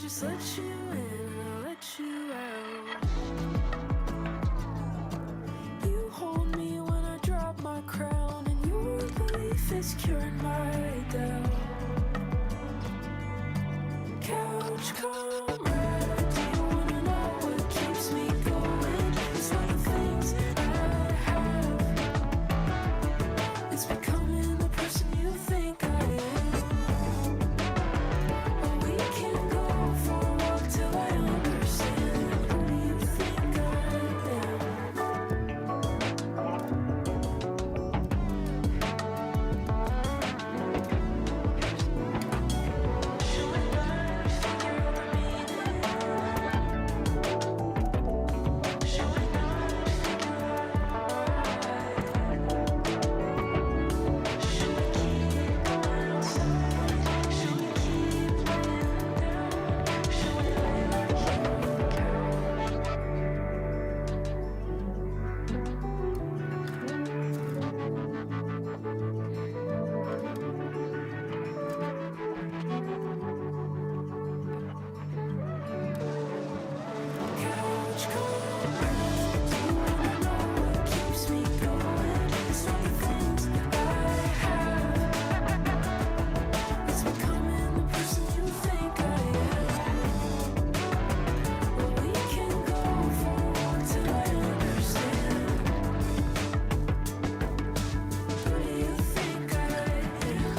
just let you in and I let you out. You hold me when I drop my crown, and your belief is curing my doubt. Couch comrade, do you wanna know what keeps me going? It's not the things I have, it's becoming the person you think I am. Or we can go for a walk till I understand who you think I am. Couch comrade, do you wanna know what keeps me going? It's not the things I have, it's becoming the person you think I am. Well, we can go for a walk till I understand. Who do you think I am?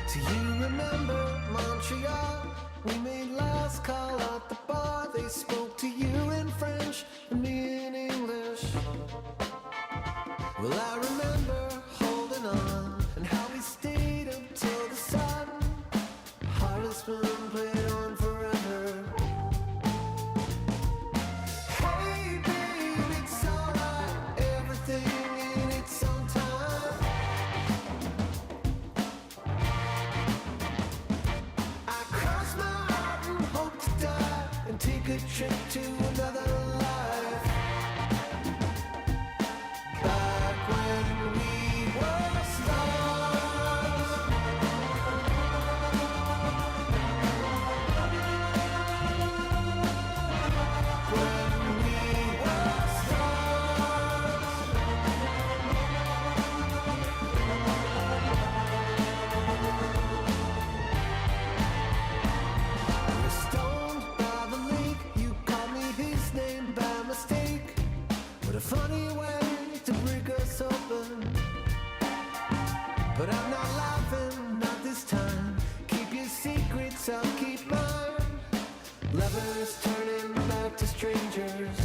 Do you remember Montreal? We made last call at the bar. They spoke to you in French and me in English. Well, I remember holding on and how we stayed up till the sun. Hardest one played on forever. Hey babe, it's alright, everything in its own time. I cross my heart and hope to die and take a trip to another life. Back when we were stars. When we were stars. We're stoned by the lake. You called me his name by mistake. What a funny way to break us open. But I'm not laughing, not this time. Keep your secrets, I'll keep mine. Lovers turning back to strangers.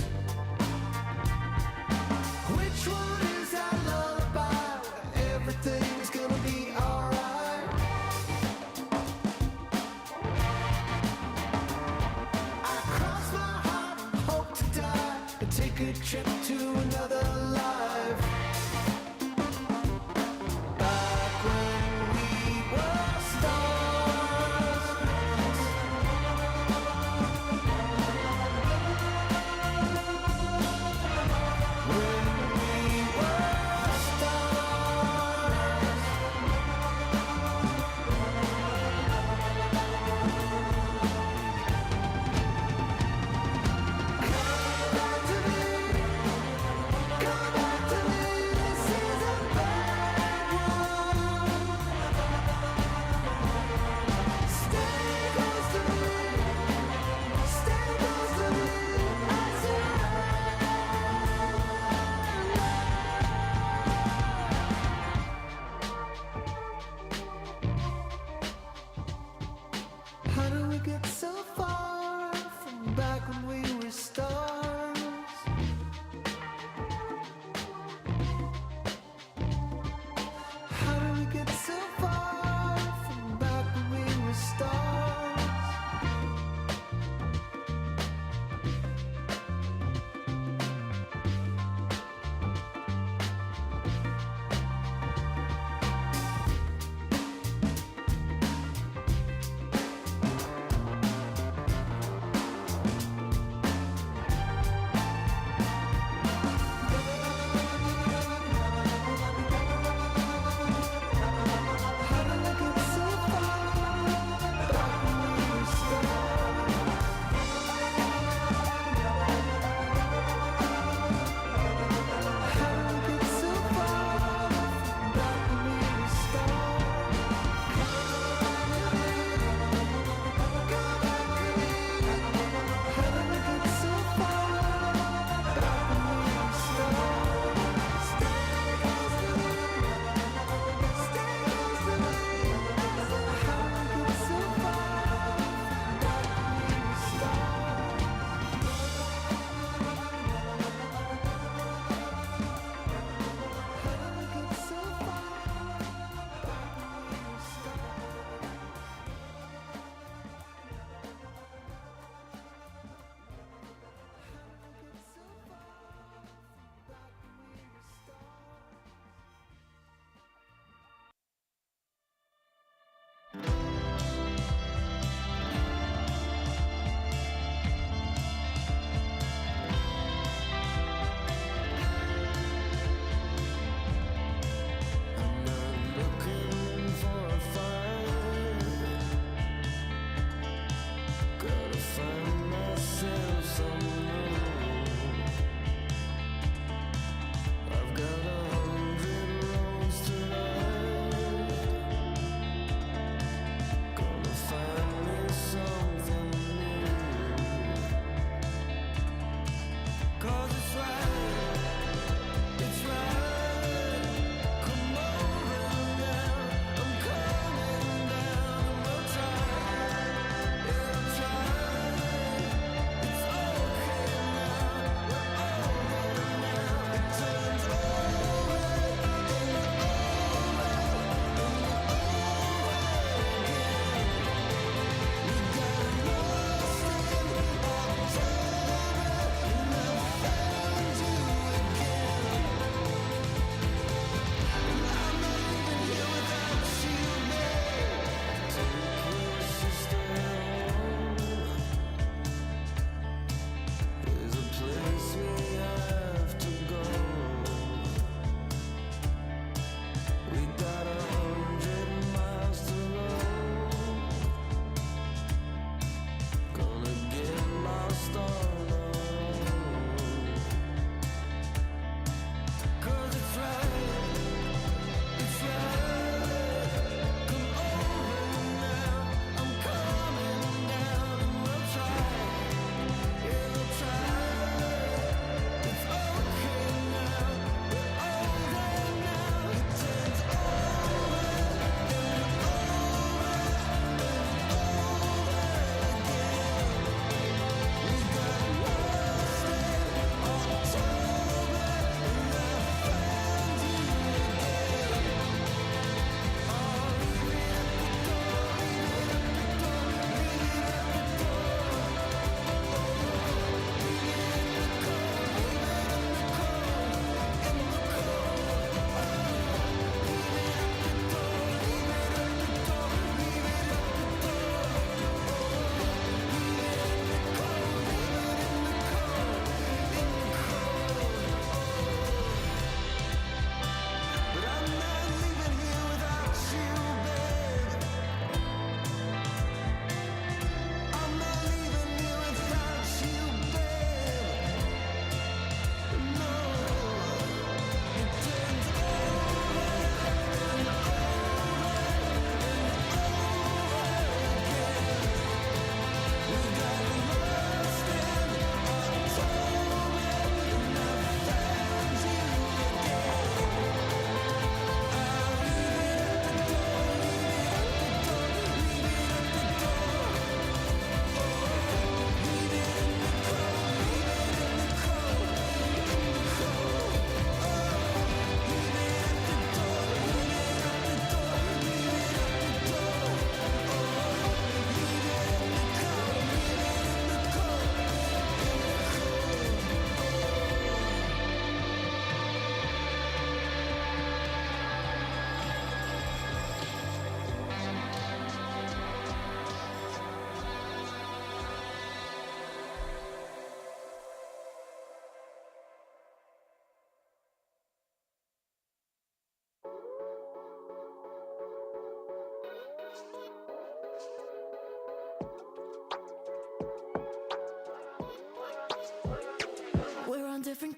Which one is our lullaby? Everything's gonna be alright. I cross my heart and hope to die and take a trip to another life. Back when we were stars. When we were stars. Come back to me. Come back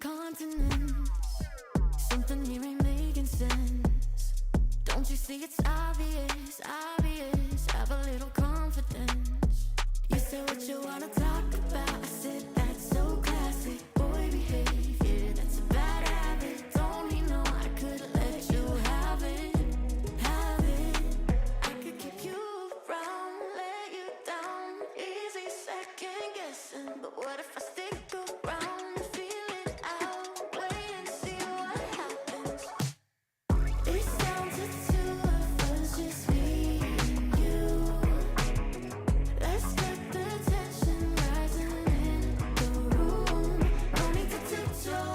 continents. Something here ain't making sense. Don't you see it's obvious, obvious? Have a little confidence. You said what you wanna talk about. I said that's so classic. Boy behavior, that's a bad habit. Don't you know I could let you have it, have it. I could keep you around, let you down. Easy second guessing, but what if I stick around and feel it out? Wait and see what happens. It's down to two of us, just me and you. Let's get the tension rising in the room. No need to tiptoe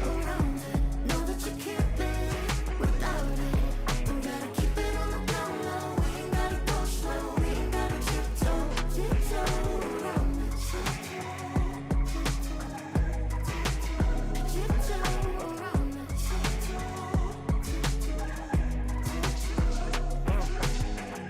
around it. Know that you can't live without it. Don't gotta keep it on the down low. We ain't gotta go slow. We ain't gotta tiptoe, tiptoe around it. Tiptoe around it.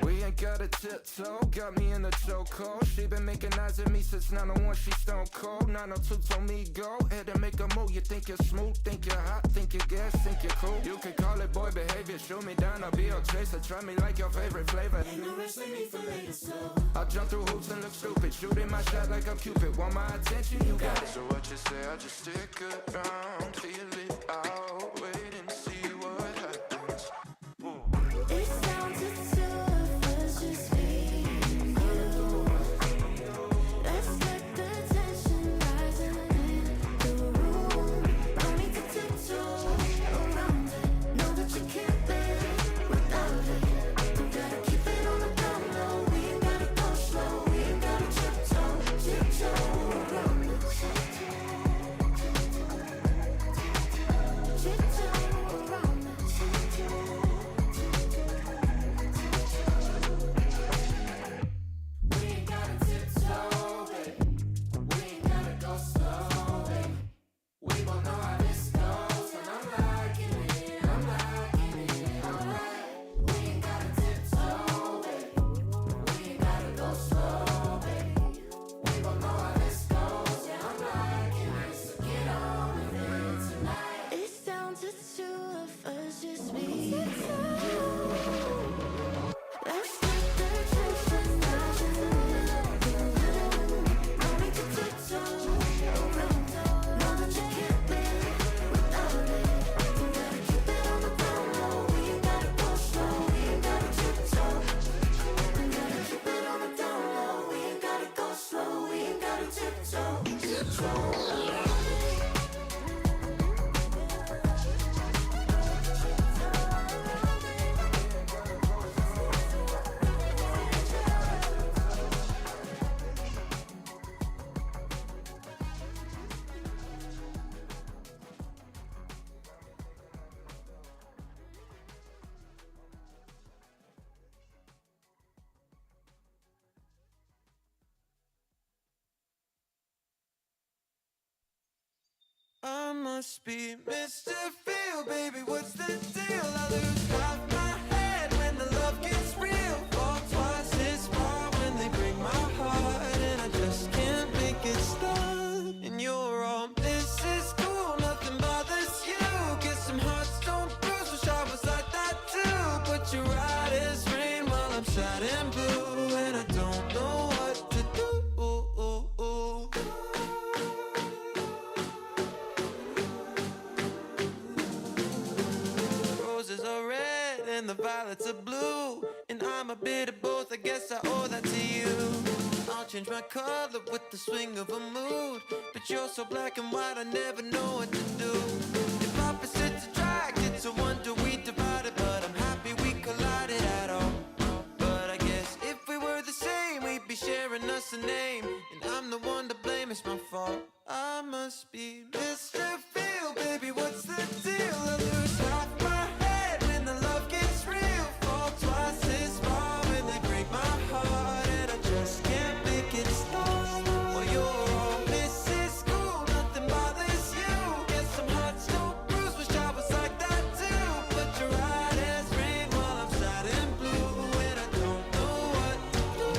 We ain't got a tiptoe, got me in the chokehold. She been making eyes at me since 901, she stone cold. 902 told me go, ahead and make a move. You think you're smooth, think you're hot, think you're gas, think you're cool. You can call it boy behavior, shoot me down, I'll be your chaser. Try me like your favorite flavor. Ain't no rest for me for later, so I'll jump through hoops and look stupid, shooting my shot like I'm Cupid. Want my attention, you got it. So what you say, I'll just stick around, feel it out, wait and see what happens. it's down to two of us, just me and you. Let's get the tension rising in the room. No need to tiptoe around it. Know that you can't live without it. Don't gotta keep it on the down low. We ain't gotta go slow. We ain't gotta tiptoe, tiptoe around it. Tiptoe around it. We ain't gotta tiptoe, babe. We ain't gotta go slow, babe. We both know how this goes, and I'm liking it, I'm liking it, alright. We ain't gotta tiptoe, babe. We ain't gotta go slow, babe. We both know how this goes, yeah, I'm liking it, so get on with it tonight. It's down to two of us, just me and you. Let's get the tension rising in the room. No need to tiptoe around it. Know that you can't live without it. Don't gotta keep it on the down low. We ain't gotta go slow. We ain't gotta tiptoe. Don't gotta keep it on the down low. We ain't gotta go slow. We ain't gotta tiptoe. I must be Mr. Feel, baby, what's the deal? I lose half my head when the love gets real. Fall twice as far when they break my heart, and I just can't make it stop. And you're all, this is cool, nothing bothers you. Get some hearts don't bruise, wish I was like that too. But you're right as rain while I'm sad and blue, and I don't know what to do. Roses are red and the violets are blue, and I'm a bit of both, I guess I owe that to you. I'll change my color with the swing of a mood, but you're so black and white I never know what to do. If opposites attract, it's a wonder we divided, but I'm happy we collided at all. But I guess if we were the same, we'd be sharing us a name, and I'm the one to blame, it's my fault. I must be Mr. Feel, baby, what's the deal? I lose half my head when the love gets real. Fall twice as far when they break my heart, and I just can't make it stop. Well, you're all Mrs. Cool, nothing bothers you. Get some hearts don't bruise, wish I was like that too. But you're right as rain while I'm sad and blue, and I don't know what to do.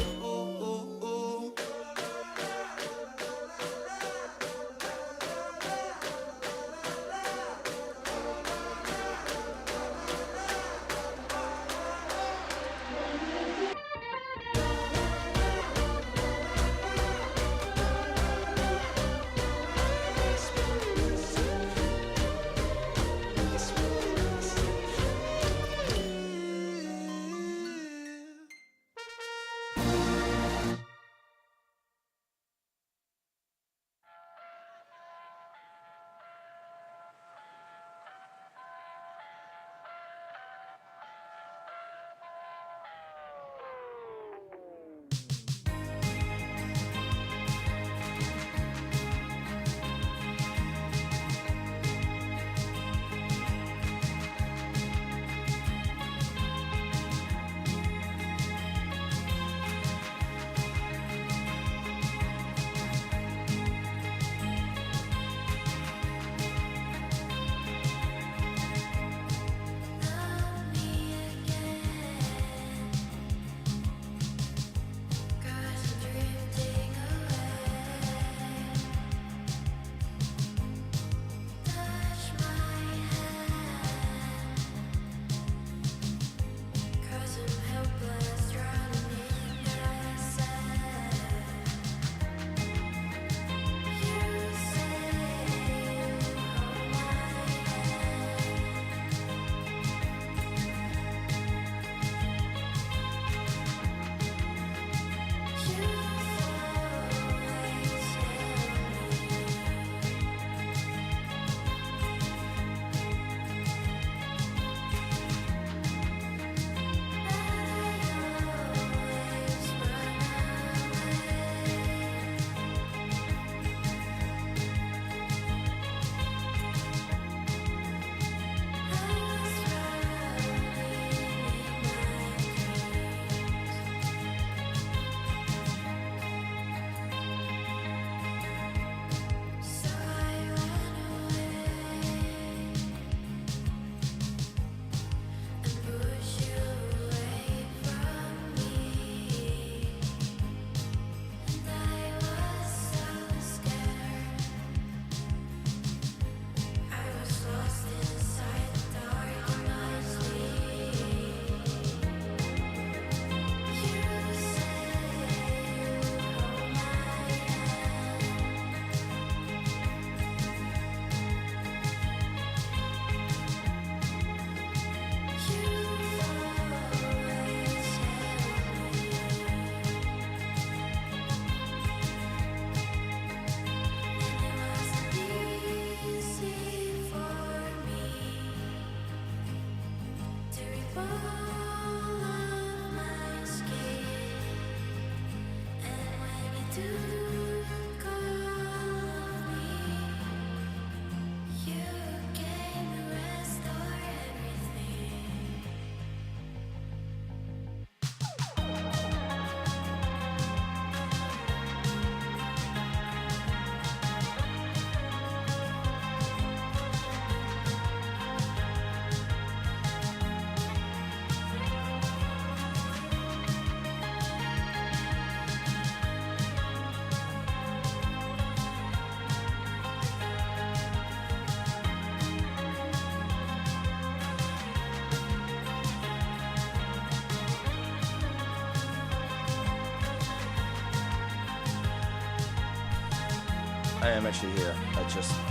I am actually here.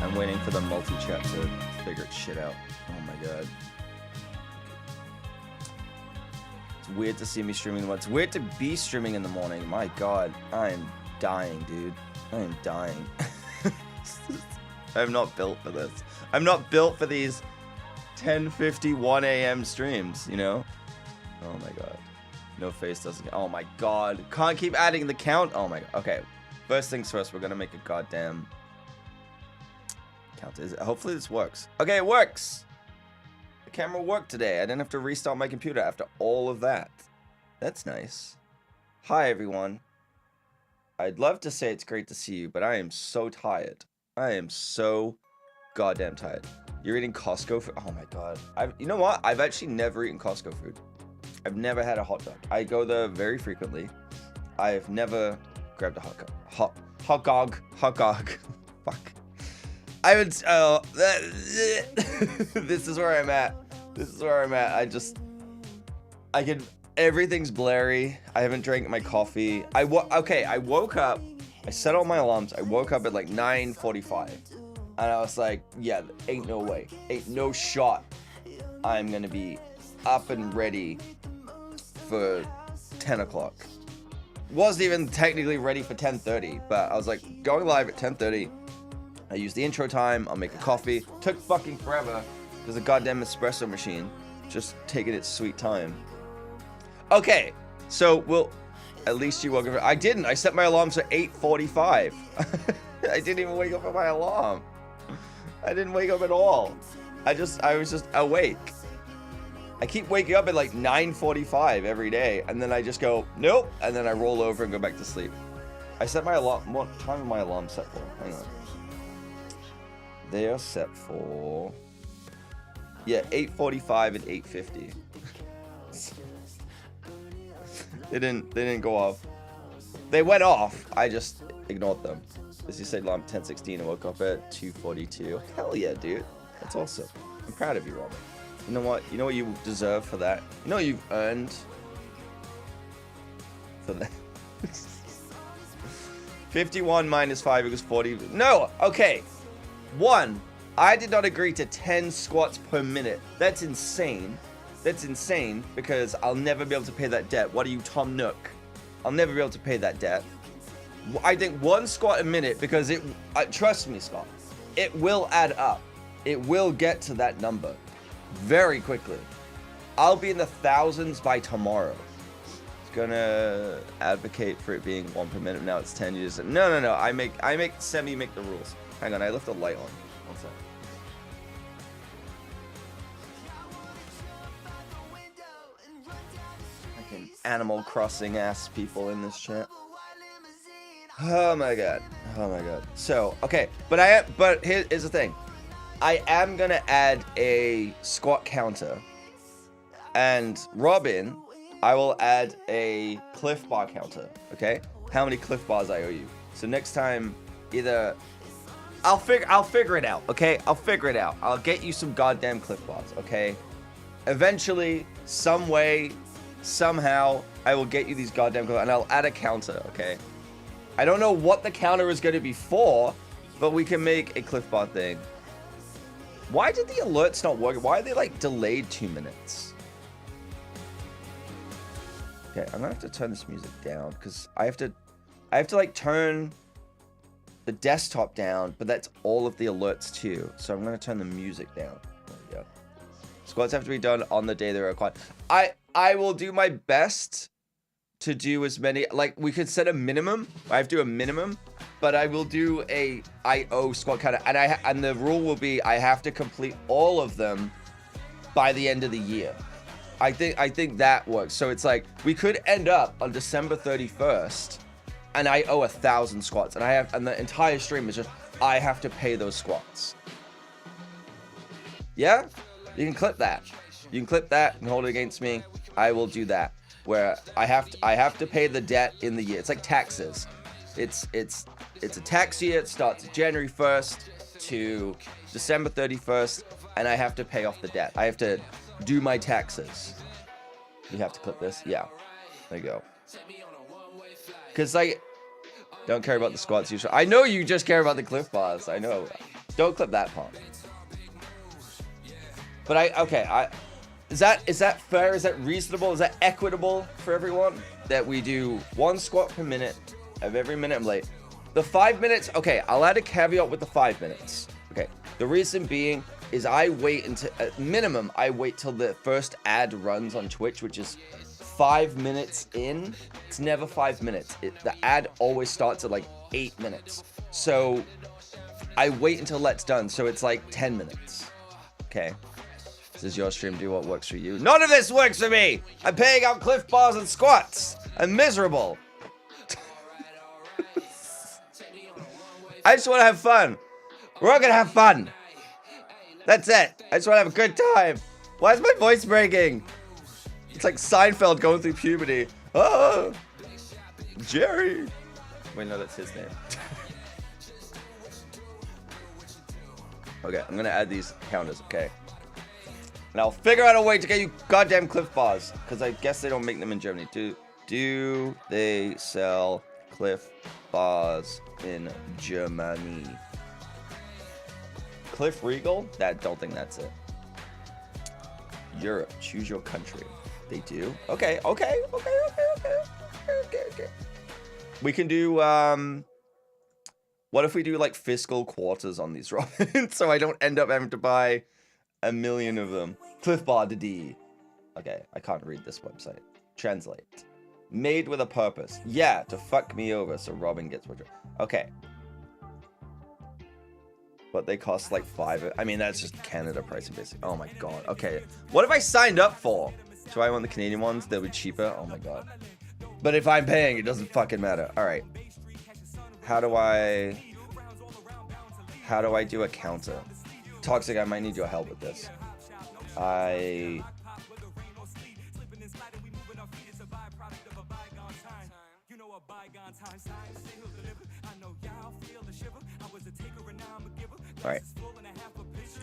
I'm waiting for the multi-chat to figure its shit out. Oh my god. It's weird to see me streaming in the morning. It's weird to be streaming in the morning. My god. I am dying, dude. I am dying. I'm not built for this. I'm not built for these 10:51 a.m. streams, you know? Oh my god. No face doesn't. Oh my god. Can't keep adding the count. Oh my god. Okay. First things first, we're gonna make a goddamn count. Hopefully this works. Okay, it works. The camera worked today. I didn't have to restart my computer after all of that. That's nice. Hi everyone. I'd love to say it's great to see you, but I am so tired. I am so goddamn tired. You're eating Costco food? Oh my god. You know what? I've actually never eaten Costco food. I've never had a hot dog. I go there very frequently. I've never grabbed a hot dog. Fuck. I would. Oh, this is where I'm at. This is where I'm at. I can. Everything's blurry. I haven't drank my coffee. Okay. I woke up. I set all my alarms. I woke up at like 9:45, and I was like, yeah, ain't no way, ain't no shot. I'm gonna be up and ready for 10 o'clock. Wasn't even technically ready for 10:30, but I was like going live at 10:30. I used the intro time. I'll make a coffee. Took fucking forever because the goddamn espresso machine just taking its sweet time. Okay, so at least you woke up. I didn't. I set my alarms for 8:45. I didn't even wake up for my alarm. I didn't wake up at all. I was just awake. I keep waking up at like 9:45 every day, and then I just go, nope, and then I roll over and go back to sleep. I set my alarm. What time is my alarm set for? Hang on. They are set for, yeah, 8:45 and 8:50. They didn't go off. They went off. I just ignored them. As you said, alarm 10:16 and woke up at 2:42. Hell yeah, dude. That's awesome. I'm proud of you, Robert. You know what? You know what you deserve for that? You know what you've earned for that? 51 minus 5 equals 40. No! Okay. 1. I did not agree to 10 squats per minute. That's insane. That's insane because I'll never be able to pay that debt. What are you, Tom Nook? I'll never be able to pay that debt. I think 1 squat a minute because trust me, Scott, it will add up. It will get to that number very quickly. I'll be in the thousands by tomorrow. It's gonna advocate for it being 1 per minute. Now it's 10. You just no. I make Semi make the rules. Hang on, I left the light on. One sec. Fucking Animal Crossing ass people in this chat. Oh my god. Oh my god. So, okay, but here's the thing. I am gonna add a squat counter. And Robin, I will add a Cliff Bar counter, okay? How many Cliff Bars I owe you. So next time, either I'll figure it out, okay? I'll figure it out. I'll get you some goddamn Cliff Bars, okay? Eventually, some way, somehow, I will get you these goddamn Cliff Bars, and I'll add a counter, okay? I don't know what the counter is going to be for, but we can make a Cliff Bar thing. Why did the alerts not work? Why are they like delayed 2 minutes? Okay, I'm gonna have to turn this music down because I have to like turn the desktop down, but that's all of the alerts too. So I'm gonna turn the music down. There we go. Squats have to be done on the day they're required. I will do my best to do as many. Like we could set a minimum. I have to do a minimum. But I will do a IO squat counter, and the rule will be I have to complete all of them by the end of the year. I think that works. So it's like we could end up on December 31st, and I owe 1,000 squats, and the entire stream is just I have to pay those squats. Yeah, you can clip that. You can clip that and hold it against me. I will do that. Where I have to pay the debt in the year. It's like taxes. It's a tax year. It starts January 1st to December 31st, and I have to pay off the debt. I have to do my taxes. You have to clip this? Yeah. There you go. Because, like, Don't care about the squats. I know you just care about the cliff bars. I know. Don't clip that part. But is that fair? Is that reasonable? Is that equitable for everyone? That we do 1 squat per minute of every minute I'm late. The 5 minutes, okay, I'll add a caveat with the 5 minutes. Okay, the reason being is I wait until, at minimum, I wait till the first ad runs on Twitch, which is 5 minutes in. It's never 5 minutes. The ad always starts at like 8 minutes. So I wait until that's done. So it's like 10 minutes. Okay. This is your stream. Do what works for you. None of this works for me. I'm paying out cliff bars and squats. I'm miserable. I just want to have fun. We're all going to have fun. That's it. I just want to have a good time. Why is my voice breaking? It's like Seinfeld going through puberty. Oh, Jerry. Wait, no, that's his name. Okay, I'm going to add these counters, okay? And I'll figure out a way to get you goddamn cliff bars. Because I guess they don't make them in Germany. Do they sell cliff bars in Germany? Cliff Regal? Don't think that's it. Europe. Choose your country. They do? Okay. We can do, what if we do like fiscal quarters on these Robins so I don't end up having to buy a million of them? Cliff Bar to D. Okay, I can't read this website. Translate. Made with a purpose. Yeah, to fuck me over so Robin gets what. Okay. But they cost like 5. I mean, that's just Canada pricing basically. Oh my god. Okay. What if I signed up for? Do I want the Canadian ones? They'll be cheaper. Oh my god. But if I'm paying, it doesn't fucking matter. All right. How do I do a counter? Toxic, I might need your help with this. Alright.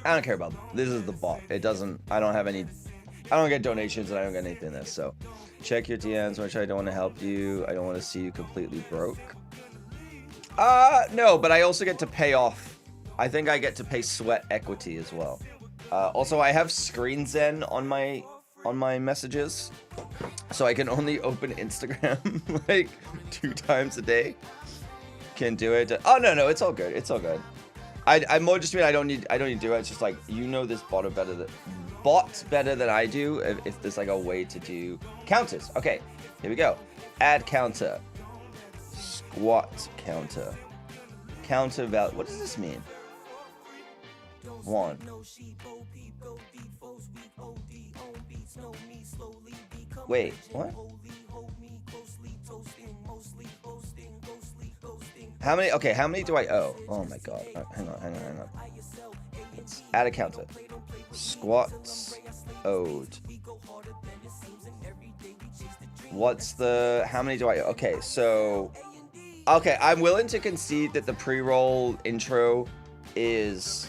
I don't care about this. Is the bot. It doesn't. I don't get donations and I don't get anything in this. So check your DMs, which I don't want to help you. I don't want to see you completely broke. No, but I also get to pay off. I think I get to pay sweat equity as well. Also, I have Screen Zen on my messages, so I can only open Instagram like 2 times a day. Can do it. Oh no, it's all good. It's all good. I more just mean I don't need to do it. It's just like, you know, this bot better than I do. If there's like a way to do counters. Okay, here we go. Add counter. Squat counter. Counter value. What does this mean? 1. Wait, what? How many? Okay, how many do I owe? Oh my god. Hang on. Let's add a counter. Squats owed. What's the... How many do I owe? Okay, so... Okay, I'm willing to concede that the pre-roll intro is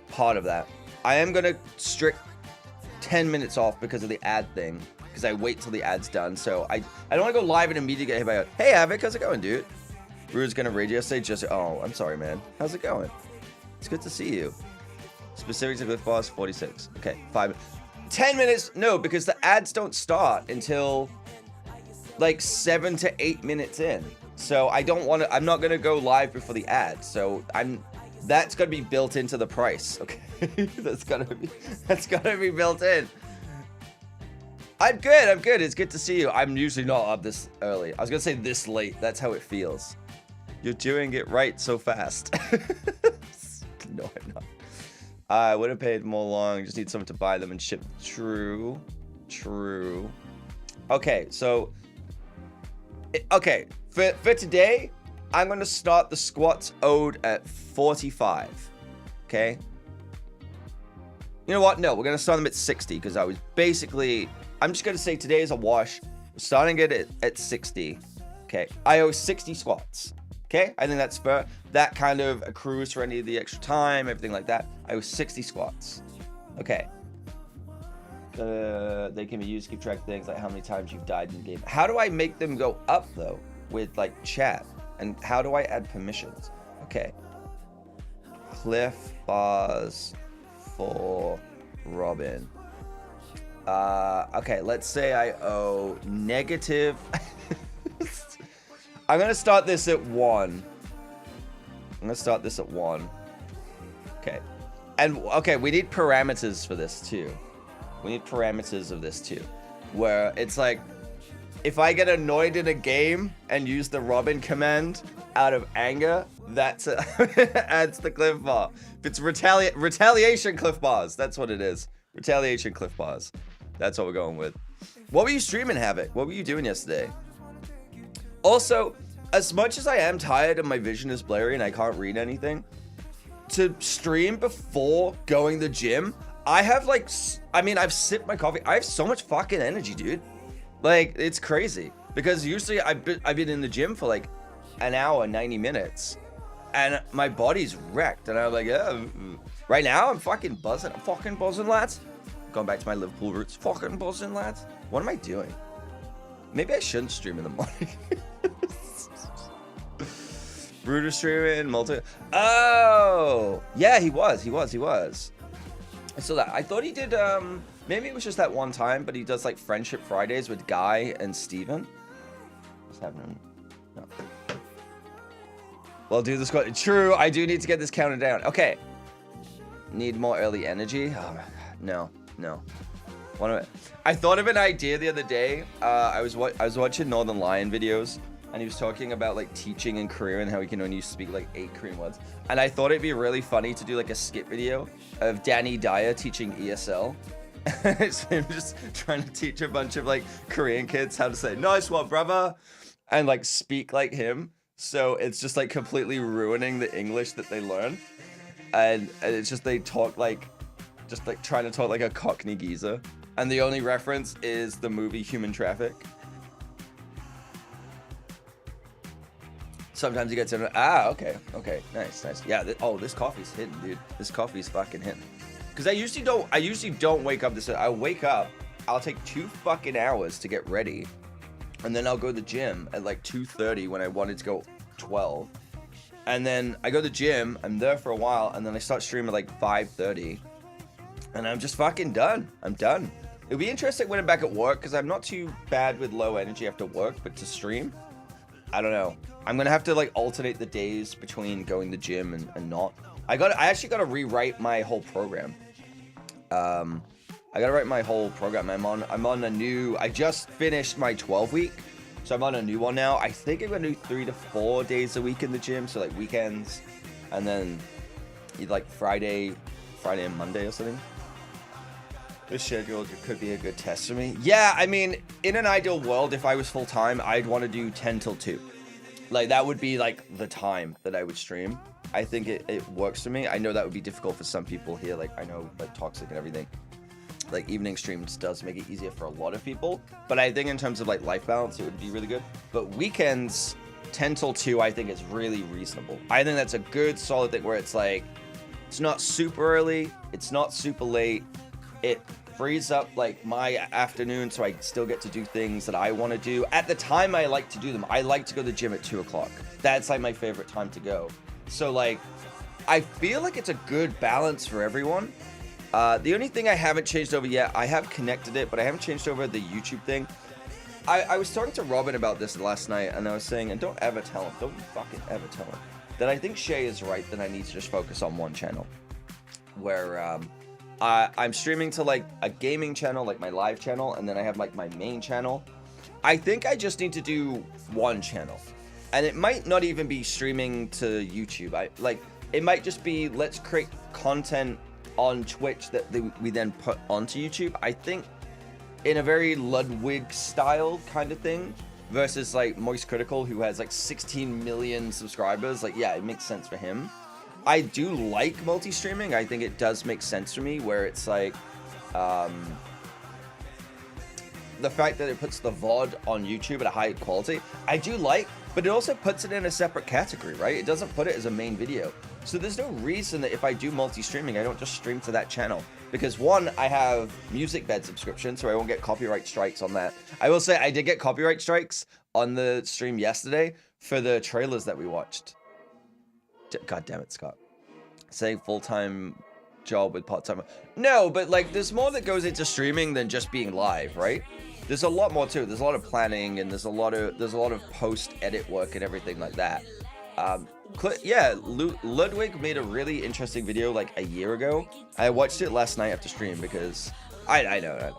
part of that. I am going to strict 10 minutes off because of the ad thing. Because I wait till the ad's done. So I don't want to go live and immediately get hit by a... Hey, Avic, how's it going, dude? Rude's going to raid yesterday. Just... Oh, I'm sorry, man. How's it going? It's good to see you. Specific to Cliff Boss, 46. Okay, 5... 10 minutes? No, because the ads don't start until... like 7 to 8 minutes in. So I don't want to... I'm not going to go live before the ad. So that's going to be built into the price. Okay. That's got to be built in. I'm good. It's good to see you. I'm usually not up this early. I was going to say this late. That's how it feels. You're doing it right so fast. No, I'm not. I would have paid more long. Just need someone to buy them and ship. True. Okay, so... Okay, for today, I'm going to start the squats owed at 45. Okay? You know what? No, we're going to start them at 60 because I was basically... I'm just going to say today is a wash. We're starting it at 60. Okay? I owe 60 squats. Okay? I think that's fair. That kind of accrues for any of the extra time, everything like that. I owe 60 squats. Okay. They can be used to keep track of things like how many times you've died in the game. How do I make them go up though with like chat? And how do I add permissions? Okay. Cliff Bars for Robin. Okay, let's say I owe negative. I'm gonna start this at 1. Okay. And okay, we need parameters for this too. We need parameters of this too. Where it's like, if I get annoyed in a game and use the Robin command out of anger, that's adds the cliff bar. If it's retaliation cliff bars, that's what it is. Retaliation cliff bars. That's what we're going with. What were you streaming, Havoc? What were you doing yesterday? Also, as much as I am tired and my vision is blurry and I can't read anything, to stream before going to the gym, I have like, I've sipped my coffee. I have so much fucking energy, dude. Like, it's crazy. Because usually I've been in the gym for like an hour, 90 minutes. And my body's wrecked. And I'm like, yeah. Right now, I'm fucking buzzing. I'm fucking buzzing, lads. Going back to my Liverpool roots. Fucking buzzing, lads. What am I doing? Maybe I shouldn't stream in the morning. Bruder streaming, Oh! Yeah, he was. I saw that. I thought he did, maybe it was just that one time, but he does like Friendship Fridays with Guy and Steven. What's happening? No. Well, dude, this got true. I do need to get this counted down. Okay. Need more early energy? Oh my god. No. I thought of an idea the other day. I was watching Northern Lion videos, and he was talking about like teaching in Korean and how he can only speak like 8 Korean words. And I thought it'd be really funny to do like a skit video of Danny Dyer teaching ESL. It's him just trying to teach a bunch of like Korean kids how to say "nice one, brother," and like speak like him. So it's just like completely ruining the English that they learn, and it's just they talk like, just like trying to talk like a Cockney geezer. And the only reference is the movie Human Traffic. Sometimes you get to okay, nice. Yeah, this coffee's hitting, dude. This coffee's fucking hitting. Because I usually don't wake up this. I wake up, I'll take 2 fucking hours to get ready, and then I'll go to the gym at like 2:30 when I wanted to go 12, and then I go to the gym. I'm there for a while, and then I start streaming at like 5:30, and I'm just fucking done. I'm done. It'll be interesting when I'm back at work, because I'm not too bad with low energy after work, but to stream, I don't know. I'm gonna have to like alternate the days between going to the gym and not. I actually gotta rewrite my whole program. I gotta write my whole program. I'm on a new. I just finished my 12-week, so I'm on a new one now. I think I'm gonna do 3 to 4 days a week in the gym, so like weekends, and then like Friday and Monday or something. This schedule could be a good test for me. Yeah, I mean, in an ideal world, if I was full time, I'd want to do 10 till 2. Like, that would be like the time that I would stream. I think it works for me. I know that would be difficult for some people here. Like, I know, like, Toxic and everything. Like, evening streams does make it easier for a lot of people. But I think in terms of, like, life balance, it would be really good. But weekends, 10 till 2, I think is really reasonable. I think that's a good, solid thing where it's, like, it's not super early. It's not super late. It frees up like my afternoon, so I still get to do things that I want to do at the time I like to do them. I like to go to the gym at 2 o'clock. That's like my favorite time to go. So like, I feel like it's a good balance for everyone. The only thing I haven't changed over yet, I have connected it, but I haven't changed over the YouTube thing. I was talking to Robin about this last night, and I was saying, and don't ever tell him, don't fucking ever tell him, that I think Shay is right, that I need to just focus on one channel. Where, I'm streaming to like a gaming channel, like my live channel, and then I have like my main channel. I think I just need to do one channel, and it might not even be streaming to YouTube. It might just be, let's create content on Twitch that we then put onto YouTube. I think in a very Ludwig style kind of thing, versus like Moist Critical, who has like 16 million subscribers. Like, yeah, it makes sense for him. I do like multi-streaming. I think it does make sense for me, where it's like, the fact that it puts the VOD on YouTube at a high quality, I do like, but it also puts it in a separate category, right? It doesn't put it as a main video. So there's no reason that if I do multi-streaming, I don't just stream to that channel. Because one, I have Music Bed subscription, so I won't get copyright strikes on that. I will say I did get copyright strikes on the stream yesterday, for the trailers that we watched. God damn it, Scott. Saying full-time job with part-time. No, but like there's more that goes into streaming than just being live, right? There's a lot more too. There's a lot of planning and there's a lot of post-edit work and everything like that. Yeah, Ludwig made a really interesting video like a year ago. I watched it last night after stream because I know.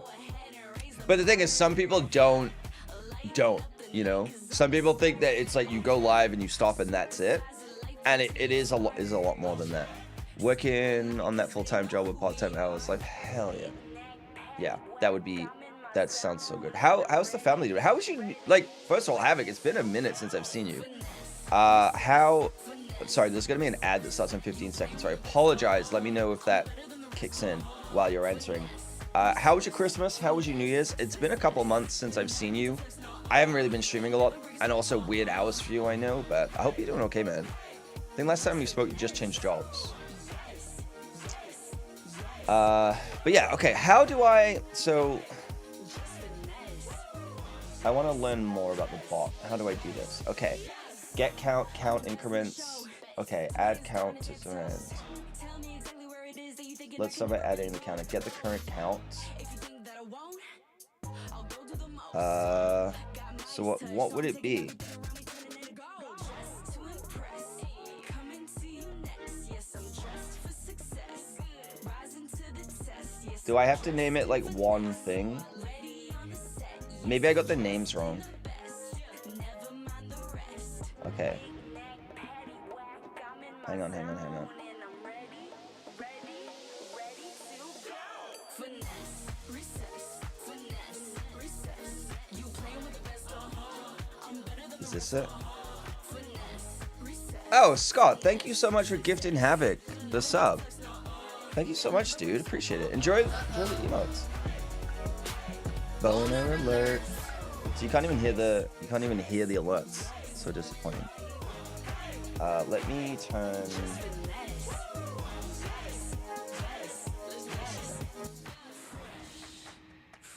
But the thing is, some people don't, you know? Some people think that it's like you go live and you stop and that's it. And it is a lot more than that. Working on that full-time job with part-time hours, like hell yeah. Yeah, that sounds so good. How's the family doing? How was you, like, first of all, Havoc, it's been a minute since I've seen you. Sorry, there's gonna be an ad that starts in 15 seconds. Sorry, apologize. Let me know if that kicks in while you're answering. How was your Christmas? How was your New Year's? It's been a couple months since I've seen you. I haven't really been streaming a lot, and also weird hours for you, I know, but I hope you're doing okay, man. I think last time we spoke, you just changed jobs. But yeah, okay, so I want to learn more about the bot. How do I do this? Okay, get count increments. Okay, add count to end. Let's start by adding the counter. Get the current count. So what would it be? Do I have to name it like one thing? Maybe I got the names wrong. Okay. Hang on. Is this it? Oh, Scott, thank you so much for gifting Havoc the sub. Thank you so much, dude. Appreciate it. Enjoy the emotes. Boner alert. So you can't even hear the alerts. So disappointing. Let me turn.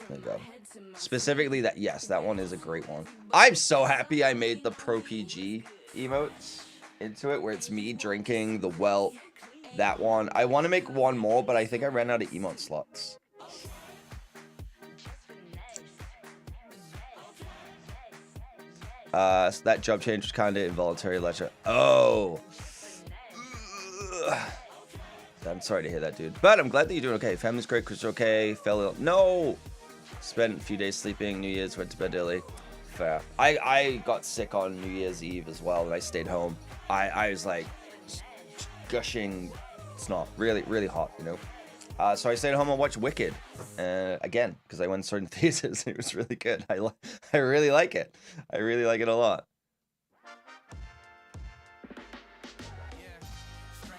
There you go. Specifically that, yes, that one is a great one. I'm so happy I made the Pro PG emotes into it, where it's me drinking the welt. That one. I want to make one more, but I think I ran out of emote slots. So that job change was kind of involuntary lecture. Oh. Ugh. I'm sorry to hear that, dude. But I'm glad that you're doing okay. Family's great. Chris okay. Fell ill. No. Spent a few days sleeping. New Year's. Went to bed early. Fair. I got sick on New Year's Eve as well, and I stayed home. I was like gushing. It's not really hot, you know. So I stayed home and watched Wicked again because I went to certain theaters. It was really good. I really like it. I really like it a lot.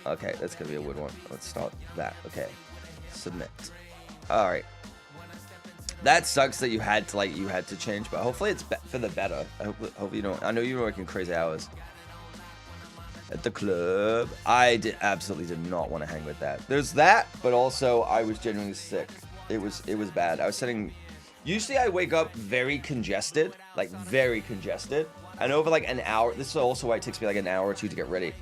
Okay, that's gonna be a weird one. Let's start that. Okay, submit. All right. That sucks that you had to change, but hopefully it's for the better. Hope you don't. I know you were working crazy hours at the club. I absolutely did not want to hang with that. There's that, but also I was genuinely sick. It was bad. I was sitting. Usually I wake up very congested, and over like an hour. This is also why it takes me like an hour or two to get ready.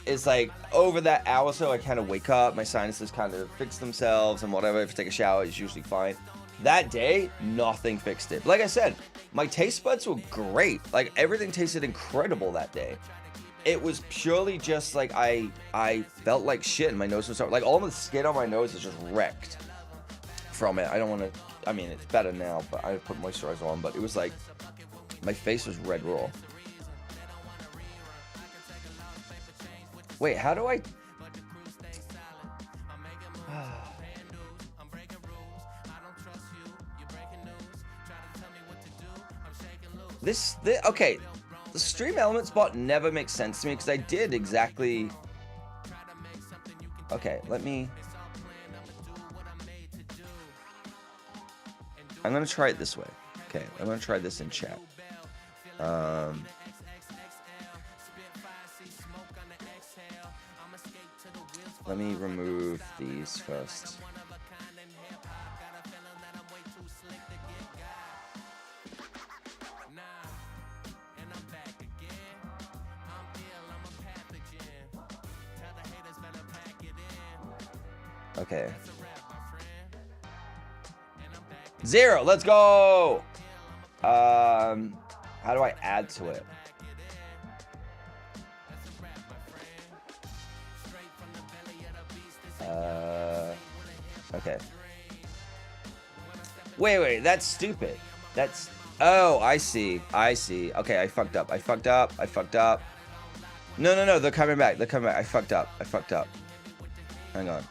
It's like over that hour or so, I kind of wake up. My sinuses kind of fix themselves and whatever. If I take a shower, it's usually fine. That day, nothing fixed it. Like I said, my taste buds were great. Like everything tasted incredible that day. It was purely just like I felt like shit and my nose was like all the skin on my nose is just wrecked from it. I don't want to. I mean, it's better now, but I put moisturizer on. But it was like my face was red raw. Wait, how do I? Okay, the stream elements bot never makes sense to me because I did exactly. Okay, let me. I'm gonna try it this way. Okay, I'm gonna try this in chat. Let me remove these first. Okay. 0. Let's go. How do I add to it? Okay. Wait, that's stupid. That's, oh, I see. Okay, I fucked up. No, they're coming back. I fucked up. Hang on.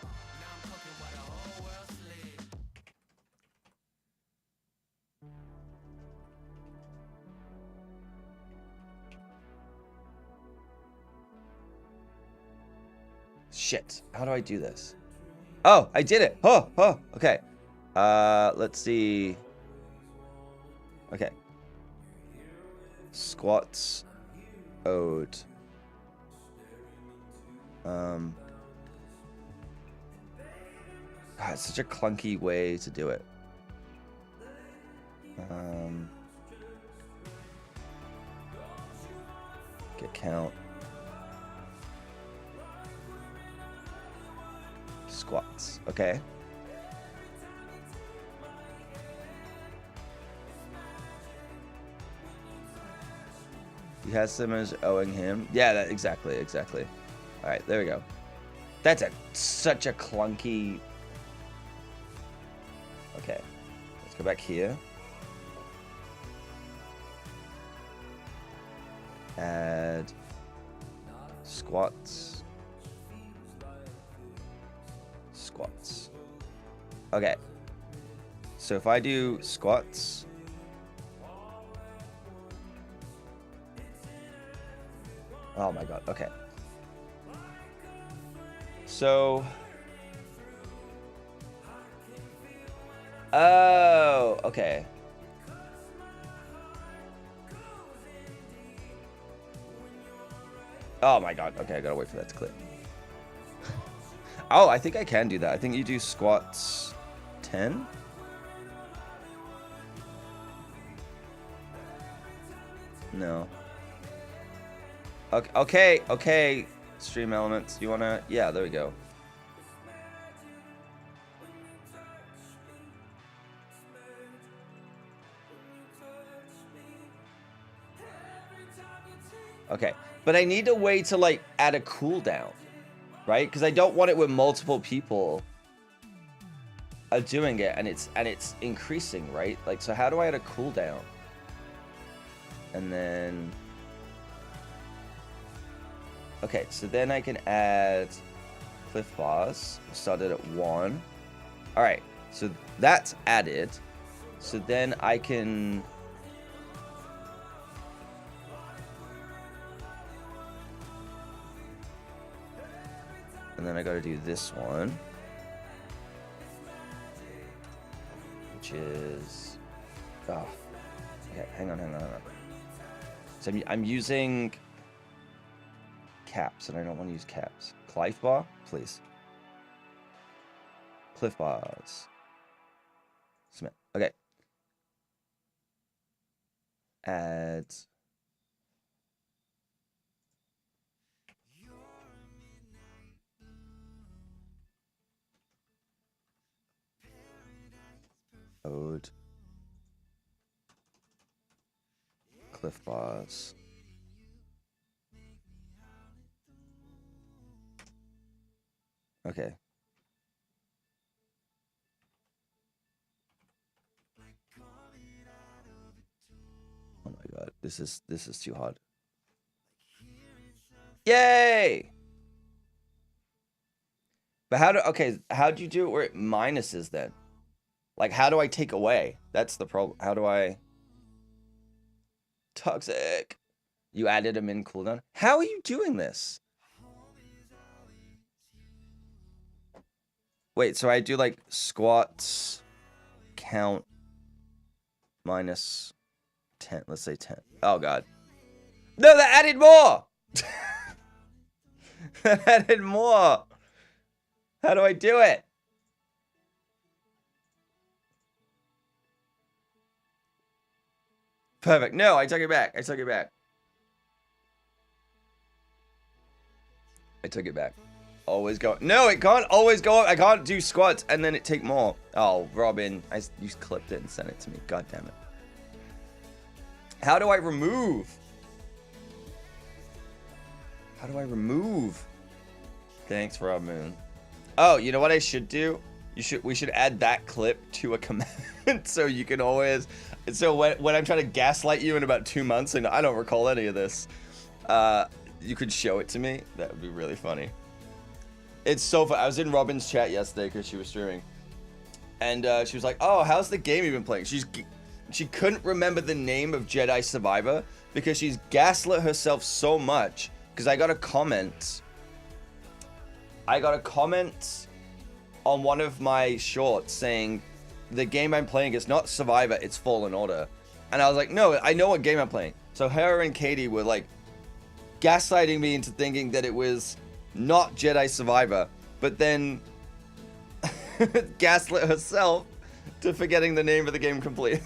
Shit. How do I do this? Oh, I did it. Oh, okay. Let's see. Okay. Squats. Ode. God, it's such a clunky way to do it. Get count. Squats. Okay. He has Simmons owing him. Yeah, that exactly. All right, there we go. That's such a clunky. Okay, let's go back here. Add squats. Okay. So if I do squats. Oh my god. Okay. So. Oh, okay. Oh my god. Okay, I gotta wait for that to click. Oh, I think I can do that. I think you do squats 10. No. Okay. Stream elements. You wanna? Yeah, there we go. Okay, but I need a way to like add a cooldown, right? Because I don't want it when multiple people are doing it and it's increasing, right? Like, so how do I add a cooldown? And then, okay, so then I can add cliff bars. Started at 1. All right, so that's added. So then I can. And then I gotta do this one, which is, oh, okay, hang on. So I'm using caps, and I don't want to use caps. Cliff bar, please. Cliff bars. Smith. Okay. Add. Ode. Cliff bars. Okay. Oh my god, this is too hard. Yay! But how do you do it where it minuses then? Like, how do I take away? That's the problem. How do I? Toxic. You added a min cooldown. How are you doing this? Wait, so I do like squats, count, minus 10. Let's say 10. Oh god. No, that added more! That added more. How do I do it? Perfect. No, I took it back. I took it back. always go. No, it can't always go up. I can't do squats and then it take more. Oh, Robin, you clipped it and sent it to me. God damn it. How do I remove? How do I remove? Thanks, Rob Moon. Oh, you know what I should do? We should add that clip to a command so you can always. So when I'm trying to gaslight you in about 2 months and I don't recall any of this, you could show it to me. That would be really funny. It's so fun. I was in Robin's chat yesterday because she was streaming, and she was like, "Oh, how's the game you've been playing?" She couldn't remember the name of Jedi Survivor because she's gaslit herself so much. Because I got a comment on one of my shorts saying the game I'm playing is not Survivor, it's Fallen Order, and I was like, no, I know what game I'm playing. So her and Katie were like gaslighting me into thinking that it was not Jedi Survivor, but then gaslit herself to forgetting the name of the game completely.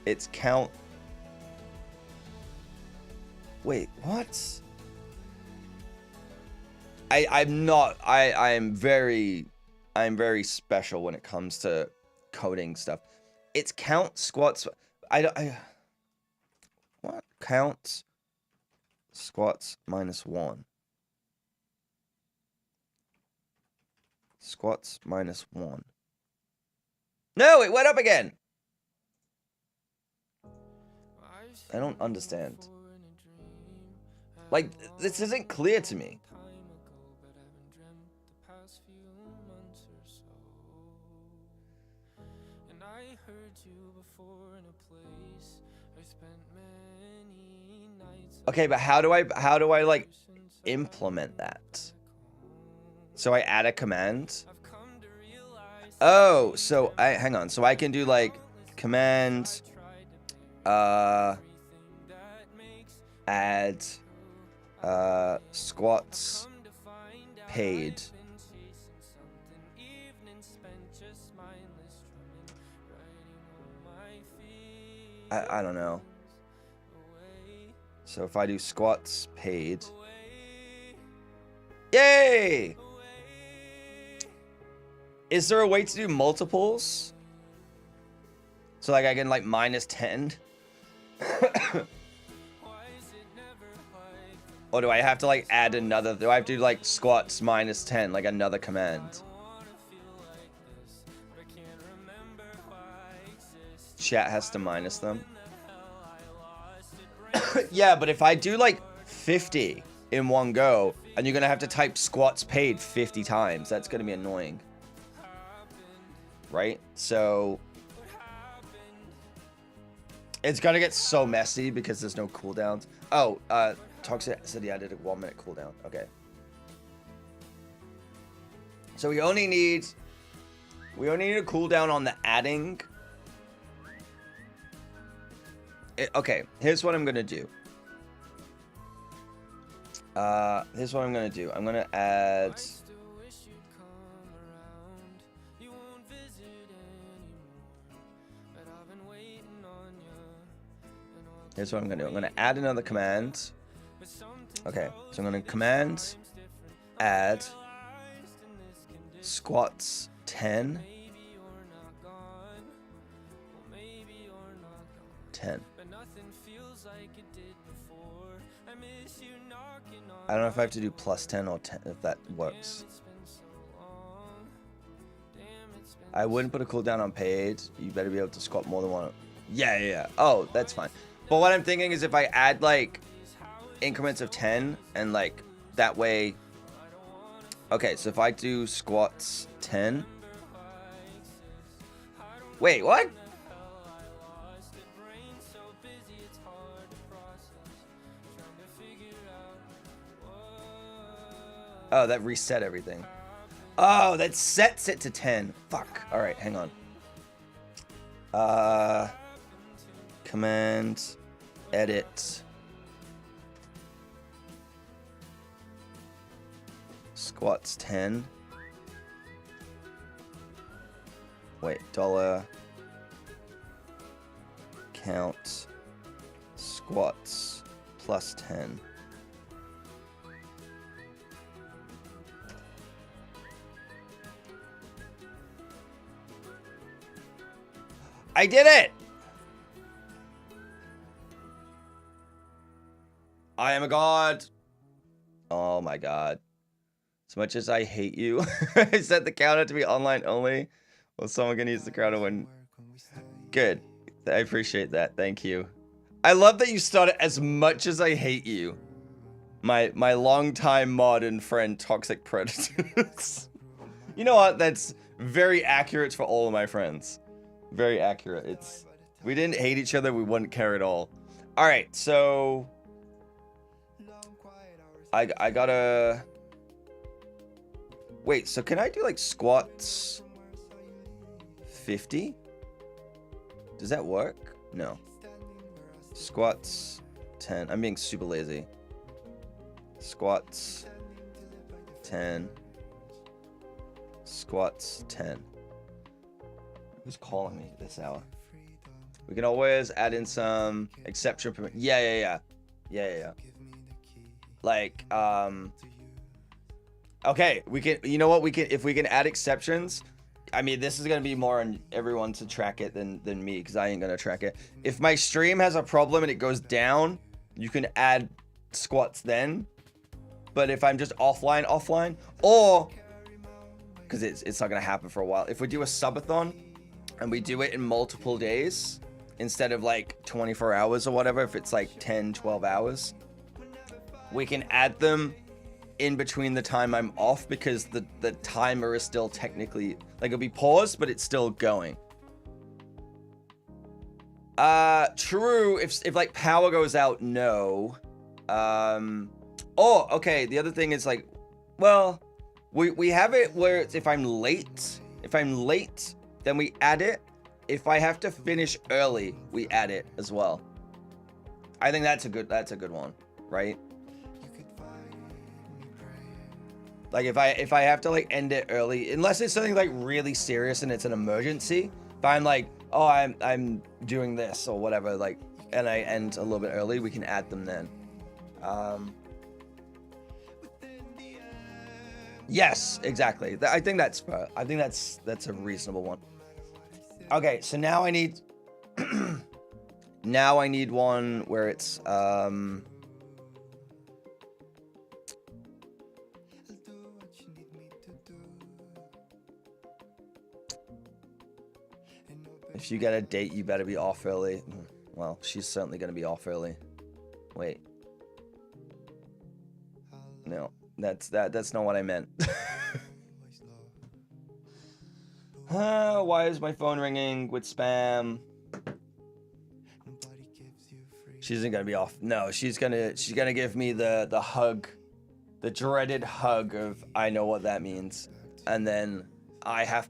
It's Count. Wait, what? I'm very special when it comes to coding stuff. It's count squats. What? Count squats -1. Squats -1. No, it went up again. I don't understand. Like, this isn't clear to me. Okay, but how do I like implement that? So I add a command. Oh, so hang on. So I can do like command add squats paid. I don't know. So if I do squats paid. Yay! Is there a way to do multiples? So like I can like -10? Or do I have to like add another? Do I have to do like squats -10, like another command? Chat has to minus them. Yeah, but if I do like 50 in one go, and you're gonna have to type squats paid 50 times, that's gonna be annoying. Right? So it's gonna get so messy because there's no cooldowns. Oh, Toxic said he added a 1-minute cooldown. Okay. So we only need a cooldown on the adding. Okay, here's what I'm gonna do. Here's what I'm gonna do. I'm gonna add. Here's what I'm gonna do. I'm gonna add another command. Okay, so I'm gonna command add squats 10. 10. I don't know if I have to do +10 or 10, if that works. I wouldn't put a cooldown on paid. You better be able to squat more than one. Yeah. Oh, that's fine. But what I'm thinking is if I add like increments of 10 and like that way. Okay, so if I do squats 10. Wait, what? Oh, that reset everything. Oh, that sets it to 10. Fuck. All right, hang on. Command, edit, squats 10. Wait, dollar, count, squats +10. I did it! I am a god. Oh my god. As much as I hate you, I set the counter to be online only. Well, someone can use the counter when... Good. I appreciate that. Thank you. I love that you started as much as I hate you. My longtime mod and friend, Toxic Predators. You know what? That's very accurate for all of my friends. Very accurate. It's... We didn't hate each other, we wouldn't care at all. Alright, so... I gotta... Wait, so can I do like squats 50? Does that work? No. Squats 10. I'm being super lazy. Squats 10. Squats 10. Who's calling me this hour? We can always add in some exception permit. Yeah. Like, okay, we can, you know what, we can, if we can add exceptions, I mean, this is going to be more on everyone to track it than me, because I ain't going to track it. If my stream has a problem and it goes down, you can add squats then. But if I'm just offline, or, because it's not going to happen for a while, if we do a subathon, and we do it in multiple days, instead of like 24 hours or whatever, if it's like 10, 12 hours, we can add them in between the time I'm off, because the timer is still technically, like, it'll be paused, but it's still going. True, if like power goes out, no. Oh, okay, the other thing is like, well, we have it where it's if I'm late, then we add it. If I have to finish early, we add it as well. I think that's a good one, right? Like if I have to like end it early, unless it's something like really serious and it's an emergency, if I'm like, oh, I'm doing this or whatever, like, and I end a little bit early, we can add them then. Yes, exactly. I think that's fair. I think that's a reasonable one. Okay, so now I need now I need one where it's if you get a date, you better be off early. Well, she's certainly going to be off early. Wait. No, that's not what I meant. Why is my phone ringing with spam? She isn't going to be off. No, she's going to give me the hug, the dreaded hug of I know what that means. And then I have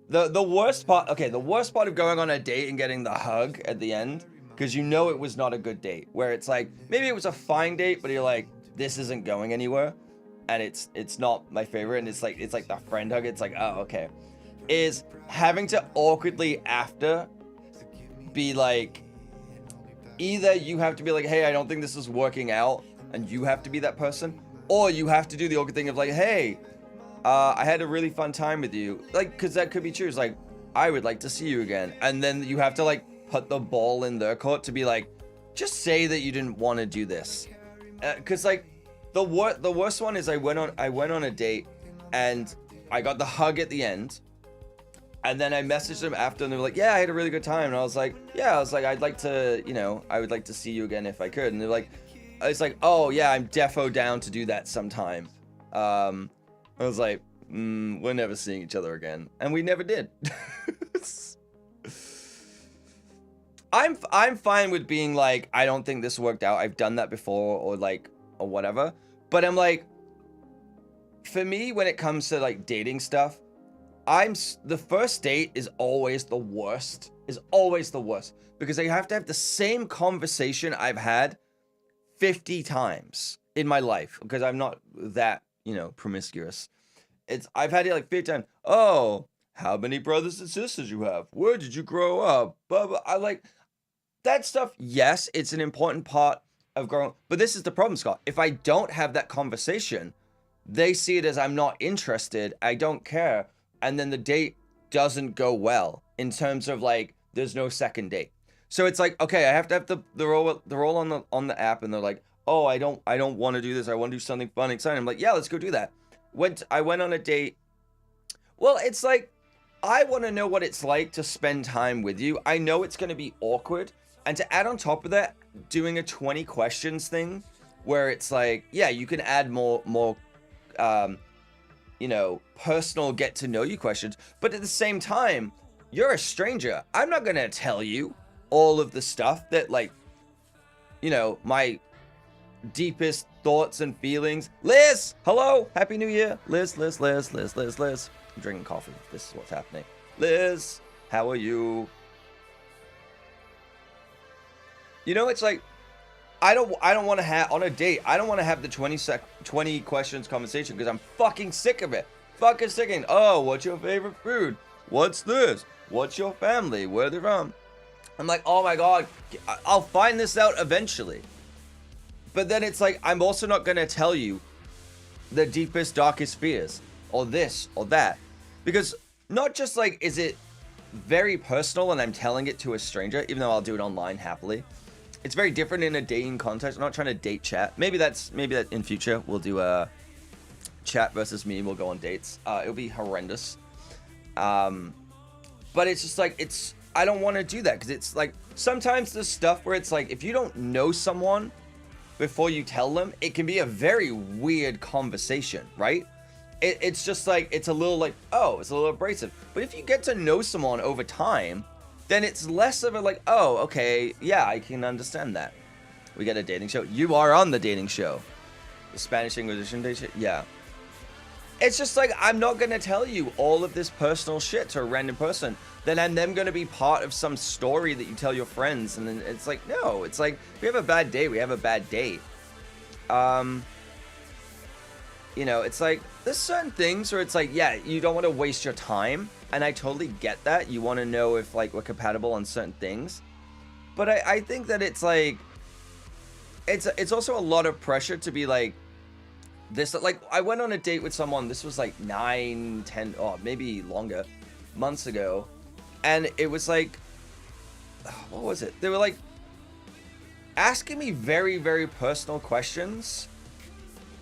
the worst part, okay, the worst part of going on a date and getting the hug at the end, because you know it was not a good date, where it's like, maybe it was a fine date, but you're like, this isn't going anywhere, and it's not my favorite, and it's like the friend hug, it's like, oh, okay, is having to awkwardly after be like, either you have to be like, hey, I don't think this is working out, and you have to be that person, or you have to do the awkward thing of like, hey, I had a really fun time with you. Like, because that could be true. It's like, I would like to see you again. And then you have to, like, put the ball in their court to be like, just say that you didn't want to do this. Because, like, the worst one is I went on a date and I got the hug at the end. And then I messaged them after and they were like, yeah, I had a really good time. And I was like, I'd like to, you know, I would like to see you again if I could. And they're like, it's like, oh, yeah, I'm defo down to do that sometime. I was like, we're never seeing each other again. And we never did. I'm fine with being like, I don't think this worked out. I've done that before or whatever. But I'm like, for me, when it comes to like dating stuff, the first date is always the worst. Because I have to have the same conversation I've had 50 times in my life. Because I'm not that, you know, promiscuous. I've had it like 50 times. Oh, how many brothers and sisters you have? Where did you grow up? Blah, blah. I like that stuff. Yes, it's an important part of growing. But this is the problem, Scott. If I don't have that conversation, they see it as I'm not interested. I don't care. And then the date doesn't go well in terms of like there's no second date. So it's like, okay, I have to have the roll on the app, and they're like, oh, I don't want to do this. I want to do something fun, exciting. I'm like, yeah, let's go do that. I went on a date. Well, it's like, I want to know what it's like to spend time with you. I know it's going to be awkward. And to add on top of that, doing a 20 questions thing where it's like, yeah, you can add more, you know, personal get to know you questions. But at the same time, you're a stranger. I'm not going to tell you all of the stuff that, like, you know, my deepest thoughts and feelings. Liz, hello, Happy New Year. Liz. I'm drinking coffee. This is what's happening. Liz, how are you? You know, it's like, I don't want to have, on a date, I don't want to have the 20 questions conversation, because I'm fucking sick of it. Fucking sick of it. Oh, what's your favorite food? What's this? What's your family? Where they're from? I'm like, oh my God, I'll find this out eventually. But then it's like, I'm also not going to tell you the deepest, darkest fears, or this, or that. Because not just like, is it very personal and I'm telling it to a stranger, even though I'll do it online happily. It's very different in a dating context. I'm not trying to date chat. Maybe that in future we'll do a chat versus me. We'll go on dates. It'll be horrendous. But it's just like, I don't want to do that, because it's like, sometimes there's stuff where it's like, if you don't know someone before you tell them, it can be a very weird conversation, right? It's just like, it's a little like, oh, it's a little abrasive. But if you get to know someone over time, then it's less of a like, oh, okay, yeah, I can understand that. We get a dating show. You are on the dating show. The Spanish Inquisition dating show. Yeah. It's just like, I'm not going to tell you all of this personal shit to a random person. Then I'm then going to be part of some story that you tell your friends. And then it's like, no, it's like, we have a bad day. We have a bad date. You know, it's like, there's certain things where it's like, yeah, you don't want to waste your time. And I totally get that. You want to know if, like, we're compatible on certain things. But I think that it's like, it's also a lot of pressure to be like, this, like, I went on a date with someone, this was like 9, 10, oh, maybe longer, months ago. And it was like, what was it? They were like asking me very, very personal questions.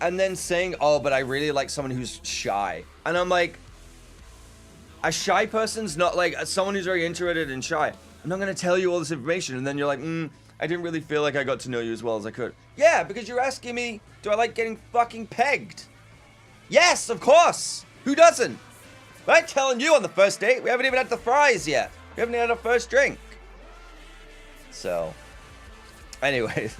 And then saying, oh, but I really like someone who's shy. And I'm like, a shy person's not like someone who's very introverted and shy. I'm not going to tell you all this information. And then you're like, I didn't really feel like I got to know you as well as I could. Yeah, because you're asking me, do I like getting fucking pegged? Yes, of course. Who doesn't? I'm telling you on the first date. We haven't even had the fries yet. We haven't had our first drink. So, anyway,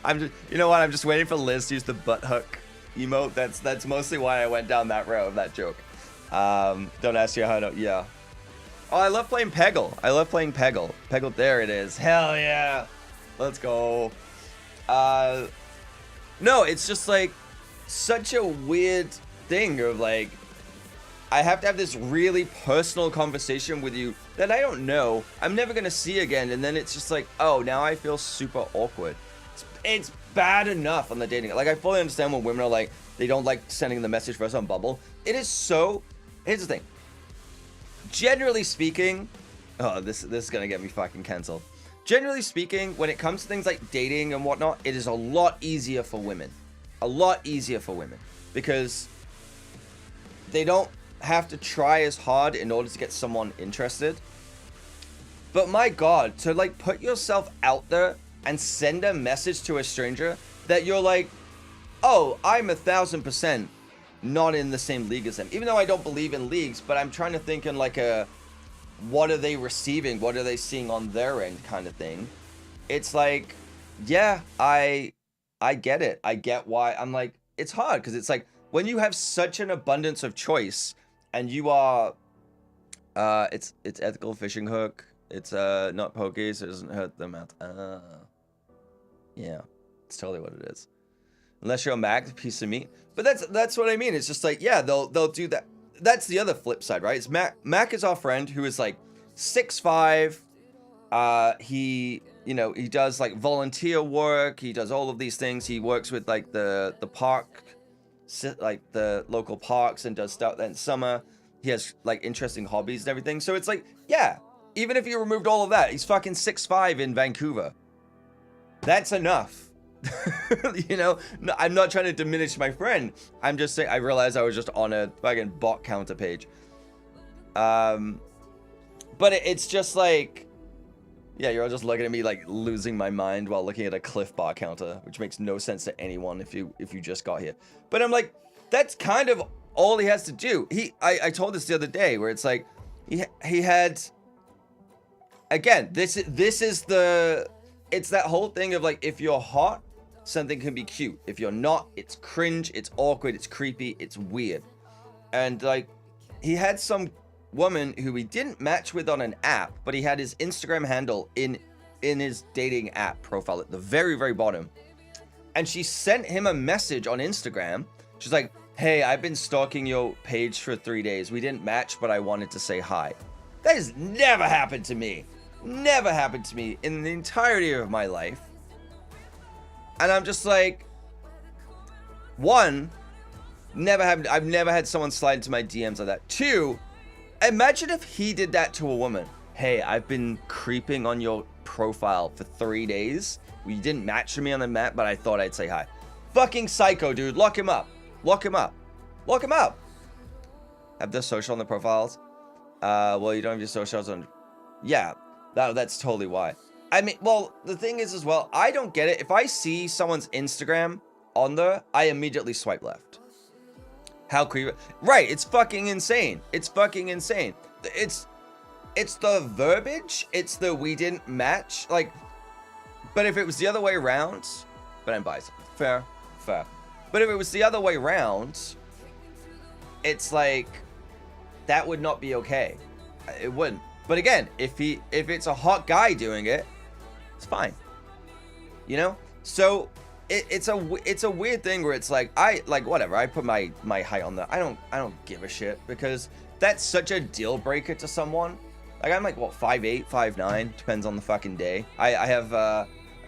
I'm just, you know what? I'm just waiting for Liz to use the butt hook emote. That's mostly why I went down that road, that joke. Don't ask you how to, yeah. Oh, I love playing Peggle. Peggle, there it is. Hell yeah. Let's go. No, it's just like such a weird thing of like, I have to have this really personal conversation with you that I don't know, I'm never gonna see again, and then it's just like, oh, now I feel super awkward. It's bad enough on the dating. Like, I fully understand when women are like, they don't like sending the message first on Bumble. It is so, here's the thing. Generally speaking, oh, this is gonna get me fucking canceled. Generally speaking, when it comes to things like dating and whatnot, it is a lot easier for women. A lot easier for women. Because they don't have to try as hard in order to get someone interested. But my God, to like put yourself out there and send a message to a stranger that you're like, oh, I'm 1,000% not in the same league as them. Even though I don't believe in leagues, but I'm trying to think in like a, what are they receiving? What are they seeing on their end kind of thing? It's like, yeah, I get it. I get why. I'm like, it's hard because it's like when you have such an abundance of choice and you are, it's ethical fishing hook. It's not pokey, so it doesn't hurt the mouth. Yeah, it's totally what it is. Unless you're a Mac, piece of meat. But that's what I mean. It's just like, yeah, they'll do that. That's the other flip side, right? It's Mac is our friend who is like 6'5". He, you know, he does like volunteer work. He does all of these things. He works with like the park, like the local parks, and does stuff in summer. he has like interesting hobbies and everything. So it's like, yeah, even if you removed all of that, he's fucking 6'5" in Vancouver. That's enough. You know, no, I'm not trying to diminish my friend. I'm just saying, I realized I was just on a fucking bot counter page. But it's just like, yeah, you're all just looking at me like losing my mind while looking at a Cliff Bar counter, which makes no sense to anyone if you just got here. But I'm like, that's kind of all he has to do. I told this the other day where it's like he had, again, this is it's that whole thing of like, if you're hot, something can be cute. If you're not, it's cringe, it's awkward, it's creepy, it's weird. And like, he had some woman who he didn't match with on an app, but he had his Instagram handle in his dating app profile at the very, very bottom. And she sent him a message on Instagram. She's like, hey, I've been stalking your page for 3 days. We didn't match, but I wanted to say hi. That has never happened to me. Never happened to me in the entirety of my life. And I'm just like, one, never happened. I've never had someone slide into my DMs like that. Two, imagine if he did that to a woman. Hey, I've been creeping on your profile for 3 days. You didn't match with me on the map, but I thought I'd say hi. Fucking psycho, dude. Lock him up. Lock him up. Lock him up. Have the social on the profiles. Well, you don't have your socials on. Yeah, that's totally why. I mean, well, the thing is as well, I don't get it. If I see someone's Instagram on there, I immediately swipe left. How creepy. Right, it's fucking insane. It's fucking insane. It's the verbiage. It's the we didn't match. Like, but if it was the other way around, but I'm biased. Fair. But if it was the other way around, it's like, that would not be okay. It wouldn't. But again, if it's a hot guy doing it, it's fine. You know? So it's a weird thing where it's like, whatever, I put my height on there. I don't give a shit, because that's such a deal breaker to someone. Like, I'm like, what, 5'8", 5'9", depends on the fucking day. I have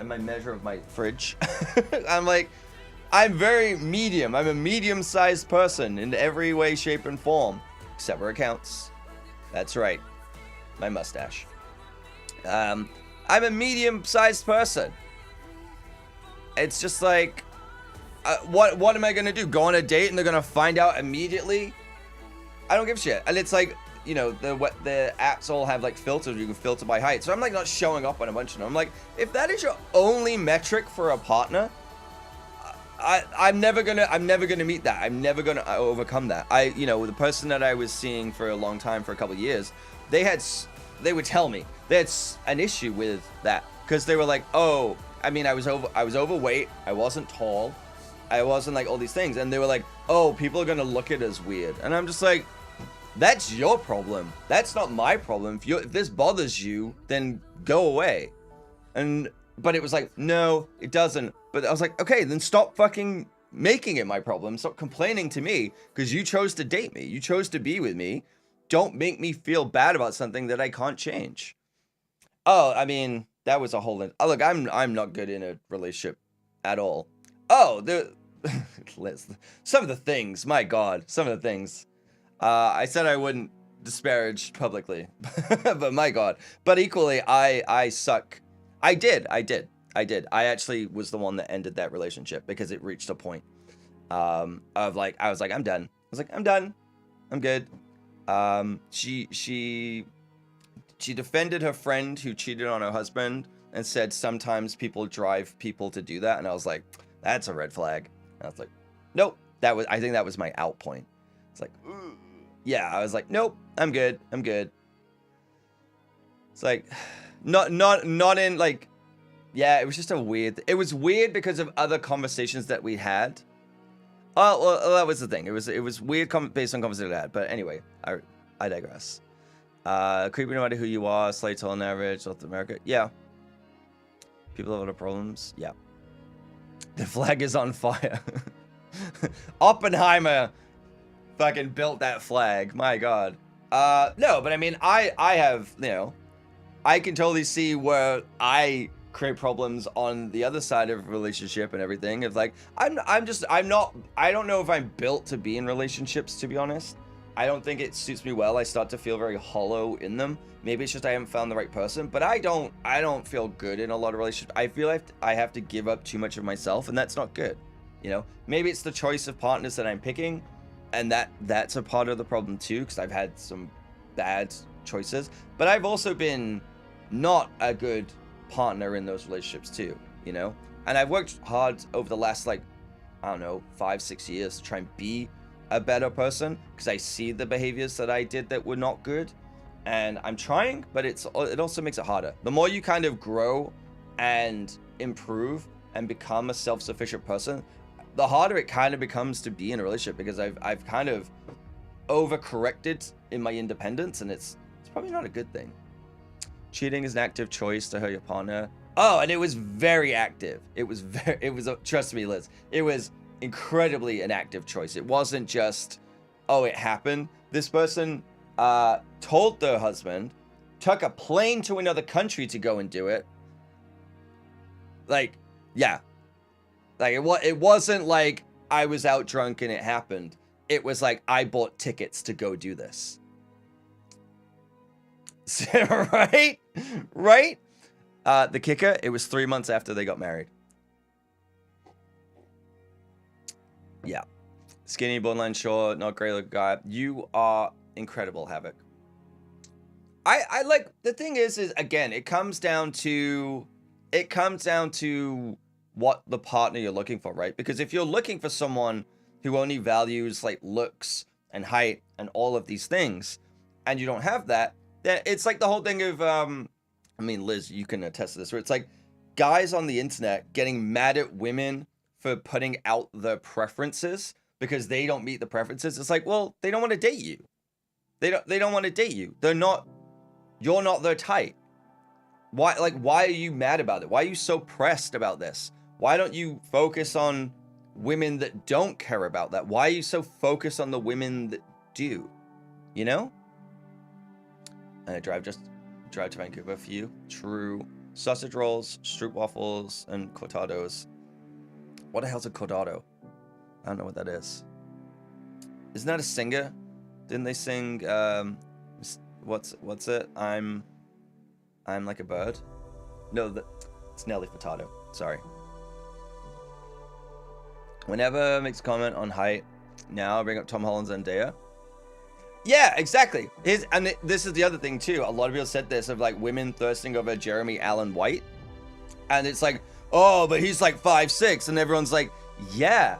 my measure of my fridge. I'm very medium. I'm a medium-sized person in every way, shape, and form, except where it counts. That's right, my mustache. I'm a medium-sized person. It's just like, what am I gonna do? Go on a date and they're gonna find out immediately? I don't give a shit. And it's like, you know, the apps all have like filters. You can filter by height. So I'm like not showing up on a bunch of them. I'm like, if that is your only metric for a partner, I'm never gonna meet that. I'm never gonna overcome that. You know, the person that I was seeing for a long time, for a couple of years, they would tell me they had an issue with that, because they were like, oh, I mean, I was overweight, I wasn't tall, I wasn't like all these things, and they were like, oh, people are gonna look at us weird. And I'm just like, that's your problem. That's not my problem. If this bothers you, then go away. But it was like, no, it doesn't. But I was like, okay, then stop fucking making it my problem. Stop complaining to me, because you chose to date me. You chose to be with me. Don't make me feel bad about something that I can't change. Oh, I mean, that was a whole... look, I'm not good in a relationship at all. Oh, some of the things, my God, some of the things. I said I wouldn't disparage publicly, but my God. But equally, I suck. I did. I actually was the one that ended that relationship, because it reached a point of like, I was like, I'm done. I was like, I'm done. I'm good. She defended her friend who cheated on her husband and said sometimes people drive people to do that. And I was like, that's a red flag. And I was like, nope. I think that was my out point. It's like, yeah, I was like, nope, I'm good. It's like, not in like, yeah, it was just it was weird because of other conversations that we had. Oh, well, that was the thing. It was weird based on conversations I had. But anyway, I digress. Creepy no matter who you are, slightly taller than average, North America. Yeah. People have other problems. Yeah. The flag is on fire. Oppenheimer fucking built that flag. My God. No, but I mean, I have, you know, I can totally see where I create problems on the other side of a relationship and everything. It's like, I don't know if I'm built to be in relationships, to be honest. I don't think it suits me well. I start to feel very hollow in them. Maybe it's just I haven't found the right person, but I don't feel good in a lot of relationships. I feel like I have to give up too much of myself, and that's not good. You know, maybe it's the choice of partners that I'm picking, and that's a part of the problem too, because I've had some bad choices, but I've also been not a good partner in those relationships too, you know? And I've worked hard over the last, like, I don't know, 5-6 years to try and be a better person, because I see the behaviors that I did that were not good, and I'm trying, but it also makes it harder. The more you kind of grow and improve and become a self-sufficient person, the harder it kind of becomes to be in a relationship, because I've kind of overcorrected in my independence, and it's probably not a good thing. Cheating is an active choice to hurt your partner. Oh, and it was very active. Trust me, Liz, it was incredibly an active choice. It wasn't just, oh, it happened. This person told their husband, took a plane to another country to go and do it. Like, yeah. Like, it wasn't like I was out drunk and it happened. It was like I bought tickets to go do this. Right? Right? The kicker, it was 3 months after they got married. Yeah. Skinny, borderline short, not great looking guy. You are incredible, Havoc. I like, the thing is again, it comes down to what the partner you're looking for, right? Because if you're looking for someone who only values like looks and height and all of these things, and you don't have that, then it's like the whole thing of, I mean, Liz, you can attest to this, where it's like guys on the internet getting mad at women for putting out their preferences because they don't meet the preferences. It's like, well, they don't want to date you. They don't want to date you. You're not their type. Why are you mad about it? Why are you so pressed about this? Why don't you focus on women that don't care about that? Why are you so focused on the women that do? You know? And I drive to Vancouver for you. True. Sausage rolls, stroop waffles, and cortados. What the hell's a cortado? I don't know what that is. Isn't that a singer? Didn't they sing, what's it? I'm like a bird? No, it's Nelly Furtado. Sorry. Whenever makes a comment on height, now bring up Tom Holland's Zendaya. Yeah, exactly. This is the other thing too. A lot of people said this of like women thirsting over Jeremy Allen White, and it's like, oh, but he's like 5'6", and everyone's like, yeah.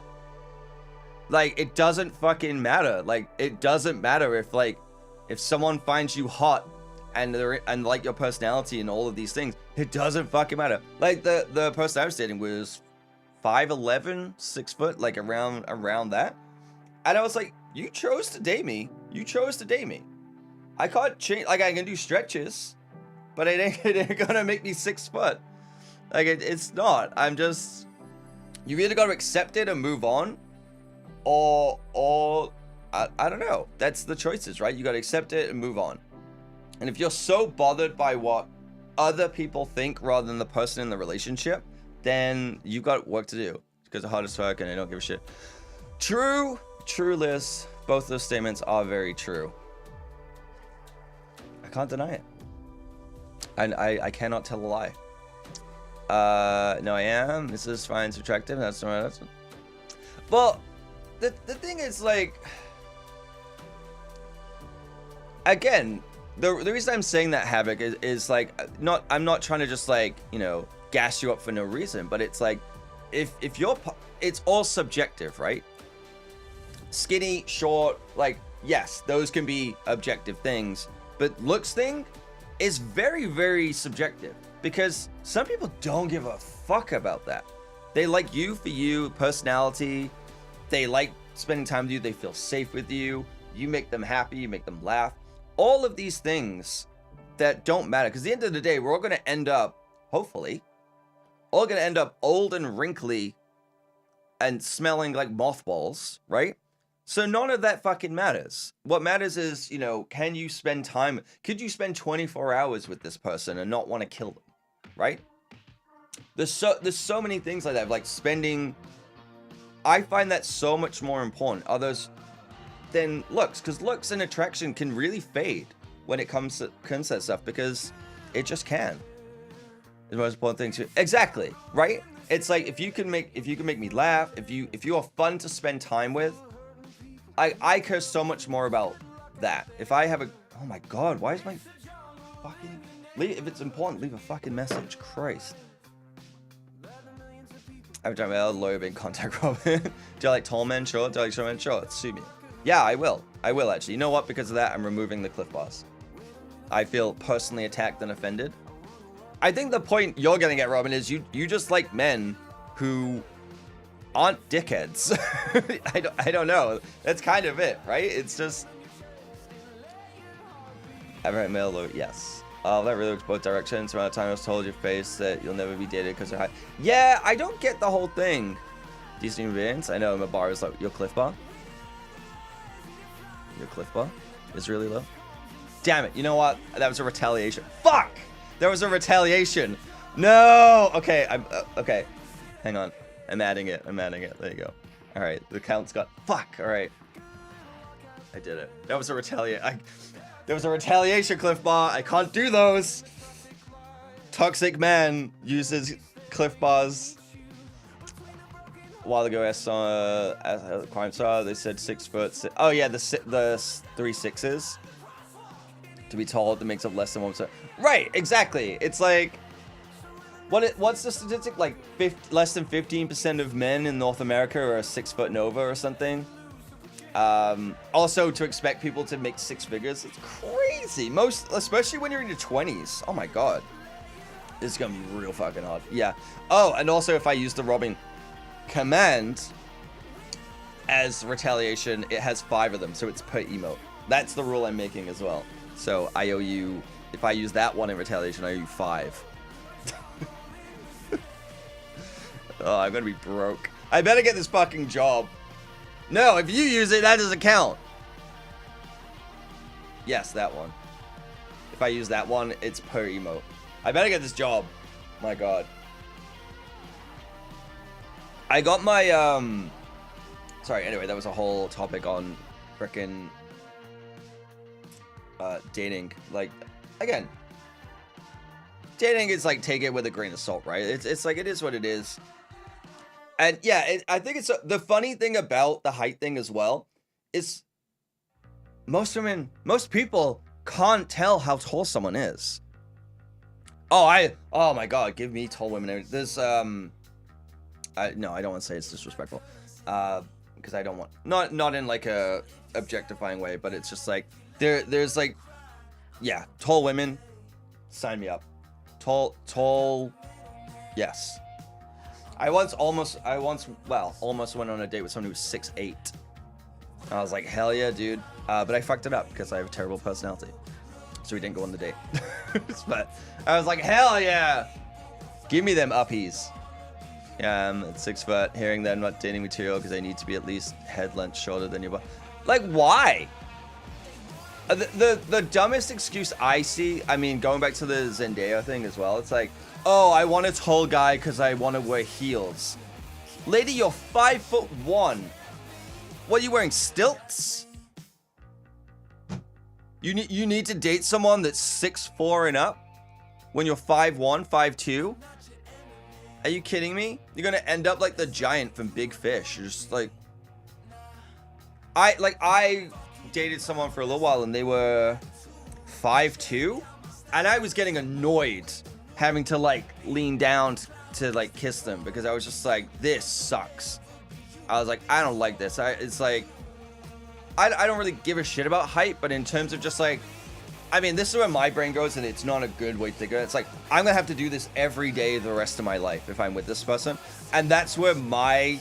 Like, it doesn't fucking matter. Like, it doesn't matter if someone finds you hot and like your personality and all of these things. It doesn't fucking matter. Like the person I was dating was 5'11", 6 foot, like around that, and I was like, you chose to date me. You chose to date me. I can't change. Like, I can do stretches, but it ain't gonna make me 6 foot. Like, it's not. I'm just. You either gotta accept it and move on, or I don't know. That's the choices, right? You gotta accept it and move on. And if you're so bothered by what other people think rather than the person in the relationship, then you've got work to do. Because they're hard as fuck and I don't give a shit. True, Liz. Both those statements are very true. I can't deny it. And I cannot tell a lie. No, I am. This is fine, subtractive. That's not. That's. Well, the thing is, like, again, the reason I'm saying that, Havoc, is like, I'm not trying to just, like, you know, gas you up for no reason, but it's like, if you're, it's all subjective, right? Skinny, short, like, yes, those can be objective things, but looks thing is very, very subjective, because some people don't give a fuck about that. They like you for you, personality, they like spending time with you, they feel safe with you, you make them happy, you make them laugh, all of these things that don't matter, because at the end of the day, we're all going to end up, hopefully, all going to end up old and wrinkly and smelling like mothballs, right? So none of that fucking matters. What matters is, you know, can you spend time, could you spend 24 hours with this person and not want to kill them, right? There's so many things like that, like spending, I find that so much more important. Others, than looks, because looks and attraction can really fade when it comes to that stuff, because it just can. It's the most important thing to exactly, right? It's like if you can make me laugh, if you are fun to spend time with, I care so much more about that. If I have a, oh my god, why is my fucking, if it's important, leave a fucking message. Christ. Every time I'll lawyer in contact Robin. Do you like tall men? Sure. Do you like short men? Sure. Sue me. Yeah, I will. I will actually. You know what? Because of that, I'm removing the Cliff Bars. I feel personally attacked and offended. I think the point you're getting at, Robin, is you just like men who aren't dickheads. I don't know. That's kind of it, right? It's just. Ever had male lawyer? Yes. Oh, that really looks both directions. Around the time I was told your face that you'll never be dated because they're high. Yeah, I don't get the whole thing. Decent ingredients. I know my bar is like your Cliff Bar. Your Cliff Bar is really low. Damn it. You know what? That was a retaliation. Fuck! There was a retaliation. No! Okay, okay. Hang on. I'm adding it. There you go. Alright, the count's got... Fuck! Alright. I did it. That was a retaliation. There was a retaliation, Cliff Bar. I can't do those. Toxic man uses Cliff Bars. A while ago, I saw a crime star. They said 6 foot. Oh yeah, the 3 6s. To be tall, that makes up less than 1%. Right, exactly. It's like, what's the statistic? Like, less than 15% of men in North America are 6 foot and over or something. Also, to expect people to make 6 figures, it's crazy. Especially when you're in your 20s. Oh my god. This is gonna be real fucking hard. Yeah. Oh, and also if I use the robbing command as retaliation, it has 5 of them, so it's per emote. That's the rule I'm making as well. So I owe you, if I use that one in retaliation, I owe you 5. Oh, I'm gonna be broke. I better get this fucking job. No, if you use it, that doesn't count. Yes, that one. If I use that one, it's per emote. I better get this job. My god. I got my, sorry, anyway, that was a whole topic on frickin' dating. Like, again, dating is like, take it with a grain of salt, right? It's like, it is what it is. And yeah, I think it's the funny thing about the height thing as well is most people can't tell how tall someone is. Oh my god, give me tall women. There's no, I don't want to say it's disrespectful, because I don't want, not in like a objectifying way, but it's just like there's like, yeah, tall women, sign me up. Tall, yes. I almost went on a date with someone who was 6'8". I was like, hell yeah, dude. But I fucked it up because I have a terrible personality. So we didn't go on the date. But I was like, hell yeah. Give me them uppies. Yeah, I'm at 6 foot. Hearing that I'm not dating material because I need to be at least head length shorter than your body. Like, why? The dumbest excuse I see, I mean, going back to the Zendaya thing as well, it's like, oh, I want a tall guy because I want to wear heels. Lady, you're 5'1". What are you wearing, stilts? You need to date someone that's 6'4" and up when you're 5'1", 5'2"? Are you kidding me? You're gonna end up like the giant from Big Fish. You're just like, I dated someone for a little while and they were 5'2", and I was getting annoyed having to like lean down to like kiss them because I was just like, this sucks. I was like, I don't like this. It's like, I don't really give a shit about height, but in terms of just like, I mean, this is where my brain goes, and it's not a good way to think of it. It's like, I'm gonna have to do this every day the rest of my life if I'm with this person, and that's where my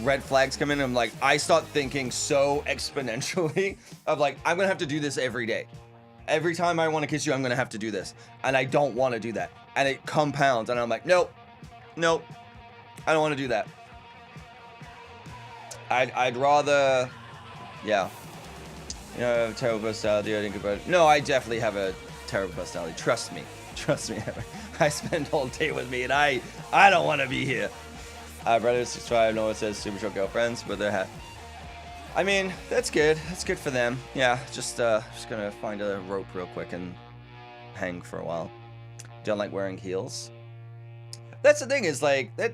red flags come in. I'm like, I start thinking so exponentially of like, I'm gonna have to do this every day. Every time I want to kiss you, I'm gonna have to do this, and I don't want to do that, and it compounds, and I'm like, nope, I don't want to do that. I'd rather, yeah. You know, I have a terrible personality. I think about it. No, I definitely have a terrible personality. Trust me. I spend all day with me, and I don't want to be here. Brother 65, no one says super short girlfriends, but they're I mean, that's good. That's good for them. Yeah, just gonna find a rope real quick and hang for a while. Don't like wearing heels. That's the thing is like that.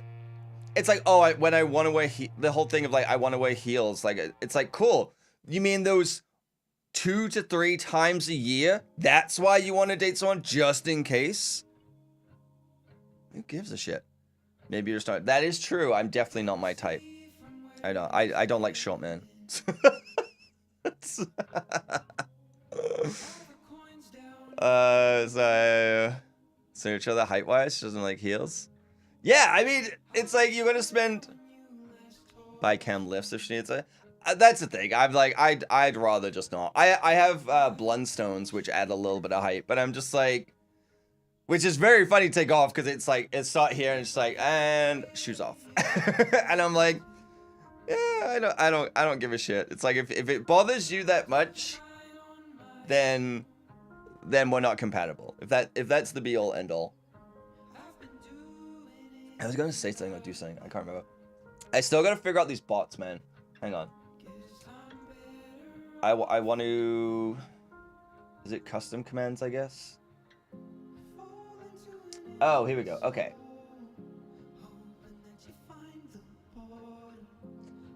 It's like, oh, when I want to wear the whole thing of like I want to wear heels. Like it's like cool. You mean those 2 to 3 times a year? That's why you want to date someone just in case? Who gives a shit? Maybe you're starting. That is true. I'm definitely not my type. I don't like short men. So each other height wise, she doesn't like heels. Yeah, I mean, it's like you're gonna spend buy cam lifts if she needs it. That's the thing. I'm like, I'd rather just not. I have Blundstones which add a little bit of height, but I'm just like, which is very funny to take off because it's like it's not here and it's like and shoes off, and I'm like, yeah, I don't give a shit. It's like if it bothers you that much, then we're not compatible. If that's the be all end all. I was gonna say something or do something. I can't remember. I still gotta figure out these bots, man. Hang on. I want to. Is it custom commands? I guess. Oh, here we go. Okay.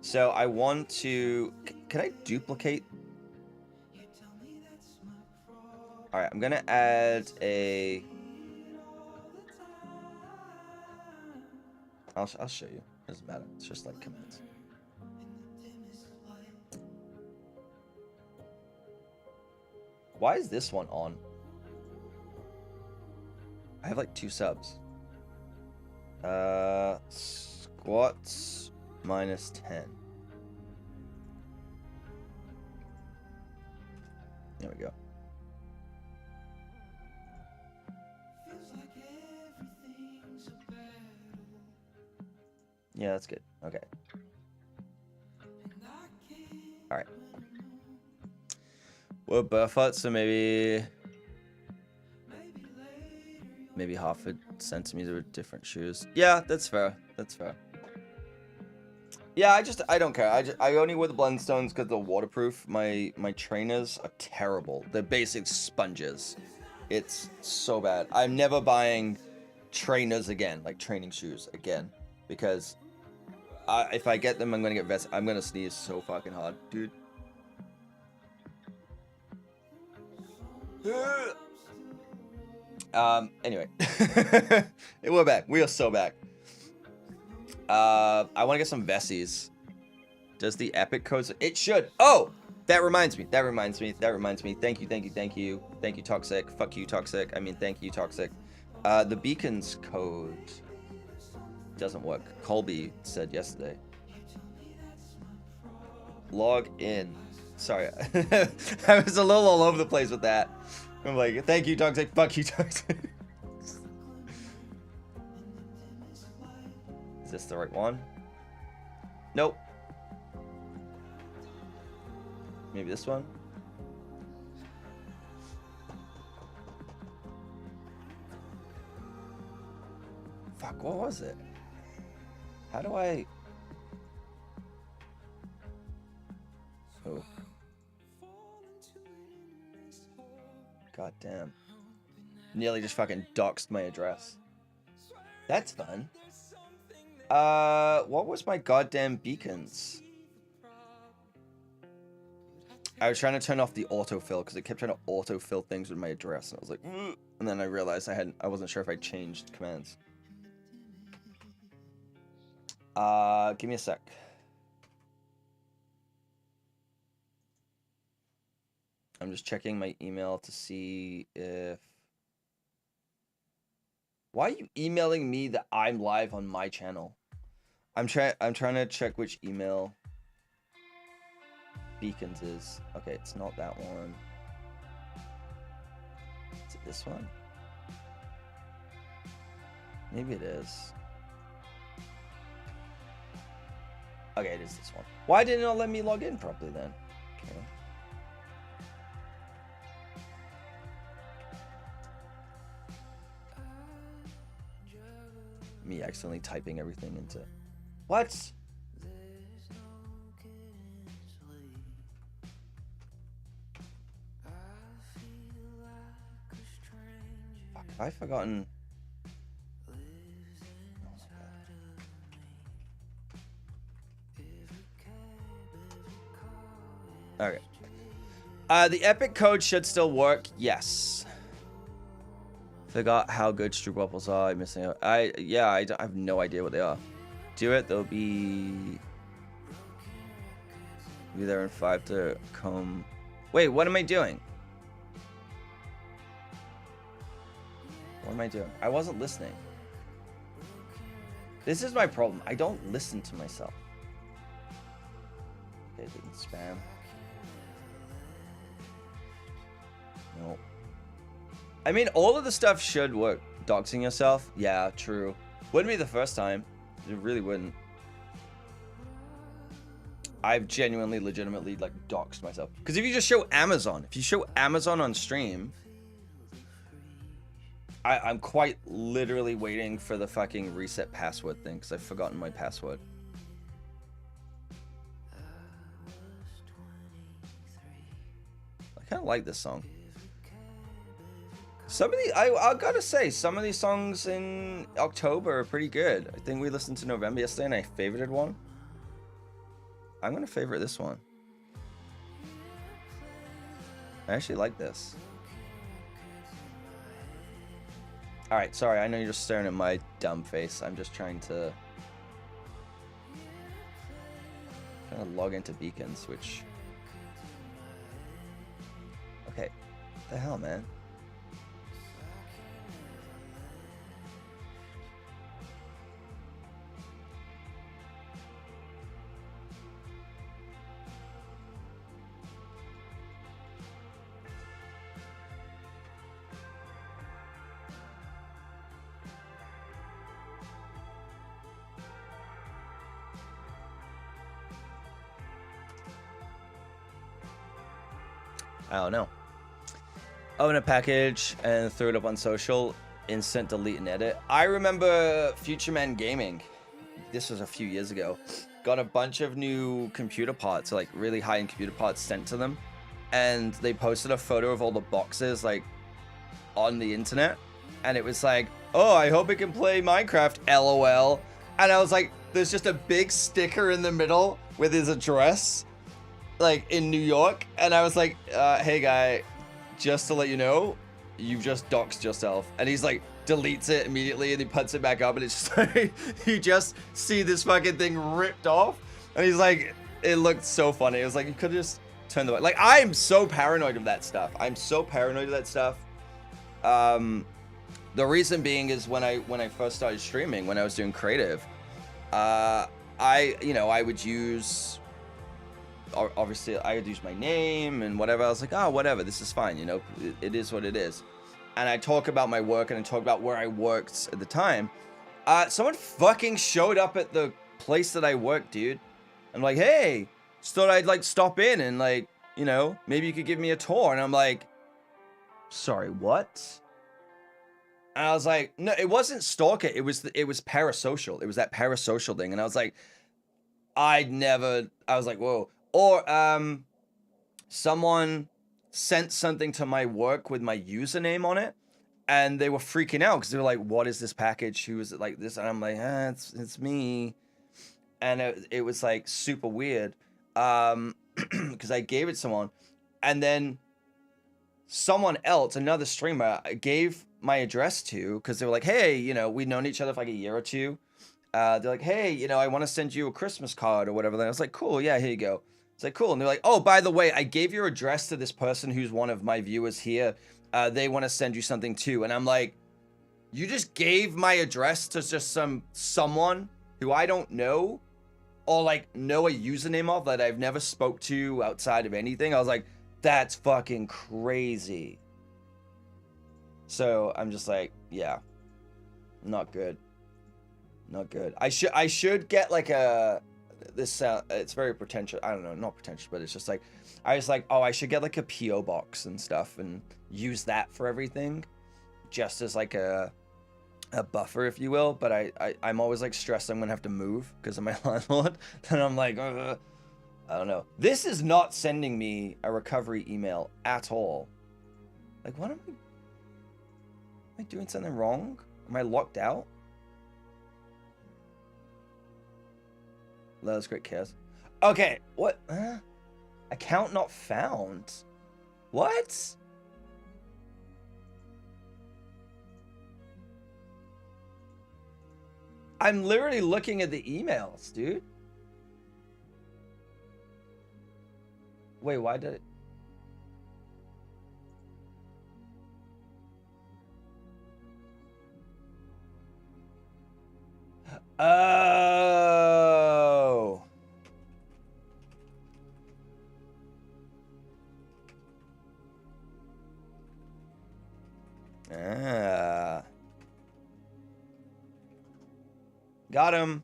So I want to. Can I duplicate? All right, I'm gonna add a. I'll show you. Doesn't matter. It's just like commands. Why is this one on? I have like 2 subs. Squats minus 10. There we go. Yeah, that's good. Okay. All right. Well, barefoot, so maybe half a centimeter with different shoes. Yeah, that's fair. That's fair. Yeah, I don't care. I only wear the Blundstones because they're waterproof. My trainers are terrible. They're basic sponges. It's so bad. I'm never buying trainers again, like training shoes again, because if I get them, I'm gonna get vested. I'm gonna sneeze so fucking hard, dude. Anyway, we're back. We are so back. I want to get some Vessies. Does the epic codes? It should. Oh, that reminds me. Thank you, Toxic. Fuck you, Toxic. I mean, thank you, Toxic. The beacons code doesn't work. Colby said yesterday. Log in. Sorry, I was a little all over the place with that. I'm like, thank you, Toxic. Fuck you, Toxic. Is this the right one? Nope. Maybe this one? Fuck, what was it? How do I... Oh. God damn. Nearly just fucking doxed my address. That's fun. What was my goddamn beacons? I was trying to turn off the autofill because it kept trying to autofill things with my address, and I was like, ugh. And then I realized I wasn't sure if I changed commands. Give me a sec. I'm just checking my email to see if... Why are you emailing me that I'm live on my channel? I'm trying to check which email beacons is. Okay, it's not that one. Is it this one? Maybe it is. Okay, it is this one. Why didn't it let me log in properly then? Okay. Me accidentally typing everything into... What? Have I forgotten? Okay. The epic code should still work. Yes. Forgot how good Stroop Waffles are. I'm missing out. I have no idea what they are. Do it. They'll be there in 5 to come. Wait, what am I doing? What am I doing? I wasn't listening. This is my problem. I don't listen to myself. Okay, didn't spam. No. I mean, all of the stuff should work. Doxing yourself? Yeah, true. Wouldn't be the first time. It really wouldn't. I've genuinely, legitimately, like, doxed myself. Because if you just show Amazon, if you show Amazon on stream, I'm quite literally waiting for the fucking reset password thing, because I've forgotten my password. I kind of like this song. Some of the, I gotta say, some of these songs in October are pretty good. I think we listened to November yesterday and I favorited one. I'm gonna favorite this one. I actually like this. Alright, sorry, I know you're just staring at my dumb face. I'm just trying to kind of log into beacons, which... Okay, what the hell, man? I don't know. Open a package and throw it up on social. Instant delete and edit. I remember Future Man Gaming. This was a few years ago. Got a bunch of new computer parts, like really high-end computer parts sent to them. And they posted a photo of all the boxes, like, on the internet. And it was like, oh, I hope it can play Minecraft, LOL. And I was like, there's just a big sticker in the middle with his address, like in New York, and I was like, hey guy, just to let you know, you've just doxed yourself. And he's like, deletes it immediately and he puts it back up, and it's just like, you just see this fucking thing ripped off, and he's like, it looked so funny. It was like, you could just turn the, like, I'm so paranoid of that stuff. I'm so paranoid of that stuff. The reason being is when I first started streaming, when I was doing creative, I would use, obviously I would use my name and whatever. I was like, oh, whatever, this is fine, you know, it is what it is. And I talk about my work and I talk about where I worked at the time. Someone fucking showed up at the place that I worked, dude. I'm like, hey, just thought I'd like stop in and like, you know, maybe you could give me a tour. And I'm like, sorry, what? And I was like, no, it wasn't stalker. It was parasocial. It was that parasocial thing. And I was like, I was like, whoa. Or someone sent something to my work with my username on it, and they were freaking out because they were like, what is this package? Who is it like this? And I'm like, it's me. And it was like super weird because I gave it to someone, and then someone else, another streamer, gave my address to, because they were like, hey, you know, we'd known each other for like a year or two. They're like, hey, you know, I want to send you a Christmas card or whatever. And I was like, cool, yeah, here you go. It's like, cool. And they're like, oh, by the way, I gave your address to this person who's one of my viewers here. They want to send you something too. And I'm like, you just gave my address to just someone who I don't know, or like know a username of that I've never spoke to outside of anything. I was like, that's fucking crazy. So I'm just like, yeah, not good. Not good. I should get like this it's very pretentious. I don't know, not pretentious, but it's just like, I was like, oh, I should get like a PO box and stuff and use that for everything, just as like a buffer, if you will. But I'm always like stressed I'm gonna have to move because of my landlord. And I'm like, I don't know. This is not sending me a recovery email at all. Like, what am I? I doing something wrong? Am I locked out? That's great, chaos. Okay, what? Account not found. What? I'm literally looking at the emails, dude. Wait, why did it? Oh. Ah. Got him.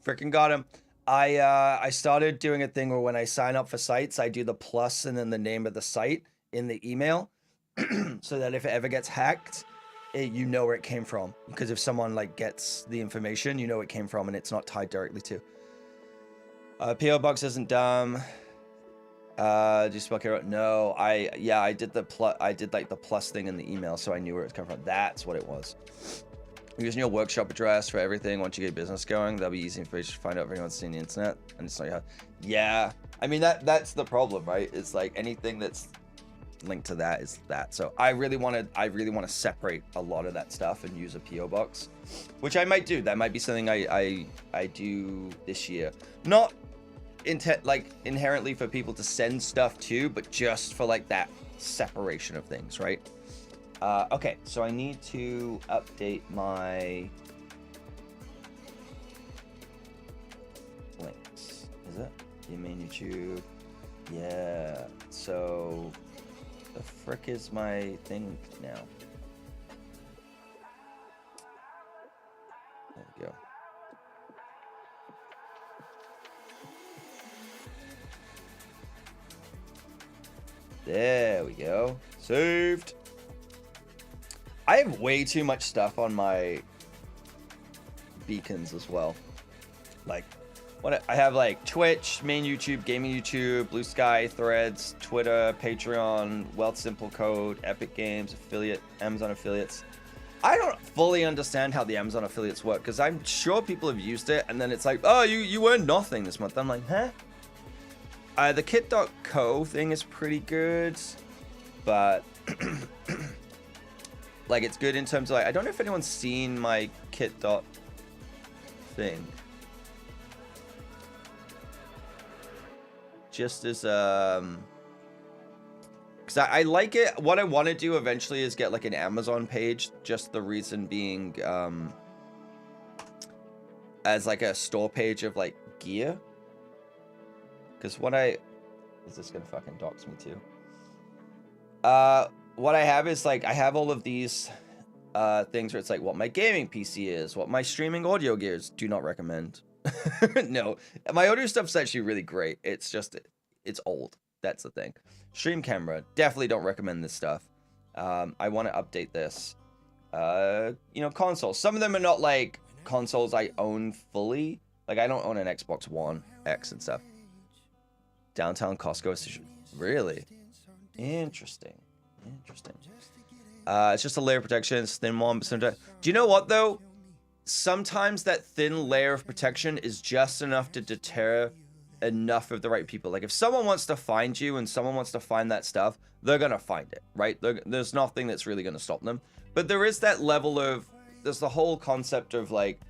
Freaking got him. I started doing a thing where when I sign up for sites, I do the plus and then the name of the site in the email so that if it ever gets hacked, you know where it came from. Because if someone like gets the information, you know it came from and it's not tied directly to. PO box isn't dumb. Do you spell care? No, I did the plus. I did like the plus thing in the email, so I knew where it was coming from. That's what it was. Using your workshop address for everything. Once you get business going, that'll be easy for you to find out if anyone's seen the internet. And it's not your house. Yeah, I mean that's the problem, right? It's like anything that's linked to that is that. So I really want to separate a lot of that stuff and use a PO box, which I might do. That might be something I do this year. Not inherently for people to send stuff to, but just for like that separation of things, right? Okay, so I need to update my links. Is it? Your main YouTube. Yeah. So the frick is my thing now? There we go. There we go. Saved. I have way too much stuff on my beacons as well. Like, what I have like Twitch, main YouTube, gaming YouTube, Blue Sky, Threads, Twitter, Patreon, Wealth Simple Code, Epic Games, affiliate, Amazon affiliates. I don't fully understand how the Amazon affiliates work because I'm sure people have used it and then it's like, oh, you earned nothing this month. I'm like, huh? The kit.co thing is pretty good, but like it's good in terms of like, I don't know if anyone's seen my kit.thing. Just as because I like it. What I want to do eventually is get like an Amazon page, just the reason being as like a store page of like gear. Because what is this gonna fucking dox me too? What I have is like I have all of these things where it's like what my gaming PC is, what my streaming audio gear is. Do not recommend. No, my audio stuff's actually really great. It's just it's old. That's the thing. Stream camera, definitely don't recommend this stuff. I want to update this. You know, consoles. Some of them are not like consoles I own fully. Like I don't own an Xbox One X and stuff. Downtown Costco. Really? Interesting. It's just a layer of protection. It's thin one, but sometimes. Do you know what though? Sometimes that thin layer of protection is just enough to deter enough of the right people. Like if someone wants to find you and someone wants to find that stuff, they're gonna find it, right? There's nothing that's really gonna stop them. But there is that level of, there's the whole concept of like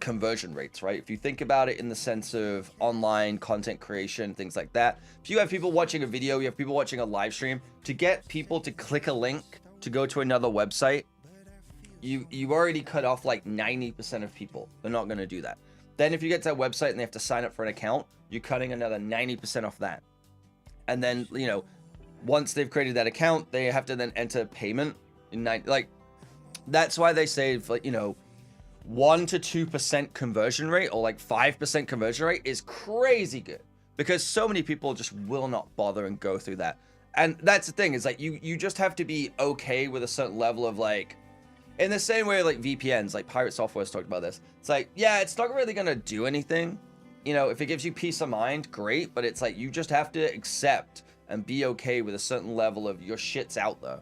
conversion rates, right? If you think about it in the sense of online content creation, things like that. If you have people watching a video, you have people watching a live stream, to get people to click a link to go to another website, you already cut off like 90% of people. They're not going to do that. Then if you get to that website and they have to sign up for an account, you're cutting another 90% off that. And then, you know, once they've created that account, they have to then enter payment in that's why they say, like, you know, 1 to 2% conversion rate or like 5% conversion rate is crazy good, because so many people just will not bother and go through that. And that's the thing, is like you just have to be okay with a certain level of like, in the same way like VPNs, like Pirate Software's talked about this. It's like, yeah, it's not really gonna do anything. You know, if it gives you peace of mind, great, but it's like you just have to accept and be okay with a certain level of your shit's out there.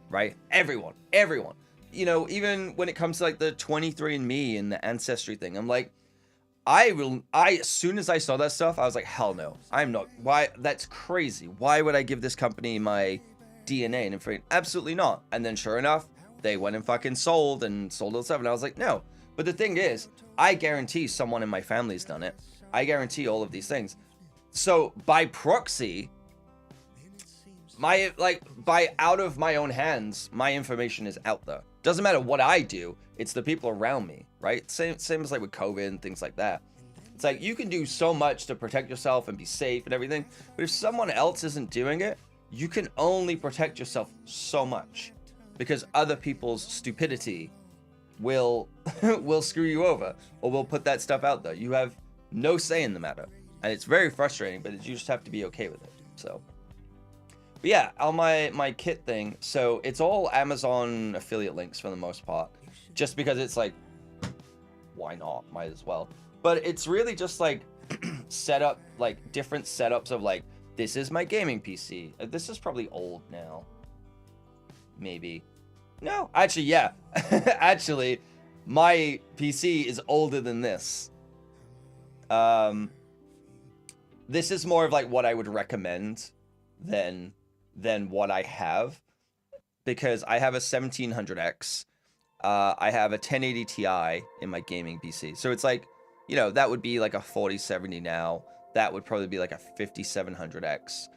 right? Everyone. You know, even when it comes to like the 23andMe and the ancestry thing, I'm like, as soon as I saw that stuff, I was like, hell no, I'm not. Why? That's crazy. Why would I give this company my DNA and information? Absolutely not. And then sure enough, they went and fucking sold all the stuff. And I was like, no. But the thing is, I guarantee someone in my family's done it. I guarantee all of these things. So by proxy, by out of my own hands, my information is out there. Doesn't matter what I do, it's the people around me, right? Same as like with COVID and things like that. It's like you can do so much to protect yourself and be safe and everything, but if someone else isn't doing it, you can only protect yourself so much, because other people's stupidity will screw you over, or will put that stuff out there. You have no say in the matter, and it's very frustrating, but you just have to be okay with it. So, but yeah, on my kit thing, so it's all Amazon affiliate links for the most part, just because it's like, why not? Might as well. But it's really just like setup, like different setups of like, this is my gaming PC. This is probably old now. Maybe. No, actually, yeah. Actually, my PC is older than this. This is more of like what I would recommend than what I have, because I have a 1700X. I have a 1080 Ti in my gaming PC. So it's like, you know, that would be like a 4070 now. That would probably be like a 5700X.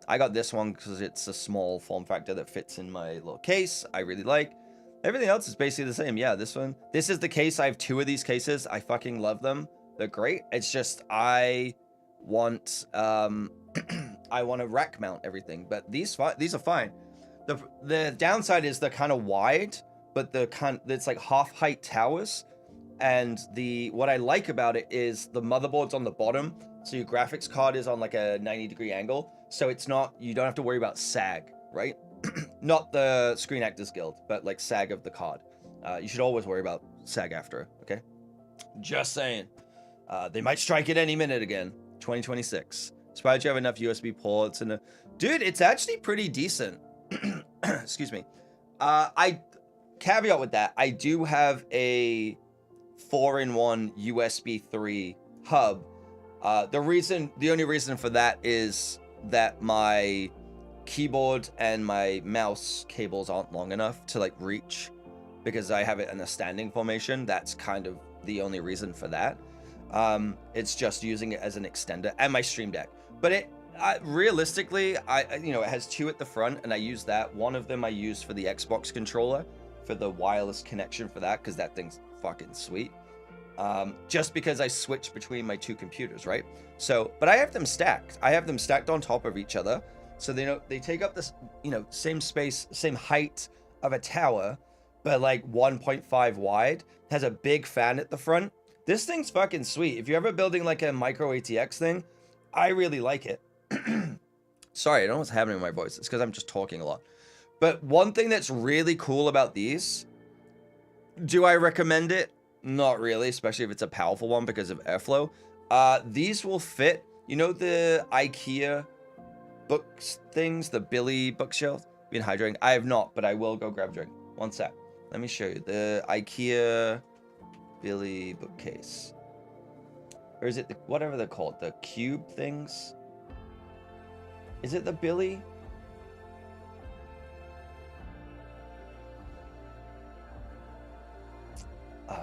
I got this one because it's a small form factor that fits in my little case. I really like. Everything else is basically the same. Yeah, this one. This is the case. I have 2 of these cases. I fucking love them. They're great. It's just I want I want to rack mount everything, but these are fine. The downside is they're kind of wide, but it's like half height towers. And what I like about it is the motherboard's on the bottom, so your graphics card is on like a 90-degree angle, so it's not, you don't have to worry about sag, right? Not the Screen Actors Guild, but like sag of the card. You should always worry about sag after, okay? Just saying. They might strike it any minute again. 2026. Surprised you have enough USB ports and dude, it's actually pretty decent. Excuse me. I caveat with that, I do have a 4-in-1 USB 3 hub. The only reason for that is that my keyboard and my mouse cables aren't long enough to like reach, because I have it in a standing formation. That's kind of the only reason for that. It's just using it as an extender, and my Stream Deck. But realistically, it has 2 at the front, and I use that. One of them I use for the Xbox controller, for the wireless connection for that, because that thing's fucking sweet. Just because I switch between my 2 computers, right? So, but I have them stacked. I have them stacked on top of each other, so they take up this, same space, same height of a tower, but like 1.5 wide. Has a big fan at the front. This thing's fucking sweet. If you're ever building like a micro ATX thing, I really like it. Sorry, I don't know what's happening with my voice. It's because I'm just talking a lot. But one thing that's really cool about these, do I recommend it? Not really, especially if it's a powerful one because of airflow. These will fit, the IKEA books things, the Billy bookshelf? Been hydrating? I have not, but I will go grab a drink. One sec. Let me show you. The IKEA Billy bookcase. Or is it whatever they're called? The cube things? Is it the Billy?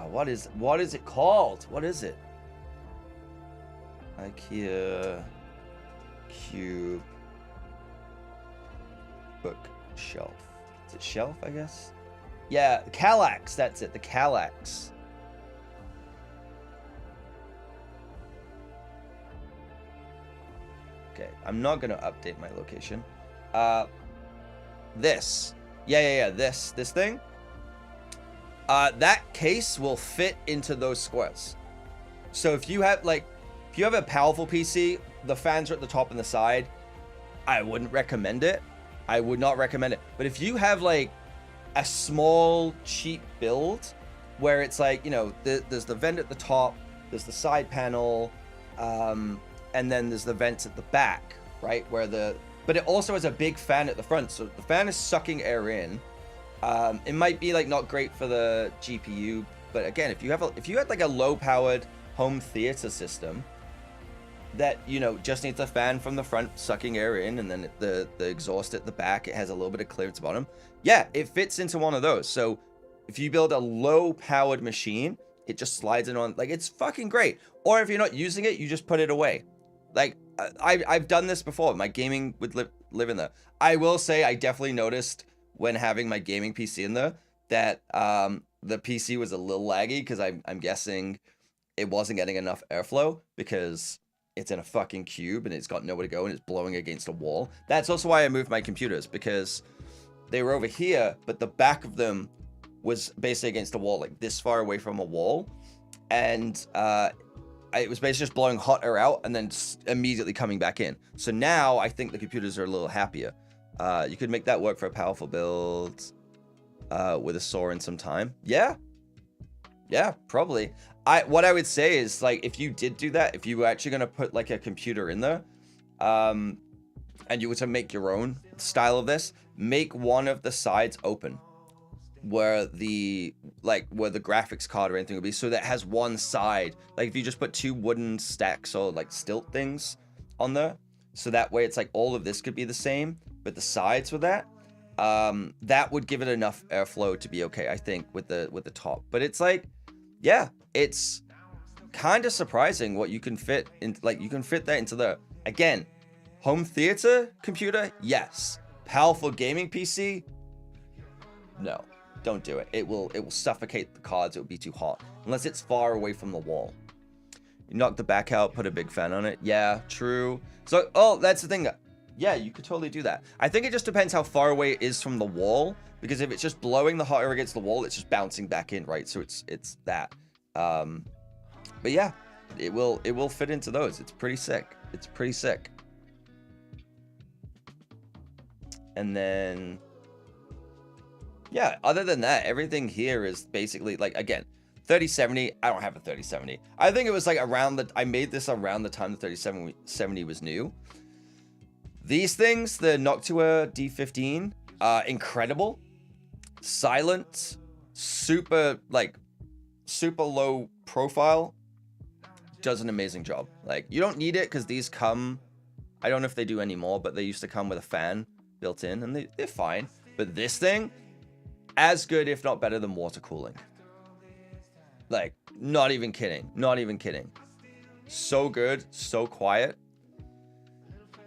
What is it called? What is it? IKEA cube bookshelf. Is it shelf, I guess? Yeah, Kallax, that's it, the Kallax. Okay, I'm not gonna update my location. This. Yeah, this thing. That case will fit into those squares. So if you have a powerful PC, the fans are at the top and the side, I wouldn't recommend it. I would not recommend it. But if you have like a small, cheap build where it's like, there's the vent at the top, there's the side panel, and then there's the vents at the back, right? Where the but it also has a big fan at the front, so the fan is sucking air in. It might be like not great for the GPU, but again, if you had like a low-powered home theater system that, you know, just needs a fan from the front sucking air in, and then the exhaust at the back, it has a little bit of clearance bottom. Yeah, it fits into one of those. So if you build a low-powered machine, it just slides in on, like, it's fucking great. Or if you're not using it, you just put it away. Like, I've done this before. My gaming would live in there. I will say I definitely noticed when having my gaming PC in there that the PC was a little laggy, because I'm guessing it wasn't getting enough airflow because it's in a fucking cube and it's got nowhere to go and it's blowing against a wall. That's also why I moved my computers, because they were over here, but the back of them was basically against a wall, like this far away from a wall. And it was basically just blowing hot air out and then immediately coming back in. So now I think the computers are a little happier. You could make that work for a powerful build with a saw in some time. Yeah, probably. What I would say is, like, if you did do that, if you were actually going to put like a computer in there, and you were to make your own style of this, make one of the sides open where the graphics card or anything would be, so that has one side. Like if you just put two wooden stacks or like stilt things on there, so that way it's like all of this could be the same, but the sides with that, that would give it enough airflow to be okay, I think, with the top. But it's like, yeah, it's kind of surprising what you can fit in. Like, you can fit that into the, again, home theater computer, yes. Powerful gaming PC, no, don't do it. It will suffocate the cards. It will be too hot unless it's far away from the wall. You knock the back out, put a big fan on it. Yeah, true. So, oh, that's the thing. Yeah, you could totally do that. I think it just depends how far away it is from the wall, because if it's just blowing the hot air against the wall, it's just bouncing back in, right? So it's that. But yeah, it will fit into those. It's pretty sick. It's pretty sick. And then, yeah, other than that, everything here is basically like, again, 3070. I don't have a 3070. I think it was like I made this around the time the 3070 was new. These things, the Noctua D15, incredible, silent, super low profile, does an amazing job. Like, you don't need it because these come, I don't know if they do anymore, but they used to come with a fan built in, and they're fine. But this thing, as good, if not better, than water cooling. Like, not even kidding. Not even kidding. So good, so quiet.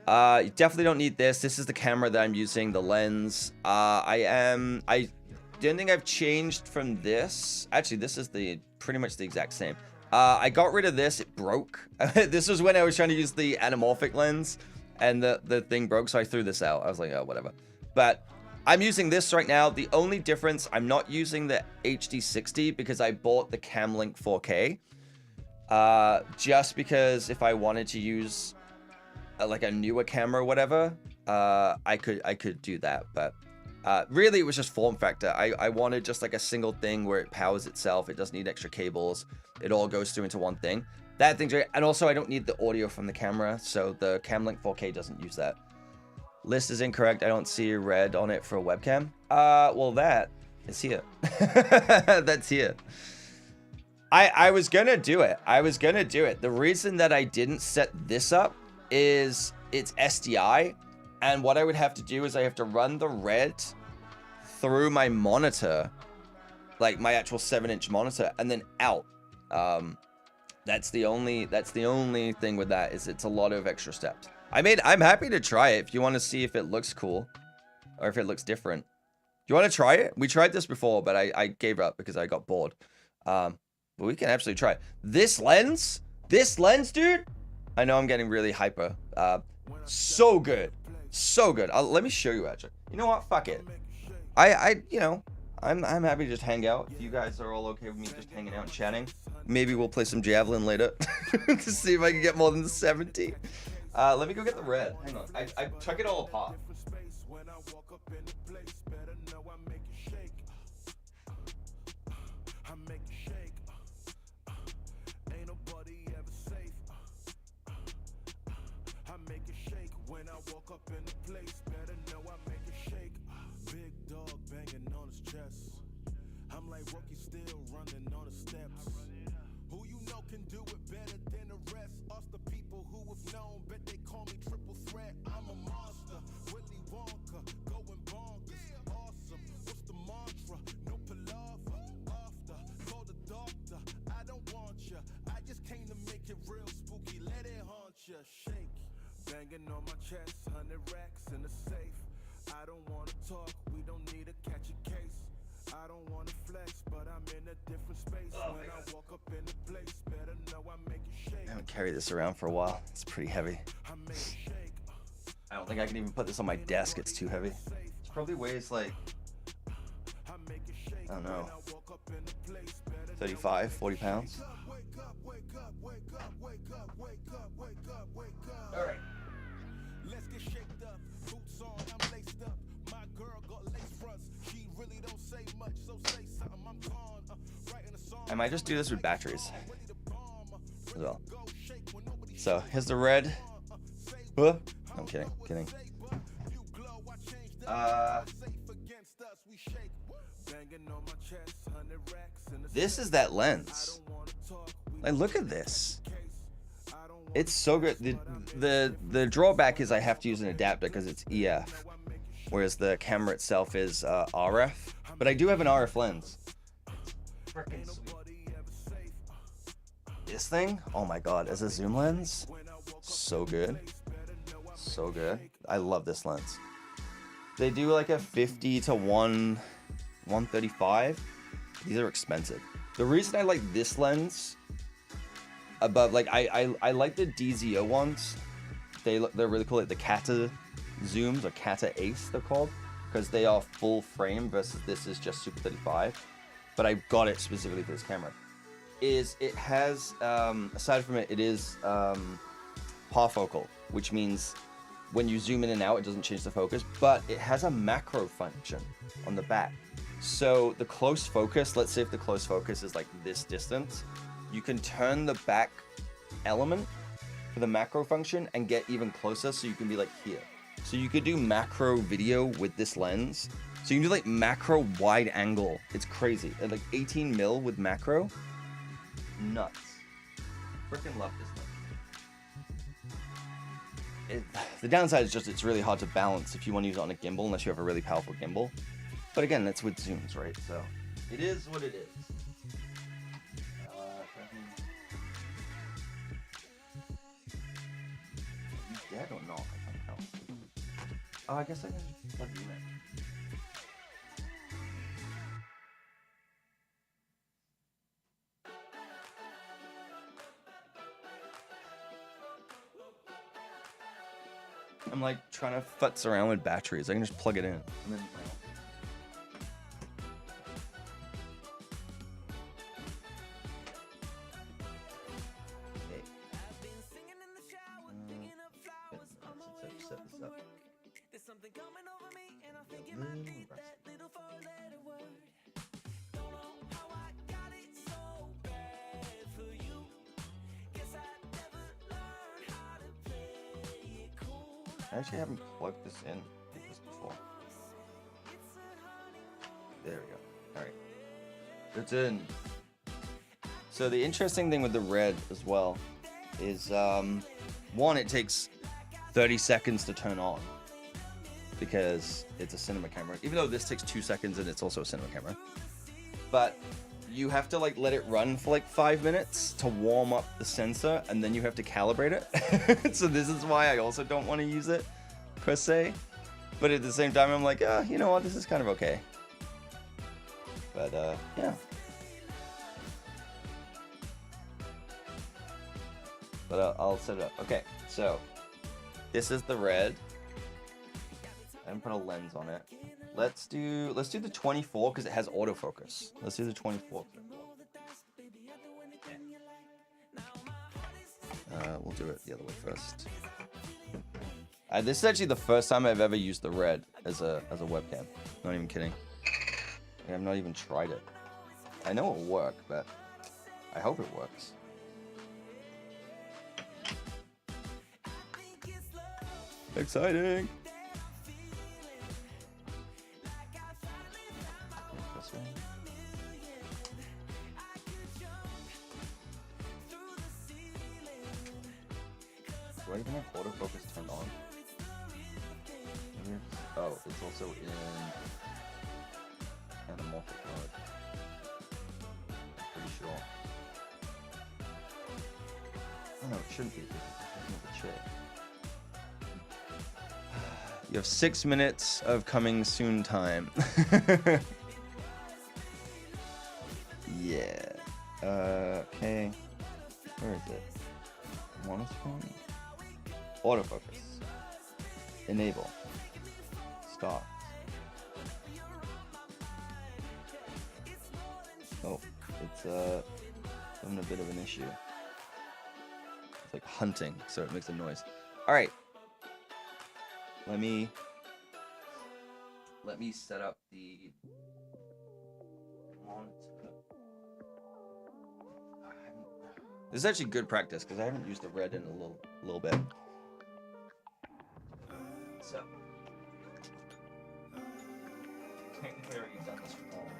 You definitely don't need this. This is the camera that I'm using, the lens. I don't think I've changed from this. Actually, this is pretty much the exact same. I got rid of this. It broke. This was when I was trying to use the anamorphic lens, and the thing broke, so I threw this out. I was like, oh, whatever. But I'm using this right now. The only difference, I'm not using the HD60 because I bought the Camlink 4K. Just because if I wanted to use like a newer camera or whatever, I could do that. But really, it was just form factor. I wanted just like a single thing where it powers itself. It doesn't need extra cables. It all goes through into one thing. That thing's great. And also, I don't need the audio from the camera, so the Camlink 4K doesn't use that. List is incorrect. I don't see red on it for a webcam. Well, that is here. That's here. I was gonna do it. The reason that I didn't set this up is it's SDI, and what I would have to do is I have to run the red through my monitor, like my actual 7-inch monitor, and then out. That's the only thing with that, is it's a lot of extra steps. I'm happy to try it if you want to see if it looks cool or if it looks different. You want to try it? We tried this before, but I gave up because I got bored. But we can absolutely try it. This lens, dude. I know I'm getting really hyper. So good. Let me show you actually. You know what? Fuck it. I'm happy to just hang out. If you guys are all okay with me just hanging out and chatting, maybe we'll play some Javelin later to see if I can get more than 70. Let me go get the red. Hang on. I took it all apart. walk up in the place, better know I make it shake. Big dog banging on his chest. I'm like Rocky still running on the steps. Who you know can do it better than the rest? Us the people who have known, bet they call me triple threat. I'm a monster, Willy Wonka, going bonkers. Awesome, what's the mantra? No palaver, after, call the doctor. I don't want ya, I just came to make it real spooky. Let it haunt ya, shake. Banging on my chest, 100 racks in the safe. I don't wanna talk, we don't need to catch a case. I don't wanna flex, but I'm in a different space. When I walk up in the place, better know I make it shake. I haven't carried this around for a while. It's pretty heavy. I make it shake. I don't think I can even put this on my desk. It's too heavy. It probably weighs like, I don't know, 35, 40 pounds. All right. Let's get shaped up. Boots on, I'm laced up. My girl got lace fronts. She really don't say much, so say something. I'm gone. Writing a song. I might just do this with batteries as well. So here's the red. I'm kidding. This is that lens. Like, look at this. It's so good. The drawback is I have to use an adapter because it's EF, whereas the camera itself is RF. But I do have an RF lens. Freaking sweet. This thing, oh my god, as a zoom lens, so good. So good. I love this lens. They do like a 50 to 135. These are expensive. The reason I like this lens above, like I like the DZO ones. They're really cool, like the Kata zooms or Kata Ace they're called, because they are full frame versus this is just Super 35. But I got it specifically for this camera. It has aside from it, it is parfocal, which means when you zoom in and out, it doesn't change the focus, but it has a macro function on the back. So the close focus, let's say if the close focus is like this distance, you can turn the back element for the macro function and get even closer, so you can be like here. So you could do macro video with this lens. So you can do like macro wide angle. It's crazy. At like 18 mil with macro. Nuts. Freaking love this lens. The downside is just it's really hard to balance if you want to use it on a gimbal unless you have a really powerful gimbal. But again, that's with zooms, right? So it is what it is. You dead or not? I can't tell. Oh, I guess I can plug you in. I'm like trying to futz around with batteries. I can just plug it in. And then, I actually haven't plugged this in before. There we go. Alright. It's in. So the interesting thing with the red as well is, one, it takes 30 seconds to turn on because it's a cinema camera. Even though this takes 2 seconds and it's also a cinema camera. But you have to like let it run for like 5 minutes to warm up the sensor, and then you have to calibrate it. So this is why I also don't want to use it per se, but at the same time I'm like, you know what, this is kind of okay. But yeah, but I'll set it up. Okay, so this is the red. I haven't put a lens on it. Let's do the 24 because it has autofocus. Let's do the 24. We'll do it the other way first. This is actually the first time I've ever used the red as a webcam. Not even kidding. I've not even tried it. I know it'll work, but I hope it works. Exciting. This way. Do I even have autofocus turned on? Maybe oh, it's also in anamorphic mode. I'm pretty sure. Oh no, it shouldn't be. It's the chair. You have 6 minutes of coming soon time. Yeah. Okay. Where is it? Monitoring? Autofocus. Enable. Stop. Oh, it's having a bit of an issue. It's like hunting, so it makes a noise. All right. Let me set up the monitor. This is actually good practice because I haven't used the red in a little bit. So technically, I've done this wrong.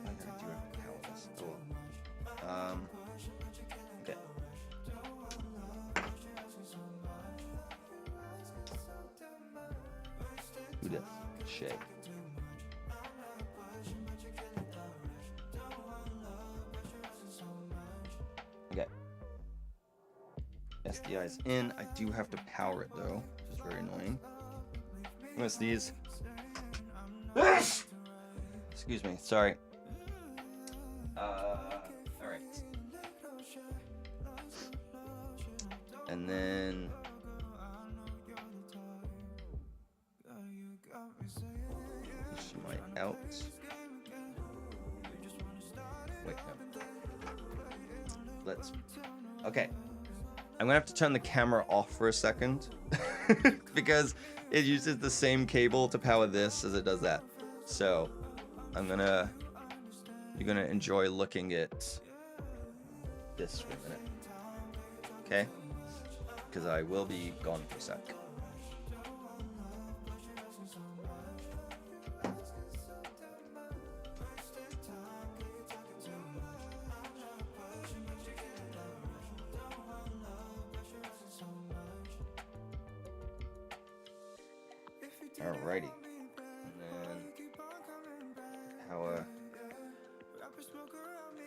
I gotta do it how this. Cool. Okay. Who this? Shay. Okay. SDI's in. I do have to power it though, which is very annoying. I'm gonna sneeze. Excuse me. Sorry. Alright. And then push my out. Wait, no. Let's. Okay. I'm gonna have to turn the camera off for a second because it uses the same cable to power this as it does that. So you're gonna enjoy looking at this for a minute. Okay? Because I will be gone for a sec. Alrighty. And then power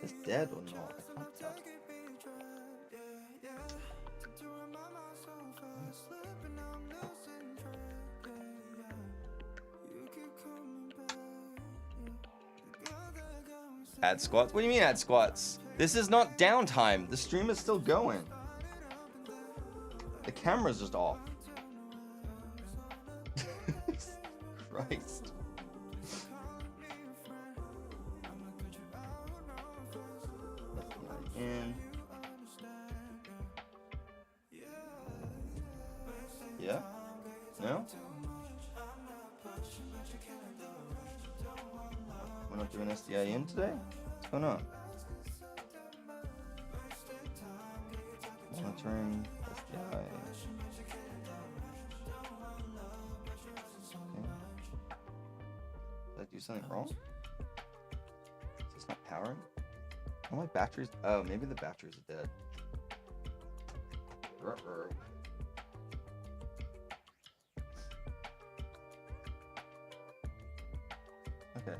is dead or not? I can't tell. Add squats? What do you mean add squats? This is not downtime. The stream is still going. The camera's just off. Christ. In. Yeah? No? We're not doing SDI in today? What's going on? Monitoring SDI. Okay. Did I do something wrong? Is this not powering? Oh, my batteries. Oh, maybe the batteries are dead. Ruh-roh. Okay,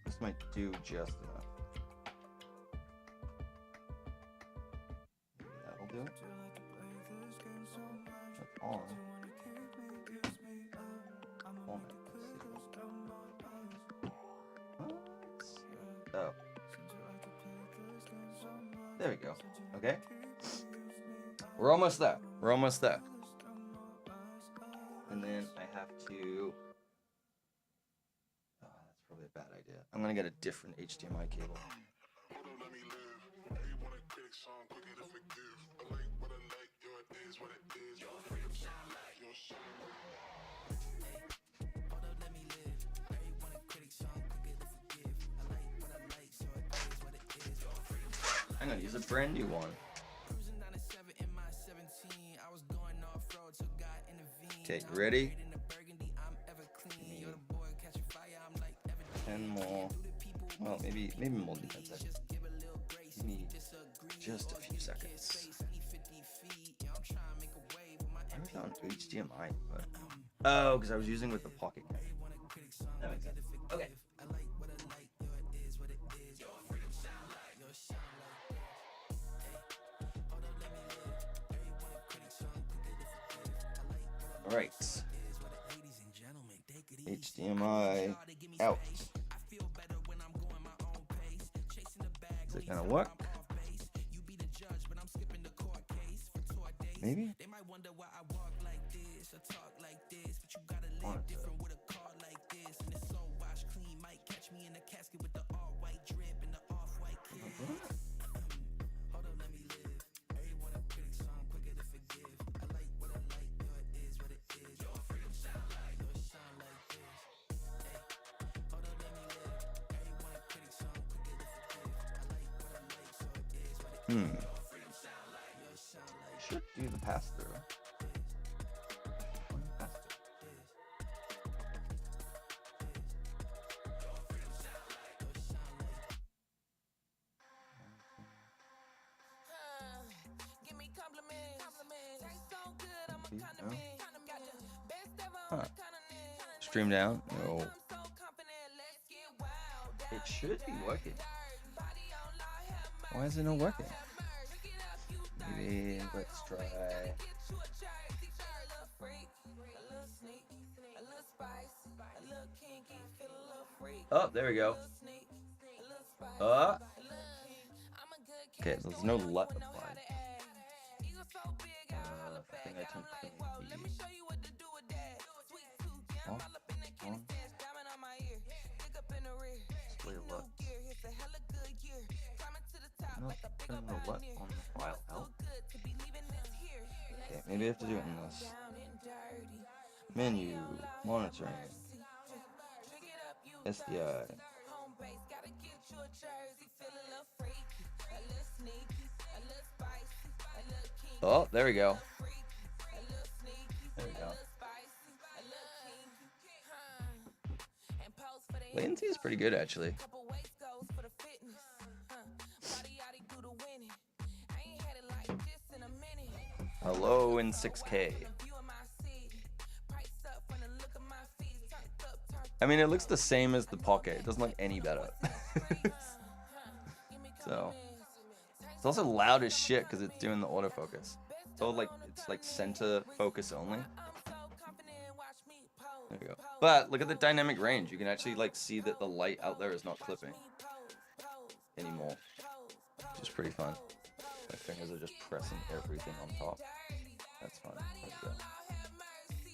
this might do just enough. Maybe that'll do it. That's on. Oh. There we go. Okay. We're almost there. We're almost there. And then I have to. Oh, that's probably a bad idea. I'm gonna get a different HDMI cable. I'm Hang on, use a brand new one. Okay, ready? 10 more. Well, maybe more than 10 seconds. Give me just a few seconds. I haven't found HDMI, but oh, because I was using with the pocket camera. That makes sense. Okay. All right. HDMI out. Is it gonna work? Maybe? Should do the pass through. Huh. Stream down? No. It should be working. Why is it not working? Maybe let's try. Oh, there we go. Okay, there's no LUT applied. I think I took display LUT. Not turn the LUT on the file help. Okay, maybe I have to do it in this menu, monitoring, SDI. Oh, there we go. There we go. Latency is pretty good, actually. Hello in 6K. I mean, it looks the same as the Pocket. It doesn't look any better. So it's also loud as shit because it's doing the autofocus. So it's like center focus only. There we go. But look at the dynamic range. You can actually like see that the light out there is not clipping anymore, which is pretty fun. My fingers are just pressing everything on top. That's fun.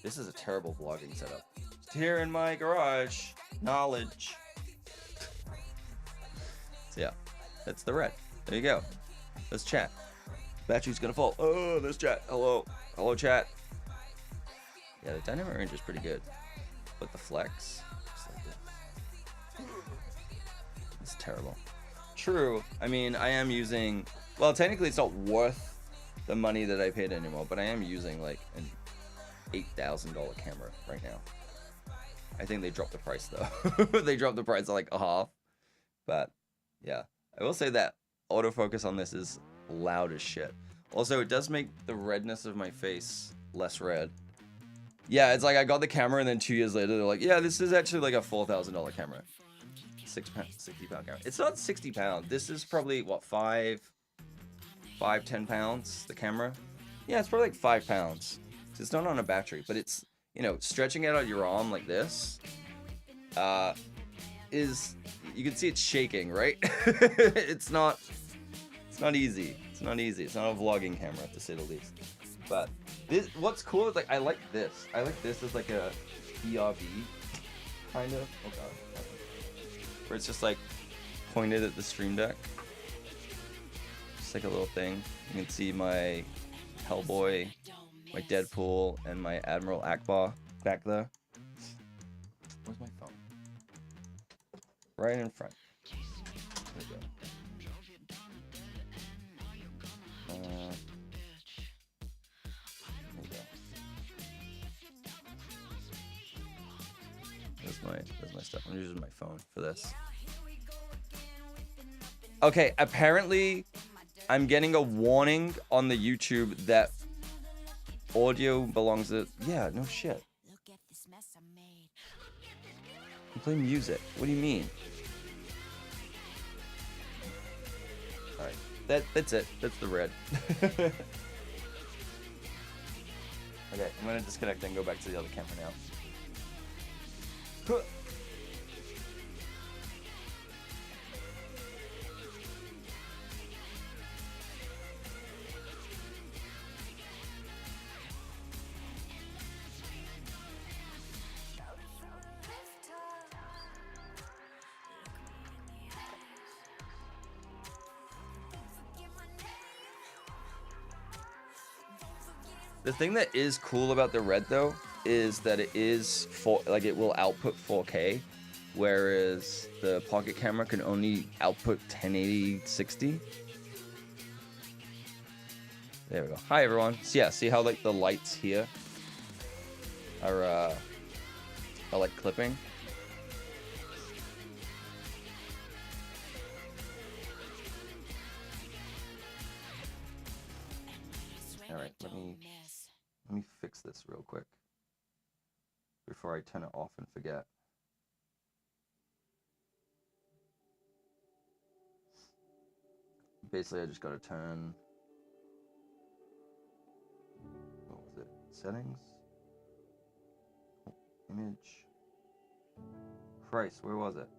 This is a terrible vlogging setup. Just here in my garage. Knowledge. So yeah, that's the red. There you go. Let's chat. Battery's gonna fall. Oh, there's chat. Hello. Hello, chat. Yeah, the dynamic range is pretty good. But the flex, just like this. It's terrible. True. I mean, I am using... Well, technically it's not worth the money that I paid anymore, but I am using like an $8,000 camera right now. I think they dropped the price though. They dropped the price like a half. But yeah, I will say that autofocus on this is loud as shit. Also, it does make the redness of my face less red. Yeah, it's like I got the camera and then 2 years later they're like, yeah, this is actually like a $4,000 camera. 60 pound camera. It's not 60 pounds. This is probably what, 10 pounds, the camera. Yeah, it's probably like 5 pounds. It's not on a battery, but it's, you know, stretching it out your arm like this is, you can see it's shaking, right? It's not easy. It's not easy. It's not a vlogging camera, to say the least. But this, what's cool is like I like this. I like this as like a PRV kind of. Oh god. Where it's just like pointed at the stream deck. Just like a little thing. You can see my Hellboy, my Deadpool, and my Admiral Akbar back there. Where's my phone? Right in front. There we go. my stuff. I'm using my phone for this. Okay, apparently I'm getting a warning on the YouTube that audio belongs to... Yeah, no shit. You play music. What do you mean? Alright, that's it. That's the red. Okay, I'm gonna disconnect and go back to the other camera now. The thing that is cool about the red though is that it is it will output 4K, whereas the pocket camera can only output 1080 60. There we go. Hi everyone. So yeah, see how like the lights here are like clipping. All right, let me fix this real quick before I turn it off and forget. Basically, I just gotta turn, what was it? Settings? Image. Christ, where was it?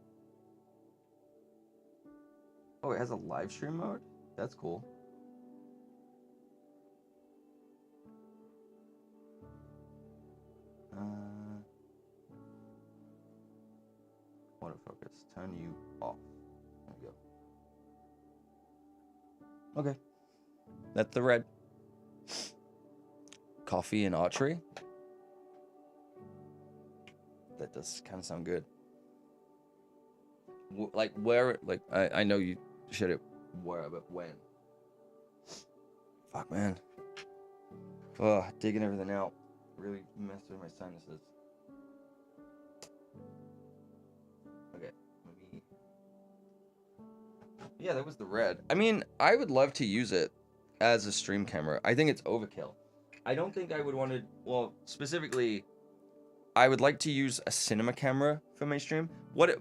Oh, it has a live stream mode? That's cool. Autofocus. Turn you off. There we go. Okay. That's the red. Coffee and archery. That does kind of sound good. Like where? Like I know you should it where, but when? Fuck, man. Oh, digging everything out really messed with my sinuses. Okay, maybe. Yeah, that was the red. I mean, I would love to use it as a stream camera. I think it's overkill. I don't think I would want to. Well, specifically, I would like to use a cinema camera for my stream.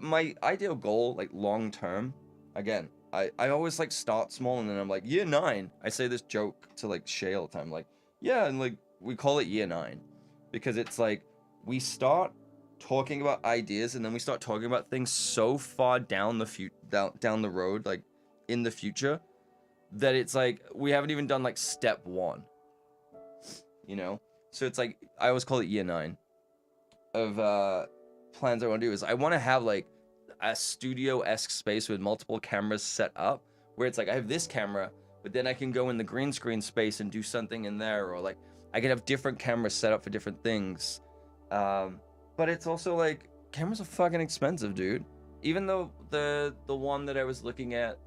My ideal goal, like long term, again, I always like start small and then I'm like, year 9. I say this joke to like Shay all the time, like, yeah, and like we call it year 9 because it's like we start talking about ideas and then we start talking about things so far down the down the road, like in the future, that it's like we haven't even done like step 1, you know? So it's like I always call it year 9 of plans I want to do. Is I want to have like a studio-esque space with multiple cameras set up where it's like I have this camera, but then I can go in the green screen space and do something in there, or like I can have different cameras set up for different things. But it's also like cameras are fucking expensive, dude. Even though the one that I was looking at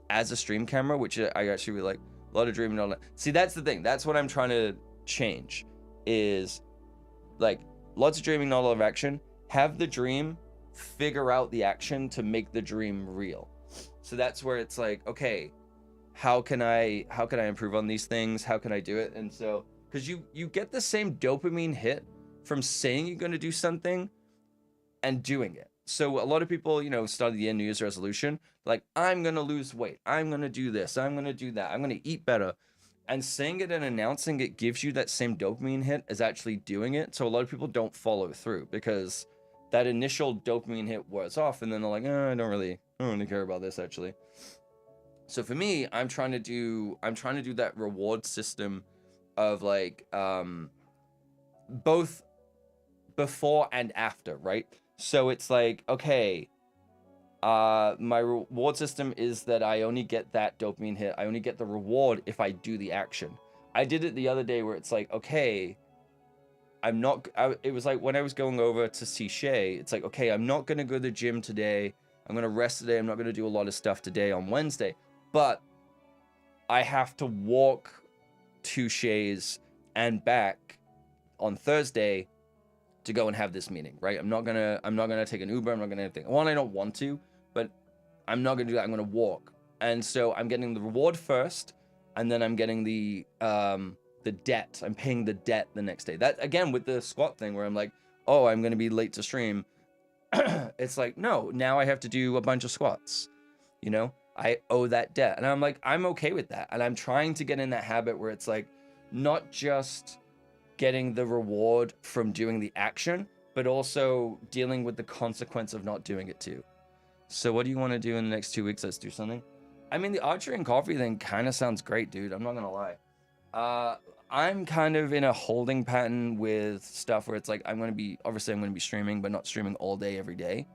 as a stream camera, which I actually really like, a lot of dreaming on it. See, that's the thing. That's what I'm trying to change. Is like lots of dreaming, not a lot of action. Have the dream figure out the action to make the dream real. So that's where it's like, okay, how can I improve on these things? How can I do it? And so, because you get the same dopamine hit from saying you're going to do something and doing it. So a lot of people, you know, start the New Year's resolution, like, I'm going to lose weight. I'm going to do this. I'm going to do that. I'm going to eat better. And saying it and announcing it gives you that same dopamine hit as actually doing it. So a lot of people don't follow through because that initial dopamine hit wears off, and then they're like, oh, I don't really care about this actually. So for me, I'm trying to do that reward system of like both before and after, right? So it's like, okay, my reward system is that I only get that dopamine hit. I only get the reward if I do the action. I did it the other day where it's like, okay, it was like when I was going over to see Shay, it's like, okay, I'm not going to go to the gym today. I'm going to rest today. I'm not going to do a lot of stuff today on Wednesday, but I have to walk to Shay's and back on Thursday to go and have this meeting, right? I'm not gonna take an Uber. I'm not gonna anything. One, I don't want to, but I'm not gonna do that. I'm gonna walk. And so I'm getting the reward first, and then I'm getting the debt. I'm paying the debt the next day. That again with the squat thing where I'm like, oh, I'm gonna be late to stream. It's like, no, now I have to do a bunch of squats. You know, I owe that debt, and I'm like, I'm okay with that, and I'm trying to get in that habit where it's like, not just getting the reward from doing the action, but also dealing with the consequence of not doing it too. So what do you want to do in the next 2 weeks? Let's do something. I mean, the archery and coffee thing kind of sounds great, dude. I'm not gonna lie. I'm kind of in a holding pattern with stuff where it's like, I'm gonna be streaming, but not streaming all day every day.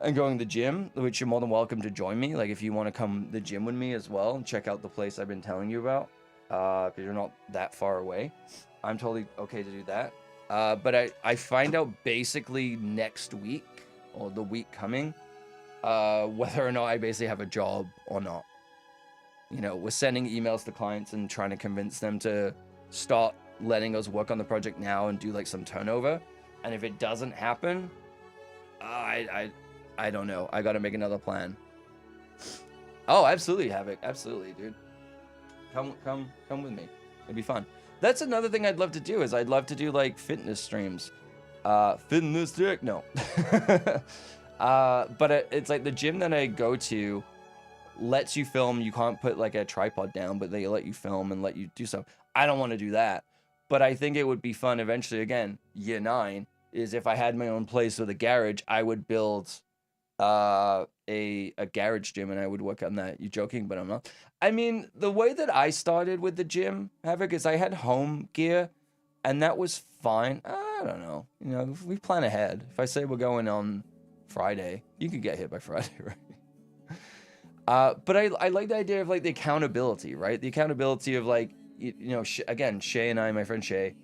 And going to the gym, which you're more than welcome to join me. Like if you want to come to the gym with me as well and check out the place I've been telling you about, because you're not that far away, I'm totally okay to do that. But I find out basically next week or the week coming, whether or not I basically have a job or not. You know, we're sending emails to clients and trying to convince them to start letting us work on the project now and do like some turnover. And if it doesn't happen, I don't know. I got to make another plan. Oh, absolutely, Havoc. Absolutely, dude. Come with me. It'd be fun. That's another thing I'd love to do is I'd love to do like fitness streams. Fitness dick? No. But it's like the gym that I go to lets you film. You can't put like a tripod down, but they let you film and let you do stuff. I don't want to do that. But I think it would be fun eventually, again, year 9, is if I had my own place with a garage, I would build a garage gym and I would work on that. You joking, but I'm not. I mean, the way that I started with the gym, Havoc, is I had home gear and that was fine. I don't know. You know, if we plan ahead. If I say we're going on Friday, you could get hit by Friday, right? But I like the idea of like the accountability, right? The accountability of like, you know, again, Shay and I, my friend Shay,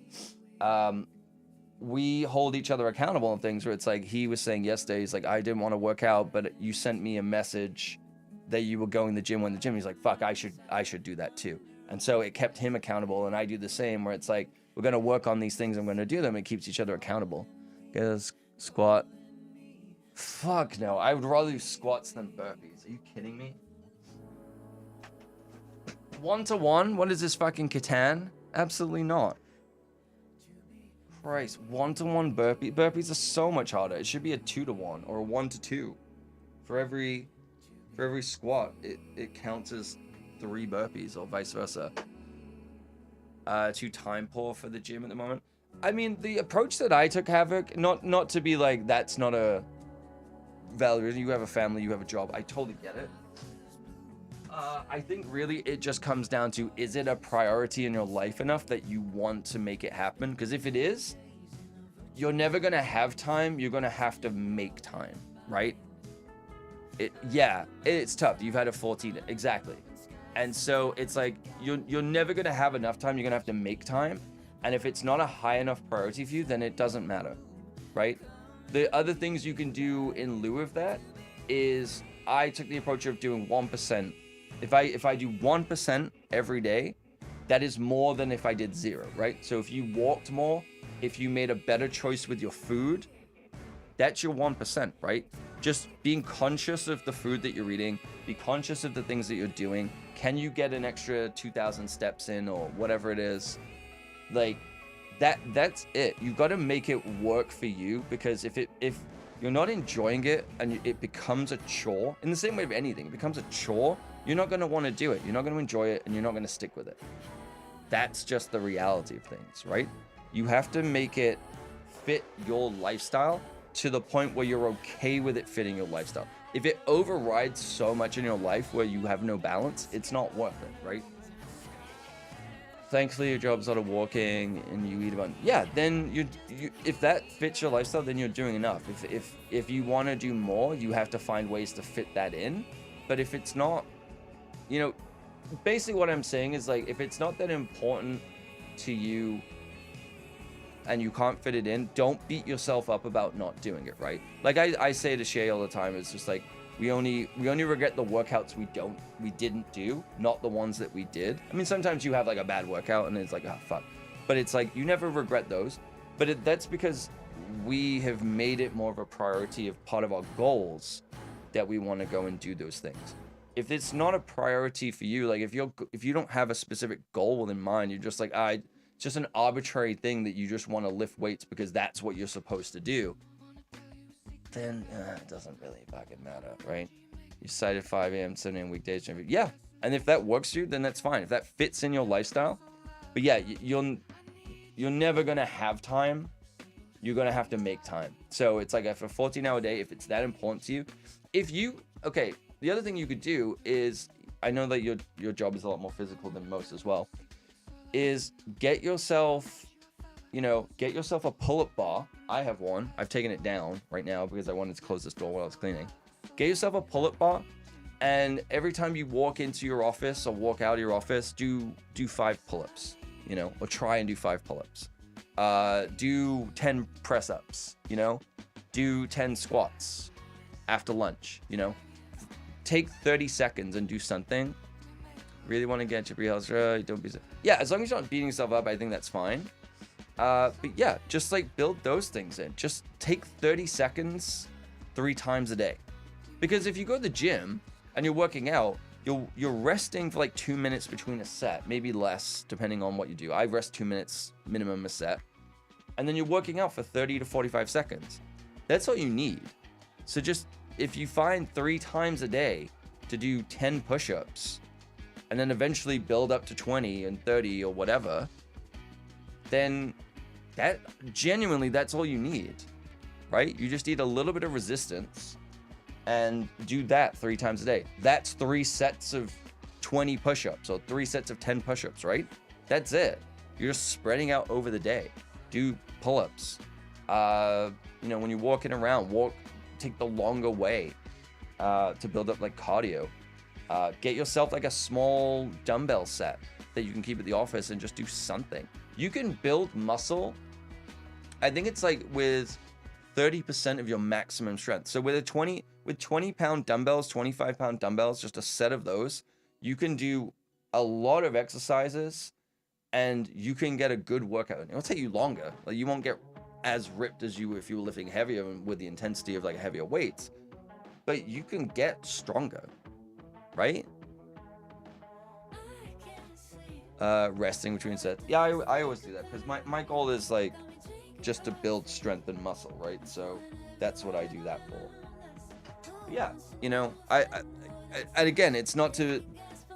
we hold each other accountable on things where it's like, he was saying yesterday, he's like, I didn't want to work out, but you sent me a message that you were going to the gym when the gym. He's like, fuck, I should do that too. And so it kept him accountable. And I do the same where it's like, we're going to work on these things. I'm going to do them. It keeps each other accountable. Guys, squat. Fuck no. I would rather do squats than burpees. Are you kidding me? 1-to-1? What is this, fucking Catan? Absolutely not. Christ, 1-to-1 burpee. Burpees are so much harder. It should be a 2-to-1 or a 1-to-2. For every squat, it counts as 3 burpees or vice versa. Too time poor for the gym at the moment. I mean, the approach that I took, Havoc, not to be like, that's not a value. You have a family, you have a job. I totally get it. I think really it just comes down to, is it a priority in your life enough that you want to make it happen? Because if it is, you're never going to have time. You're going to have to make time, right? It's tough. You've had a 14, exactly. And so it's like, you're never going to have enough time. You're going to have to make time. And if it's not a high enough priority for you, then it doesn't matter, right? The other things you can do in lieu of that is, I took the approach of doing 1%. If I do 1% every day, that is more than if I did 0, right? So if you walked more, if you made a better choice with your food, that's your 1%, right? Just being conscious of the food that you're eating, be conscious of the things that you're doing. Can you get an extra 2,000 steps in or whatever it is? Like that's it. You got to make it work for you, because if you're not enjoying it and it becomes a chore, in the same way of anything, it becomes a chore, you're not going to want to do it. You're not going to enjoy it, and you're not going to stick with it. That's just the reality of things, right? You have to make it fit your lifestyle to the point where you're okay with it fitting your lifestyle. If it overrides so much in your life where you have no balance, it's not worth it, right? Thankfully, your job's out of walking and you eat about, then you if that fits your lifestyle, then you're doing enough. If you want to do more, you have to find ways to fit that in. But if it's not, you know, basically what I'm saying is, like, if it's not that important to you and you can't fit it in, don't beat yourself up about not doing it, right? Like I say to Shay all the time, it's just like, we only regret the workouts we didn't do, not the ones that we did. I mean, sometimes you have like a bad workout and it's like, oh fuck, but it's like, you never regret those. But that's because we have made it more of a priority of part of our goals that we want to go and do those things. If it's not a priority for you, like if you don't have a specific goal in mind, you're just like, it's just an arbitrary thing that you just want to lift weights because that's what you're supposed to do, then it doesn't really fucking matter, right? You decided 5 a.m., 7 a.m. weekdays. Yeah, and if that works for you, then that's fine. If that fits in your lifestyle. But yeah, you're never going to have time. You're going to have to make time. So it's like for a 14-hour day, if it's that important to you, the other thing you could do is, I know that your job is a lot more physical than most as well, is get yourself a pull-up bar. I have one. I've taken it down right now because I wanted to close this door while I was cleaning. Get yourself a pull-up bar, and every time you walk into your office or walk out of your office, do 5 pull-ups, or try and do 5 pull-ups. Do 10 press-ups, do 10 squats after lunch, take 30 seconds and do something. Really want to get your pre-health, don't be... Yeah, as long as you're not beating yourself up, I think that's fine. But yeah, just like build those things in. Just take 30 seconds 3 times a day. Because if you go to the gym and you're working out, you're resting for like 2 minutes between a set, maybe less, depending on what you do. I rest 2 minutes minimum a set. And then you're working out for 30 to 45 seconds. That's all you need. So just, if you find 3 times a day to do 10 push-ups, and then eventually build up to 20 and 30 or whatever, then that's all you need, right? You just need a little bit of resistance and do that 3 times a day. That's 3 sets of 20 push-ups or 3 sets of 10 push-ups, right? That's it. You're just spreading out over the day. Do pull-ups. When you're walking around, take the longer way to build up like cardio. Get yourself like a small dumbbell set that you can keep at the office and just do something. You can build muscle. I think it's like with 30% of your maximum strength. So with 20-pound dumbbells, 25-pound dumbbells, just a set of those, you can do a lot of exercises and you can get a good workout. It'll take you longer. Like you won't get as ripped as you if you were lifting heavier with the intensity of like heavier weights, but you can get stronger, right? Resting between sets. Yeah, I always do that because my goal is like just to build strength and muscle, right? So that's what I do that for. But yeah, I and again, it's not to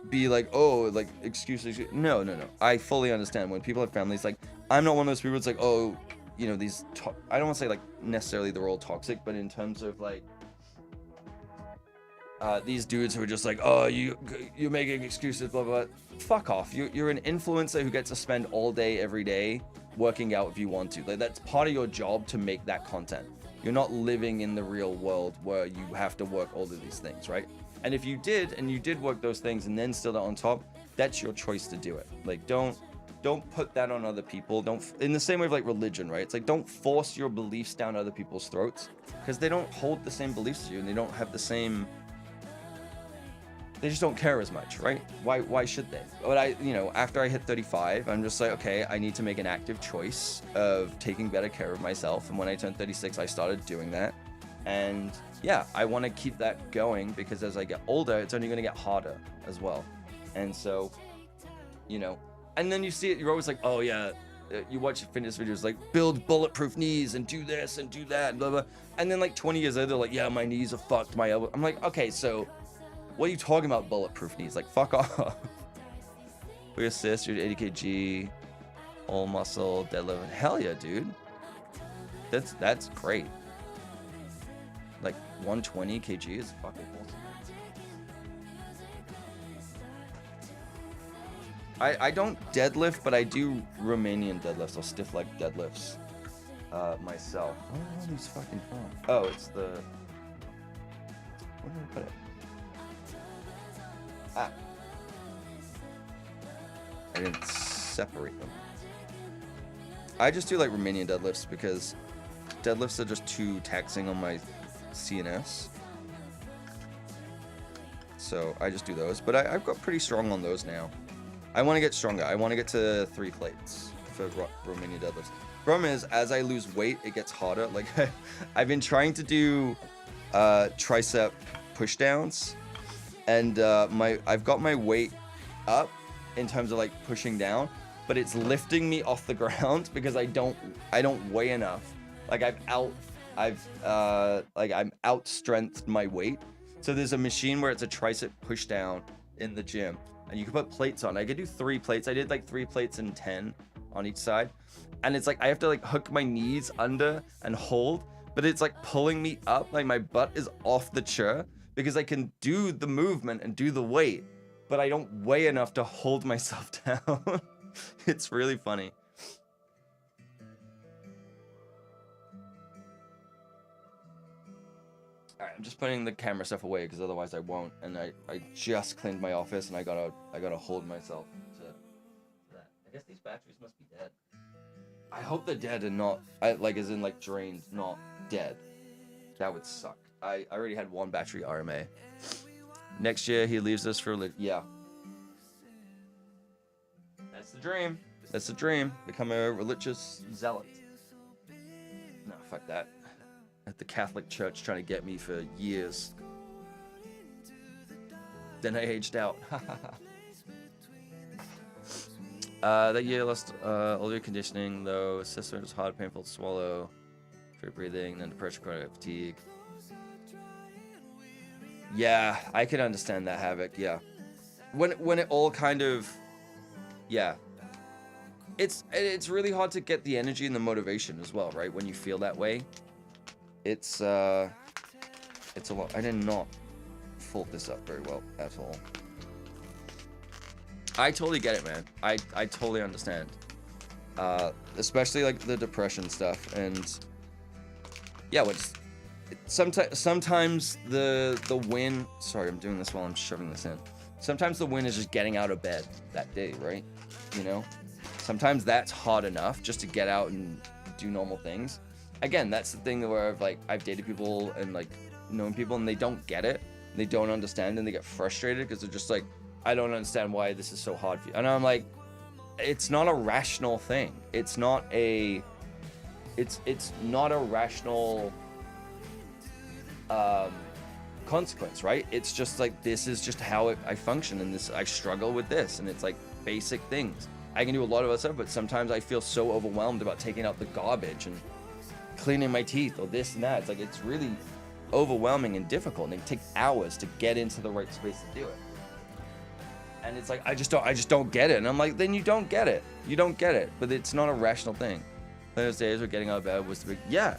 be like, oh, like excuses. No. I fully understand when people have families. Like, I'm not one of those people that's like, oh, these. I don't want to say like necessarily they're all toxic, but in terms of like these dudes who are just like, oh, you're making excuses, blah blah. Fuck off. You're an influencer who gets to spend all day every day working out if you want to. Like that's part of your job to make that content. You're not living in the real world where you have to work all of these things, right? And if you did work those things and then still on top, that's your choice to do it. Like don't put that on other people. In the same way of like religion, right? It's like don't force your beliefs down other people's throats because they don't hold the same beliefs as you and they don't have the same. They just don't care as much, right? Why should they? But after I hit 35, I'm just like, okay, I need to make an active choice of taking better care of myself. And when I turned 36, I started doing that. And yeah, I want to keep that going because as I get older, it's only going to get harder as well. And so, and then you see it, you're always like, oh yeah, you watch fitness videos like build bulletproof knees and do this and do that and blah, blah. And then like 20 years later, they're like, yeah, my knees are fucked, my elbow. I'm like, okay, so what are you talking about bulletproof knees? Like, fuck off. We assist, you're 80 kg, all muscle, deadlift. Hell yeah, dude. That's great. Like 120 kg is fucking awesome. I don't deadlift, but I do Romanian deadlifts or stiff leg deadlifts myself. Where are all these fucking from? Oh, it's the... Where did I put it? Ah. I didn't separate them. I just do like Romanian deadlifts because deadlifts are just too taxing on my CNS. So I just do those. But I've got pretty strong on those now. I want to get stronger. I want to get to 3 plates for Romanian deadlifts. Problem is, as I lose weight, it gets harder. Like I've been trying to do tricep push downs, and I've got my weight up in terms of like pushing down, but it's lifting me off the ground because I don't weigh enough. Like I'm out-strengthed my weight. So there's a machine where it's a tricep push down in the gym, and you can put plates on. I could do 3 plates. I did like 3 plates and 10 on each side, and it's like I have to like hook my knees under and hold, but it's like pulling me up. Like my butt is off the chair because I can do the movement and do the weight, but I don't weigh enough to hold myself down. It's really funny. Alright, I'm just putting the camera stuff away because otherwise I won't. And I just cleaned my office and I gotta hold myself to that. I guess these batteries must be dead. I hope they're dead and not like as in like drained, not dead. That would suck. I already had 1 battery RMA. Next year he leaves us for yeah. That's the dream. That's the dream. Become a religious zealot. No, fuck that. At the Catholic Church trying to get me for years. Then I aged out. That year lost all your conditioning though. Sister was hard, painful to swallow. For breathing, then depression, chronic fatigue. Yeah, I can understand that, Havoc. Yeah, when it all kind of, yeah. It's really hard to get the energy and the motivation as well, right? When you feel that way. It's a lot. I did not fold this up very well at all. I totally get it, man. I totally understand. Especially like the depression stuff, and yeah, sometimes the win. Sorry, I'm doing this while I'm shoving this in. Sometimes the win is just getting out of bed that day, right? You know, sometimes that's hard enough just to get out and do normal things. Again, that's the thing where I've dated people and like known people and they don't get it, they don't understand, and they get frustrated because they're just like, I don't understand why this is so hard for you. And I'm like, it's not a rational thing. It's not a rational consequence, right? It's just like, this is just how I function, and this I struggle with this, and it's like basic things. I can do a lot of other stuff, but sometimes I feel so overwhelmed about taking out the garbage and cleaning my teeth or this and that. It's like, it's really overwhelming and difficult, and it takes hours to get into the right space to do it. And it's like, I just don't get it. And I'm like, then you don't get it. You don't get it. But it's not a rational thing. Those days where getting out of bed was the big, yeah,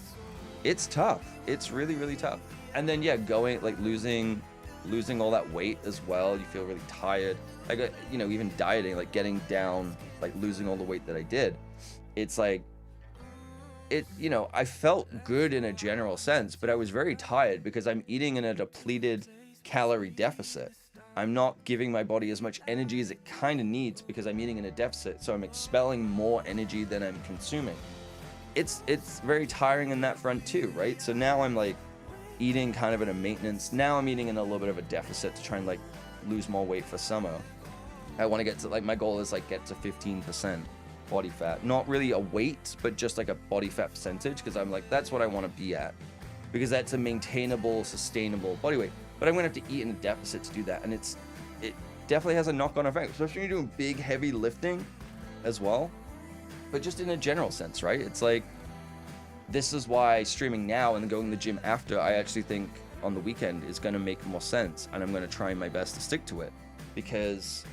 it's tough. It's really, really tough. And then, yeah, going, like, losing all that weight as well. You feel really tired. Like, you know, even dieting, like getting down, like losing all the weight that I did. It's like, you know, I felt good in a general sense, but I was very tired because I'm eating in a depleted calorie deficit. I'm not giving my body as much energy as it kind of needs because I'm eating in a deficit, so I'm expelling more energy than I'm consuming. It's very tiring in that front too, right? So now I'm like eating kind of in a maintenance. Now I'm eating in a little bit of a deficit to try and like lose more weight for summer. I want to get to, like, my goal is like get to 15% body fat. Not really a weight, but just like a body fat percentage, because I'm like, that's what I want to be at, because that's a maintainable, sustainable body weight. But I'm gonna have to eat in a deficit to do that, and it definitely has a knock-on effect, especially when you're doing big, heavy lifting as well. But just in a general sense, right? It's like, this is why streaming now and then going to the gym after, I actually think on the weekend is gonna make more sense, and I'm gonna try my best to stick to it, because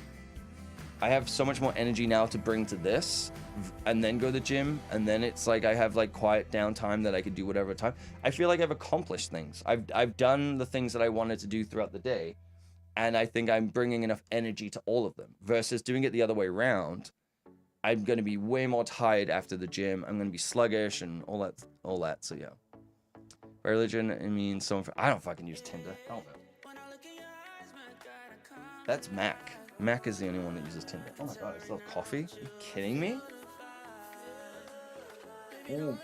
I have so much more energy now to bring to this and then go to the gym, and then it's like I have like quiet downtime that I could do whatever time. I feel like I've accomplished things. I've done the things that I wanted to do throughout the day, and I think I'm bringing enough energy to all of them, versus doing it the other way around. I'm going to be way more tired after the gym. I'm going to be sluggish and all that. So yeah. By religion, it means someone. I don't fucking use Tinder. I don't know. That's Mac. Mac is the only one that uses Tinder. Oh my god, I still have coffee? Are you kidding me? Ooh.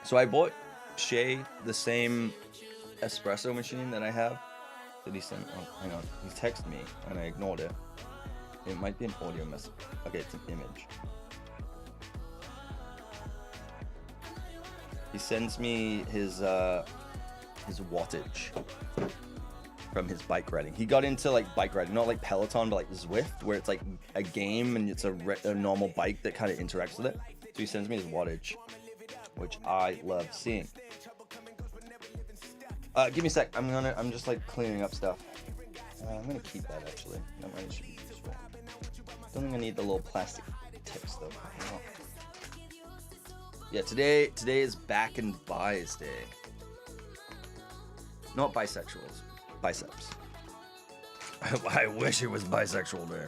So I bought Shay the same espresso machine that I have. Did he send? Oh, hang on. He texted me and I ignored it. It might be an audio message. Okay, it's an image. He sends me his wattage from his bike riding. He got into like bike riding, not like Peloton, but like Zwift, where it's like a game and it's a normal bike that kind of interacts with it. So he sends me his wattage, which I love seeing. Give me a sec. I'm just like cleaning up stuff. I'm gonna keep that actually. That might should be useful. Don't think I need the little plastic tips though. No. Yeah, today is back and buys day. Not bisexuals, biceps. I wish it was bisexual day.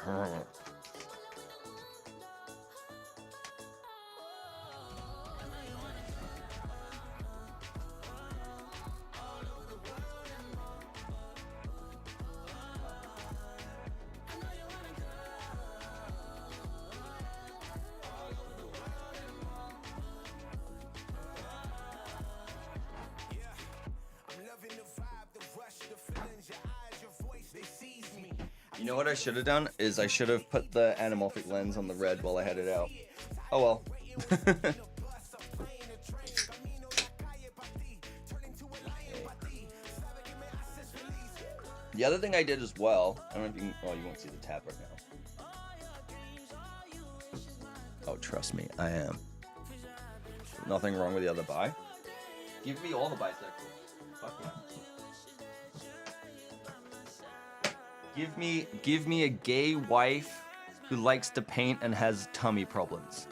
You know what I should have done is I should have put the anamorphic lens on the red while I had it out. Oh well. The other thing I did as well, I don't know if you can, oh, you won't see the tab right now. Oh, trust me, I am. Nothing wrong with the other bi. Give me all the bisexuals. Fuck yeah. Give me a gay wife who likes to paint and has tummy problems.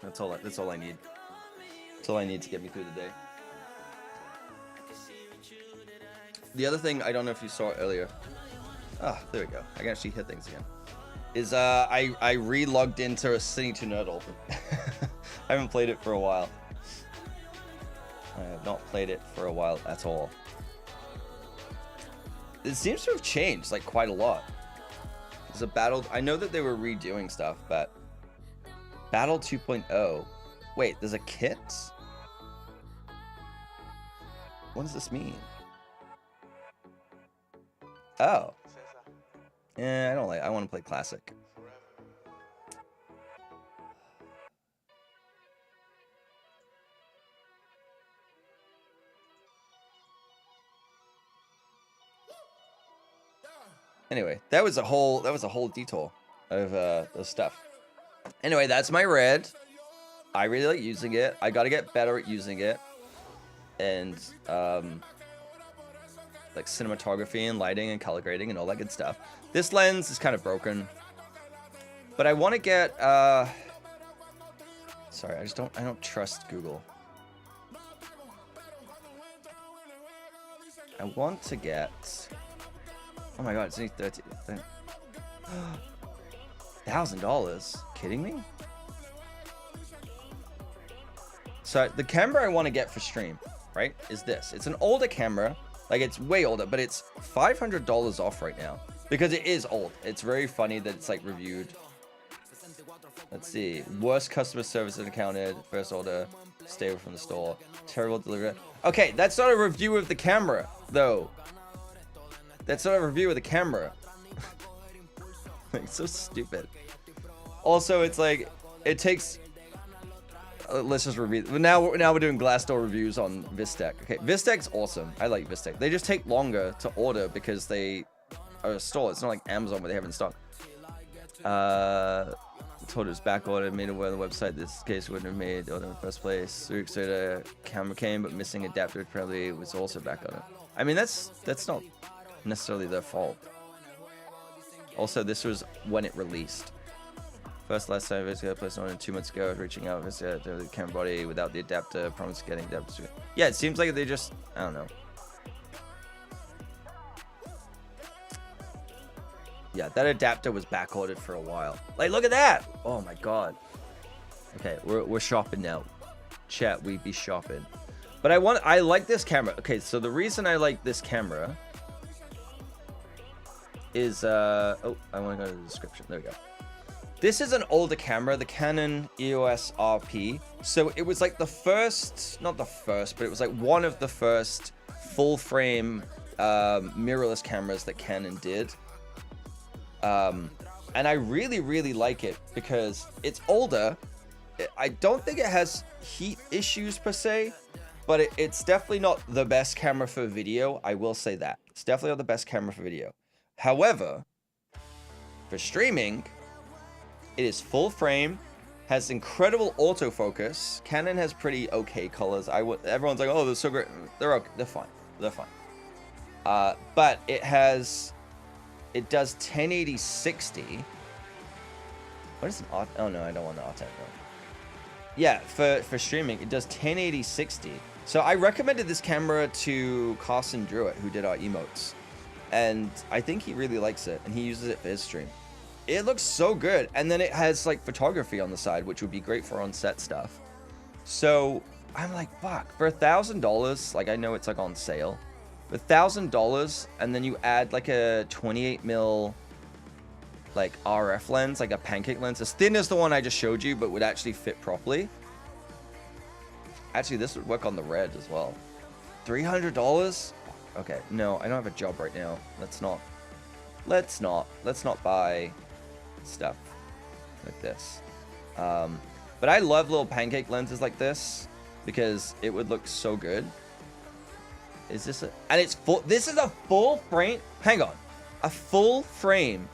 That's all I need. That's all I need to get me through the day. The other thing, I don't know if you saw it earlier. Ah, there we go. I can actually hit things again. Is I re-logged into a City to Nerdle. I haven't played it for a while. I have not played it for a while at all. It seems to have changed like quite a lot. There's a battle. I know that they were redoing stuff, but Battle 2.0. Wait, there's a kit? What does this mean? Oh. I don't like. I want to play classic. Anyway, that was a whole detour of stuff. Anyway, that's my red. I really like using it. I gotta get better at using it, and like cinematography and lighting and color grading and all that good stuff. This lens is kind of broken, but I want to get. Sorry, I don't trust Google. I want to get. Oh my god, it's only $1,000. Kidding me? So the camera I want to get for stream, right, is this. It's an older camera, like it's way older, but it's $500 off right now because it is old. It's very funny that it's like reviewed. Let's see, worst customer service encountered, first order, stay away from the store, terrible delivery. Okay, that's not a review of the camera though. That's not a review of the camera. Like, so stupid. Also, it's like, it takes... let's just review... Now we're doing Glassdoor reviews on Vistec. Okay, Vistec's awesome. I like Vistec. They just take longer to order because they are a store. It's not like Amazon where they have it in stock. Told it was back ordered, made aware on the website. This case wouldn't have made order in the first place. So the camera came, but missing adapter probably was also back ordered. I mean, that's not necessarily their fault. Also, this was when it released. Last time I placed on 2 months ago, I was reaching out to the camera body without the adapter, promised getting adapter. Yeah, it seems like they just, I don't know. Yeah, that adapter was back ordered for a while. Like, look at that! Oh my god. Okay, we're shopping now. Chat, we be shopping. But I like this camera. Okay, so the reason I like this camera is oh, I want to go to the description. There we go. This is an older camera, the Canon EOS RP. So it was like the first, not the first, but it was like one of the first full frame mirrorless cameras that Canon did. And I really like it because it's older. I don't think it has heat issues per se, but it's definitely not the best camera for video. I will say that. It's definitely not the best camera for video. However, for streaming, it is full frame, has incredible autofocus. Canon has pretty okay colors. Everyone's like, oh, they're so great. They're okay. They're fine. They're fine. But it does 1080 60. What is an auto? Oh no, I don't want the auto. Yeah, for streaming, it does 1080 60. So I recommended this camera to Carson Druitt, who did our emotes, and I think he really likes it, and he uses it for his stream. It looks so good, and then it has like photography on the side, which would be great for on-set stuff. So I'm like, fuck, for $1,000, like I know it's like on sale, for $1,000, and then you add like a 28mm like RF lens, like a pancake lens, as thin as the one I just showed you, but would actually fit properly. Actually, this would work on the red as well. $300? Okay, no, I don't have a job right now. Let's not buy stuff like this. But I love little pancake lenses like this because it would look so good. Is this and it's full, this is a full frame, hang on, a full frame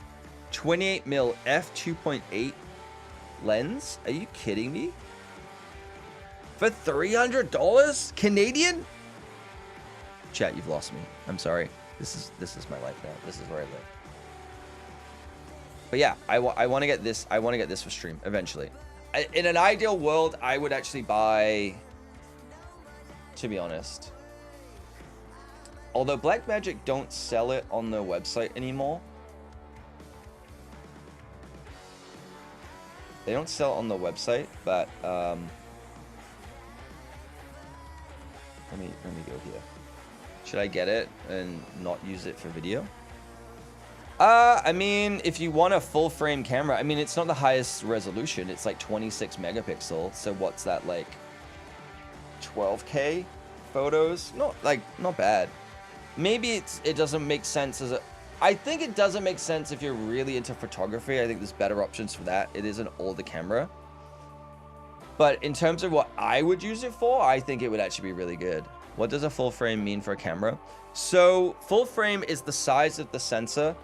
28mm f2.8 lens? Are you kidding me? For $300 Canadian? Chat, you've lost me. I'm sorry. This is my life now. This is where I live. But yeah, I want to get this. I want to get this for stream eventually. In an ideal world, I would actually buy, to be honest. Although Blackmagic don't sell it on their website anymore. They don't sell it on the website, but let me go here. Should I get it and not use it for video? I mean, if you want a full frame camera, I mean, it's not the highest resolution. It's like 26 megapixel. So what's that, like 12K photos? Not bad. Maybe it doesn't make sense as a, I think it doesn't make sense if you're really into photography. I think there's better options for that. It is an older camera. But in terms of what I would use it for, I think it would actually be really good. What does a full frame mean for a camera? So full frame is the size of the sensor.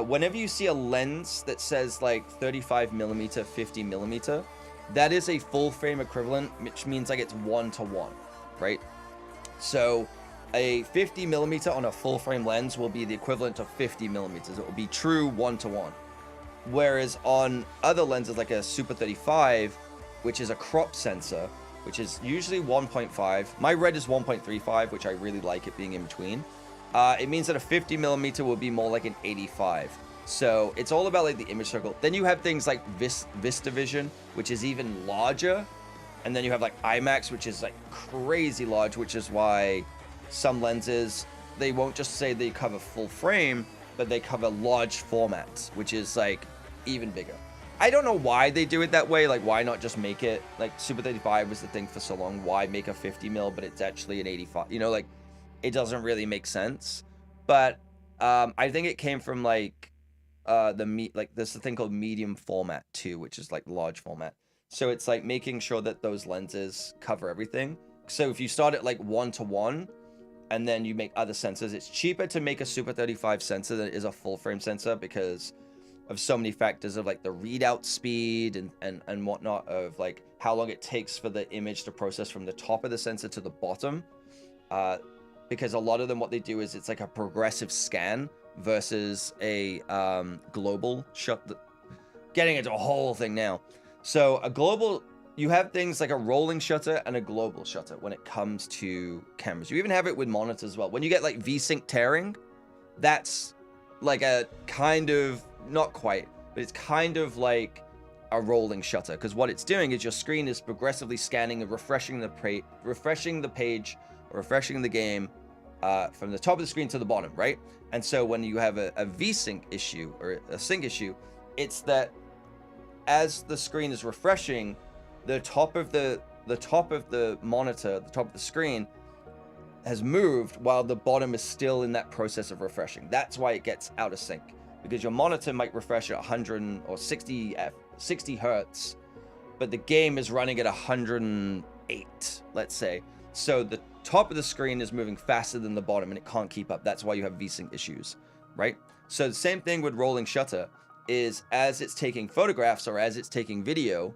Whenever you see a lens that says like 35mm, 50mm, that is a full frame equivalent, which means like it's 1:1, right? So a 50mm on a full frame lens will be the equivalent of 50mm. It will be true 1:1. Whereas on other lenses like a Super 35, which is a crop sensor, which is usually 1.5. My red is 1.35, which I really like it being in between. It means that a 50mm will be more like an 85. So it's all about like the image circle. Then you have things like VistaVision, which is even larger. And then you have like IMAX, which is like crazy large, which is why some lenses, they won't just say they cover full frame, but they cover large formats, which is like even bigger. I don't know why they do it that way. Like, why not just make it like Super 35 was the thing for so long? Why make a 50mm, but it's actually an 85? You know, like it doesn't really make sense. But I think it came from like there's a thing called medium format too, which is like large format. So it's like making sure that those lenses cover everything. So if you start at like 1:1 and then you make other sensors, it's cheaper to make a Super 35 sensor than it is a full frame sensor because of so many factors of like the readout speed and whatnot, of like how long it takes for the image to process from the top of the sensor to the bottom. Because a lot of them, what they do is it's like a progressive scan versus a global shot. Getting into a whole thing now. So a global, you have things like a rolling shutter and a global shutter when it comes to cameras. You even have it with monitors as well. When you get like V-Sync tearing, that's like a kind of, not quite, but it's kind of like a rolling shutter, because what it's doing is your screen is progressively scanning and refreshing the page, or refreshing the game from the top of the screen to the bottom, right? And so when you have a V-Sync issue or a sync issue, it's that as the screen is refreshing, the top of the monitor, the top of the screen has moved while the bottom is still in that process of refreshing. That's why it gets out of sync. because your monitor might refresh at 100 or 60 hertz, but the game is running at 108, let's say. So the top of the screen is moving faster than the bottom, and it can't keep up. That's why you have VSync issues, right? So the same thing with rolling shutter is, as it's taking photographs or as it's taking video,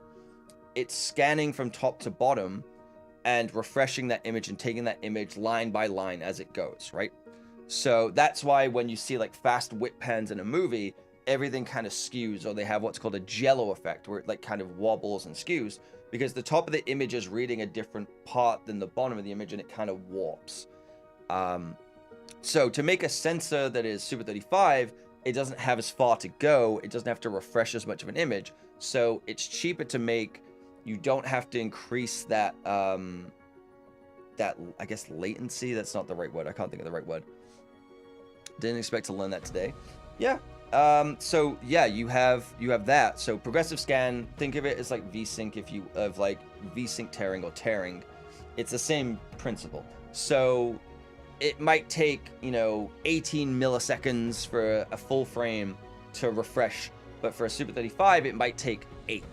it's scanning from top to bottom and refreshing that image and taking that image line by line as it goes, right? So that's why when you see like fast whip pans in a movie, everything kind of skews, or they have what's called a jello effect, where it like kind of wobbles and skews, because the top of the image is reading a different part than the bottom of the image, and it kind of warps. So to make a sensor that is Super 35, it doesn't have as far to go. It doesn't have to refresh as much of an image. So it's cheaper to make. You don't have to increase that, that, I guess, latency. That's not the right word. I can't think of the right word. Didn't expect to learn that today. Yeah. So yeah, you have that. So progressive scan, think of it as like VSync, like VSync tearing or tearing. It's the same principle. So it might take, 18 milliseconds for a full frame to refresh, but for a Super 35, it might take 8,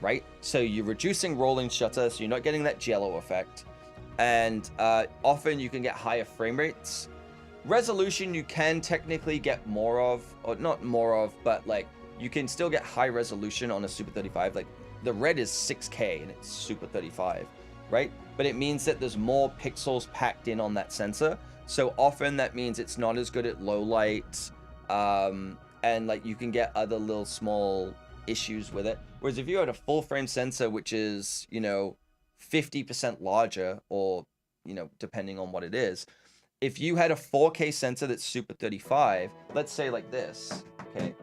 right? So you're reducing rolling shutter, so you're not getting that jello effect. And often you can get higher frame rates. Resolution you can technically get more of, or not more of, but like you can still get high resolution on a Super 35. Like the red is 6K and it's Super 35, right? But it means that there's more pixels packed in on that sensor. So often that means it's not as good at low light, and like you can get other little small issues with it. Whereas if you had a full frame sensor, which is, 50% larger, or, depending on what it is, if you had a 4K sensor that's Super 35, let's say like this, okay?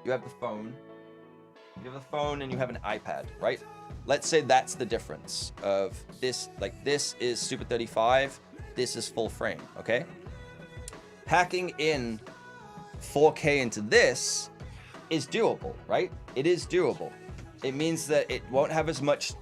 You have the phone, and you have an iPad, right? Let's say that's the difference of this, like this is Super 35, this is full frame, okay? Packing in 4K into this is doable, right? It is doable. It means that it won't have as much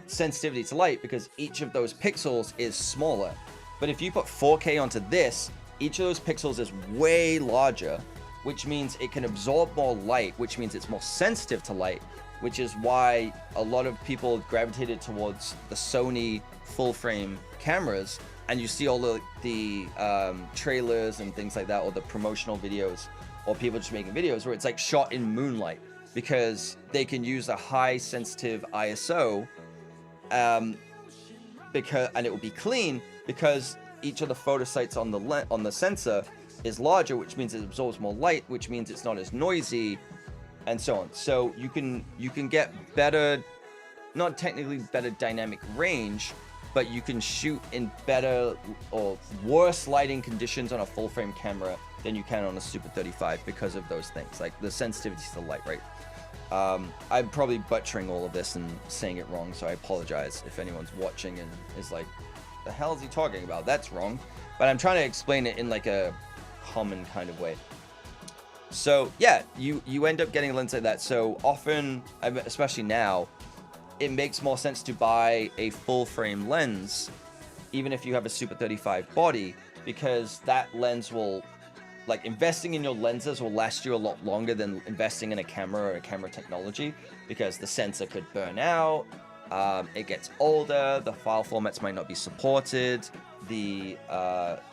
sensitivity to light because each of those pixels is smaller. But if you put 4K onto this, each of those pixels is way larger, which means it can absorb more light, which means it's more sensitive to light, which is why a lot of people gravitated towards the Sony full frame cameras. And you see all the trailers and things like that, or the promotional videos, or people just making videos where it's like shot in moonlight, because they can use a high sensitive ISO, and it will be clean because each of the photo sites on the sensor is larger, which means it absorbs more light, which means it's not as noisy, and so on. So you can get better, not technically better dynamic range, but you can shoot in better or worse lighting conditions on a full frame camera than you can on a Super 35 because of those things, like the sensitivity to the light, right? I'm probably butchering all of this and saying it wrong, so I apologize if anyone's watching and is like, the hell is he talking about? That's wrong. But I'm trying to explain it in like a common kind of way. So yeah, you end up getting a lens like that. So often, especially now, it makes more sense to buy a full frame lens, even if you have a Super 35 body, because that lens will, like, investing in your lenses will last you a lot longer than investing in a camera or a camera technology, because the sensor could burn out, it gets older, the file formats might not be supported, the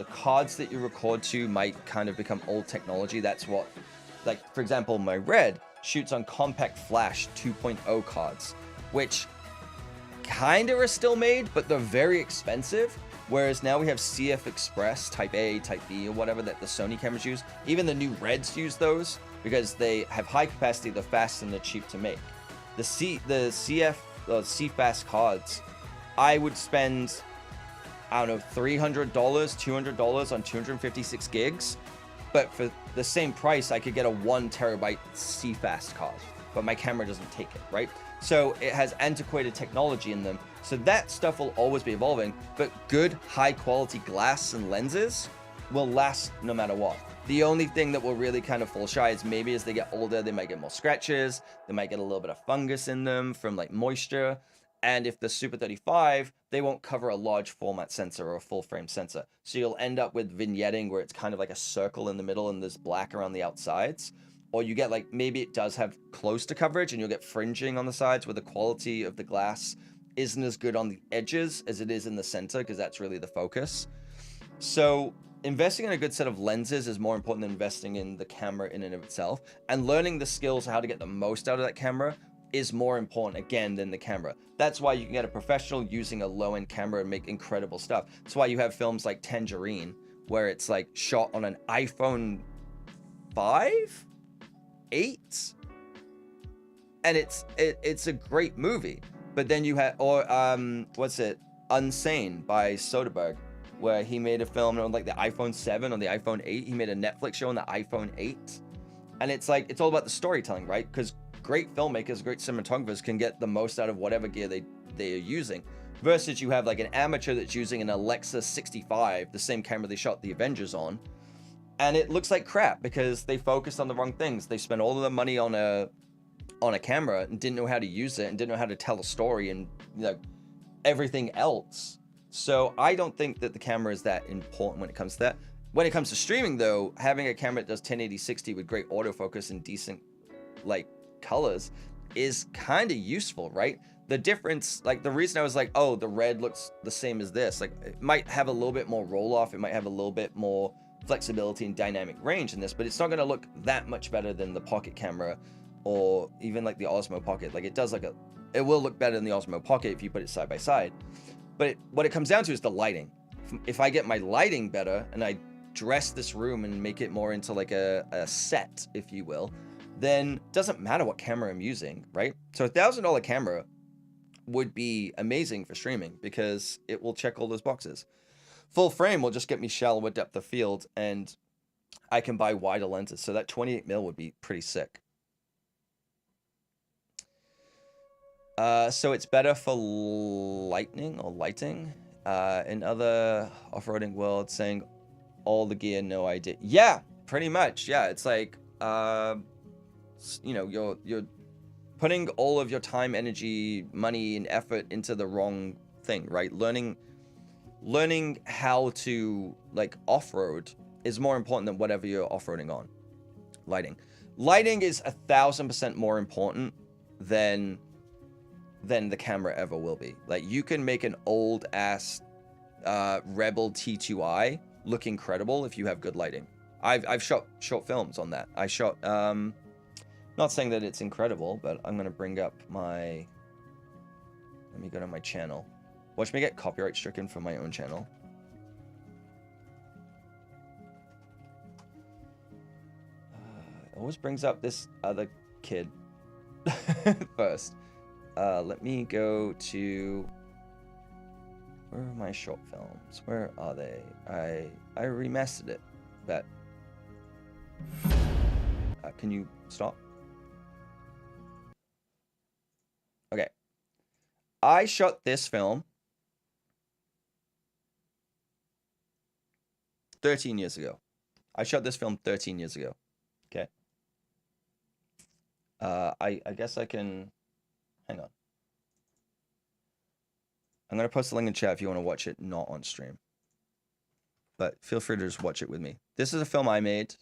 cards that you record to might kind of become old technology. That's what, like, for example, my Red shoots on compact flash 2.0 cards, which kind of are still made, but they're very expensive. Whereas now we have CF Express Type A, Type B, or whatever that the Sony cameras use. Even the new Reds use those because they have high capacity, they're fast, and they're cheap to make. The CFast cards, I would spend, I don't know, $300, $200 on 256 gigs. But for the same price, I could get a 1 terabyte CFast card, but my camera doesn't take it, right? So it has antiquated technology in them. So that stuff will always be evolving, but good high quality glass and lenses will last no matter what. The only thing that will really kind of fall shy is maybe as they get older, they might get more scratches, they might get a little bit of fungus in them from like moisture. And if the Super 35, they won't cover a large format sensor or a full frame sensor. So you'll end up with vignetting where it's kind of like a circle in the middle and there's black around the outsides. Or you get like, maybe it does have close to coverage and you'll get fringing on the sides where the quality of the glass isn't as good on the edges as it is in the center, because that's really the focus. So investing in a good set of lenses is more important than investing in the camera in and of itself. And learning the skills of how to get the most out of that camera is more important, again, than the camera. That's why you can get a professional using a low-end camera and make incredible stuff. That's why you have films like Tangerine, where it's like shot on an iPhone 5? 8? And it's a great movie. But then you had, or what's it, Unsane by Soderbergh, where he made a film on like the iPhone 7 on the iPhone 8. He made a Netflix show on the iPhone 8. And it's like, it's all about the storytelling, right? Because great filmmakers, great cinematographers can get the most out of whatever gear they are using. Versus you have like an amateur that's using an Alexa 65, the same camera they shot the Avengers on. And it looks like crap because they focused on the wrong things. They spent all of their money on a camera and didn't know how to use it and didn't know how to tell a story and, you know, everything else. So I don't think that the camera is that important when it comes to that. When it comes to streaming though, having a camera that does 1080-60 with great autofocus and decent like colors is kind of useful, right? The difference, like the reason I was like, oh, the red looks the same as this, like it might have a little bit more roll off, it might have a little bit more flexibility and dynamic range in this, but it's not going to look that much better than the Pocket camera or even like the Osmo Pocket. Like it does like it will look better than the Osmo Pocket if you put it side by side. But what it comes down to is the lighting. If I get my lighting better and I dress this room and make it more into like a set, if you will, then it doesn't matter what camera I'm using, right? So $1,000 camera would be amazing for streaming because it will check all those boxes. Full frame will just get me shallower depth of field and I can buy wider lenses. So that 28mm would be pretty sick. So it's better for lighting. In other off-roading world, saying all the gear, no idea. Yeah, pretty much. Yeah, it's like, you know, you're putting all of your time, energy, money, and effort into the wrong thing, right? Learning how to like off-road is more important than whatever you're off-roading on. Lighting is 1,000% more important than the camera ever will be. Like you can make an old ass Rebel T2i look incredible if you have good lighting. I've shot short films on that. I shot not saying that it's incredible, but I'm gonna bring up my, let me go to my channel. Watch me get copyright stricken from my own channel. It always brings up this other kid first. Let me go to, where are my short films? Where are they? I remastered it, but can you stop? Okay. I shot this film 13 years ago. I shot this film 13 years ago. Okay. I guess I can, hang on. I'm going to post a link in chat if you want to watch it not on stream. But feel free to just watch it with me. This is a film I made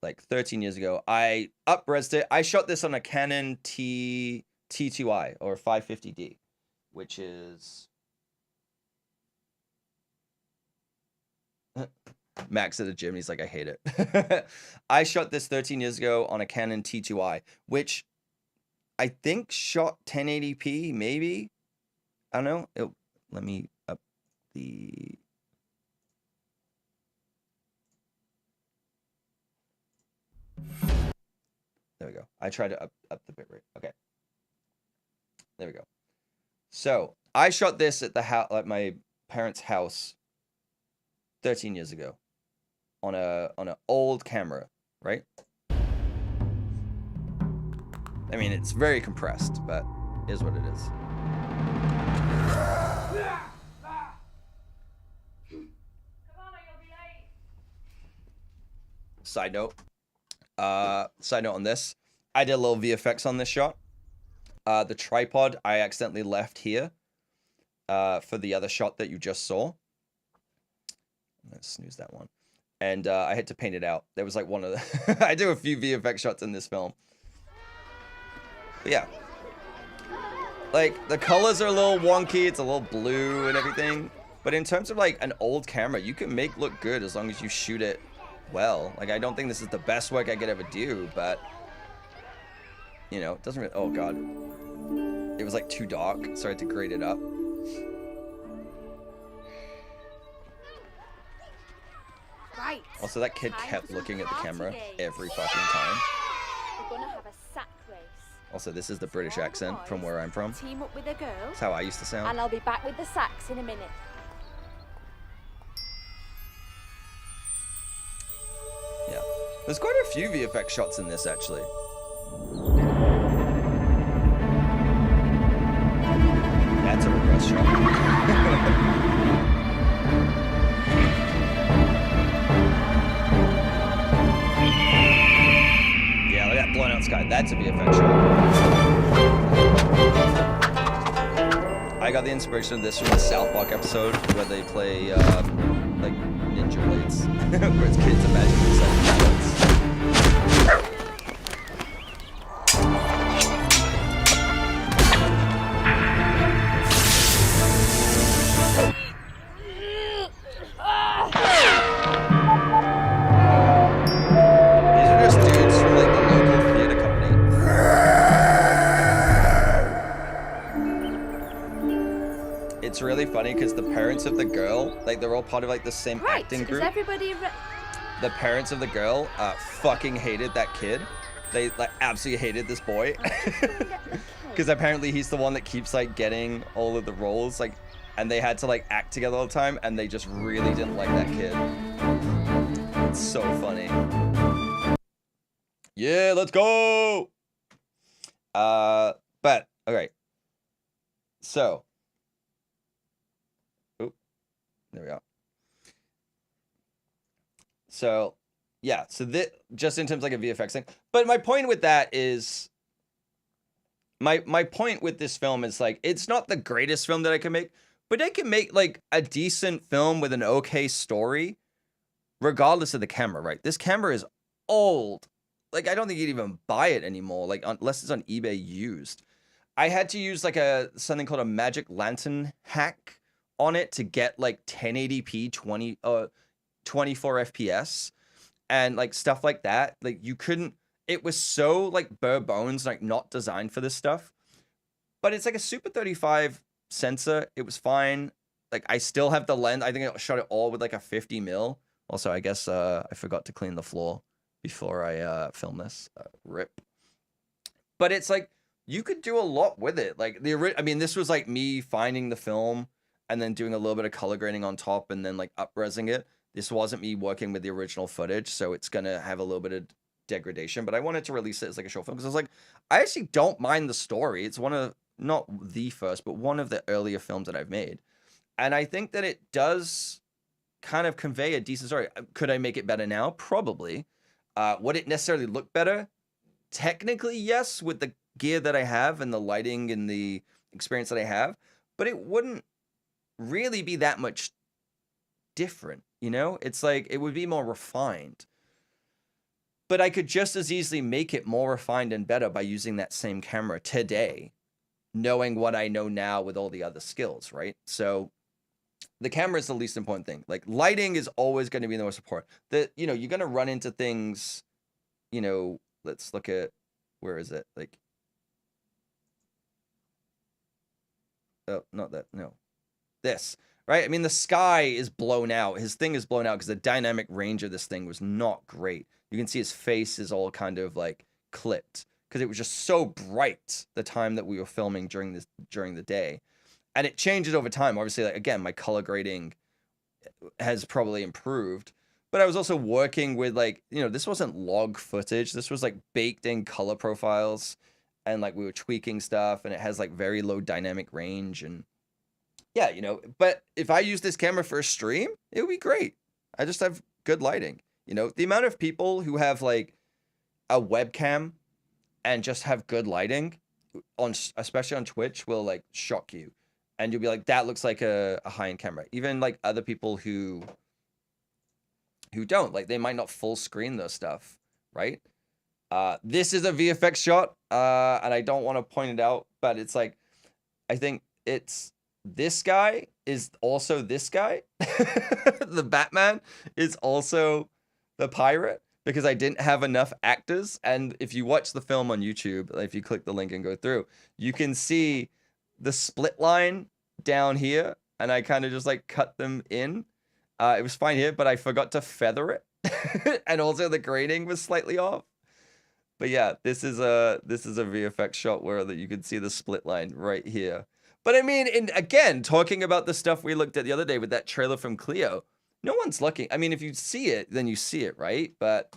like 13 years ago. I up-resed it. I shot this on a Canon T2i or 550D, which is Max at the gym. He's like, I hate it. I shot this 13 years ago on a Canon T2i, which I think shot 1080p, maybe. I don't know. Let me up the... There we go. I tried to up the bitrate. Okay. There we go. So I shot this at the house, at my parents' house 13 years ago on an old camera, right? I mean, it's very compressed, but it is what it is. Side note on this, I did a little VFX on this shot. The tripod I accidentally left here for the other shot that you just saw. Let's snooze that one. And I had to paint it out. There was like one of the... I do a few VFX shots in this film. But yeah. Like, the colors are a little wonky. It's a little blue and everything. But in terms of like an old camera, you can make look good as long as you shoot it well. Like, I don't think this is the best work I could ever do, but... You know, it doesn't really... Oh, God. It was like too dark, so I had to grade it up. Right. Also, that kid Time kept for some looking at the party camera games. every fucking time. We're gonna have a sack race. Also, this is the So British all the accent from boys where I'm from. Team up with a girl, That's how I used to sound. and I'll be back with the sacks in a minute. Yeah. There's quite a few VFX shots in this, actually. That's a reverse shot. Yeah, look at that blown out sky. That's a VFX shot. I got the inspiration of this from the South Park episode where they play like ninja blades, where it's kids imagine themselves pilots. These are just dudes from like the local theater company. It's really funny because the parents of the girl, like they're all part of like the same Right. acting Is group. everybody The parents of the girl fucking hated that kid. They like absolutely hated this boy because apparently he's the one that keeps like getting all of the roles, like, and they had to like act together all the time, and they just really didn't like that kid. It's so funny. Yeah, let's go. But okay. So, oop, there we go. So, yeah, so this, just in terms of like a VFX thing. But my point with that is, my point with this film is like, it's not the greatest film that I can make, but I can make like a decent film with an okay story, regardless of the camera, right? This camera is old. Like, I don't think you'd even buy it anymore, like unless it's on eBay used. I had to use like something called a magic lantern hack on it to get like 1080p 24 FPS and like stuff like that. Like you couldn't, it was so like bare bones, like not designed for this stuff. But it's like a Super 35 sensor. It was fine. Like I still have the lens. I think I shot it all with like a 50 mil. Also, I guess I forgot to clean the floor before I filmed this. Rip. But it's like, you could do a lot with it. Like I mean, this was like me finding the film and then doing a little bit of color grading on top and then like up-resing it. This wasn't me working with the original footage, so it's gonna have a little bit of degradation, but I wanted to release it as like a short film because I was like, I actually don't mind the story. It's one of, not the first, but one of the earlier films that I've made. And I think that it does kind of convey a decent story. Could I make it better now? Probably. Would it necessarily look better? Technically, yes, with the gear that I have and the lighting and the experience that I have, but it wouldn't really be that much different, you know? It's like, it would be more refined. But I could just as easily make it more refined and better by using that same camera today, knowing what I know now with all the other skills, right? So the camera is the least important thing. Like lighting is always going to be the most important. You know, you're going to run into things, you know, let's look at, where is it? Like, oh, not that, no. This, right? I mean, the sky is blown out. His thing is blown out because the dynamic range of this thing was not great. You can see his face is all kind of like clipped because it was just so bright the time that we were filming during the day. And it changes over time. Obviously, like, again, my color grading has probably improved, but I was also working with like, you know, this wasn't log footage. This was like baked in color profiles and like we were tweaking stuff and it has like very low dynamic range and yeah, you know, but if I use this camera for a stream, it would be great. I just have good lighting. You know, the amount of people who have like a webcam and just have good lighting especially on Twitch, will like shock you, and you'll be like, that looks like a high-end camera. Even like other people who don't, like, they might not full screen their stuff, right? This is a VFX shot, and I don't want to point it out, but it's like, I think it's this guy is also this guy. The Batman is also the pirate, because I didn't have enough actors. And if you watch the film on YouTube, if you click the link and go through, you can see the split line down here, and I kind of just like cut them in. It was fine here, but I forgot to feather it. And also the grading was slightly off. But yeah, this is a VFX shot where you can see the split line right here. But I mean, again, talking about the stuff we looked at the other day with that trailer from Cleo, no one's looking. I mean, if you see it, then you see it, right? But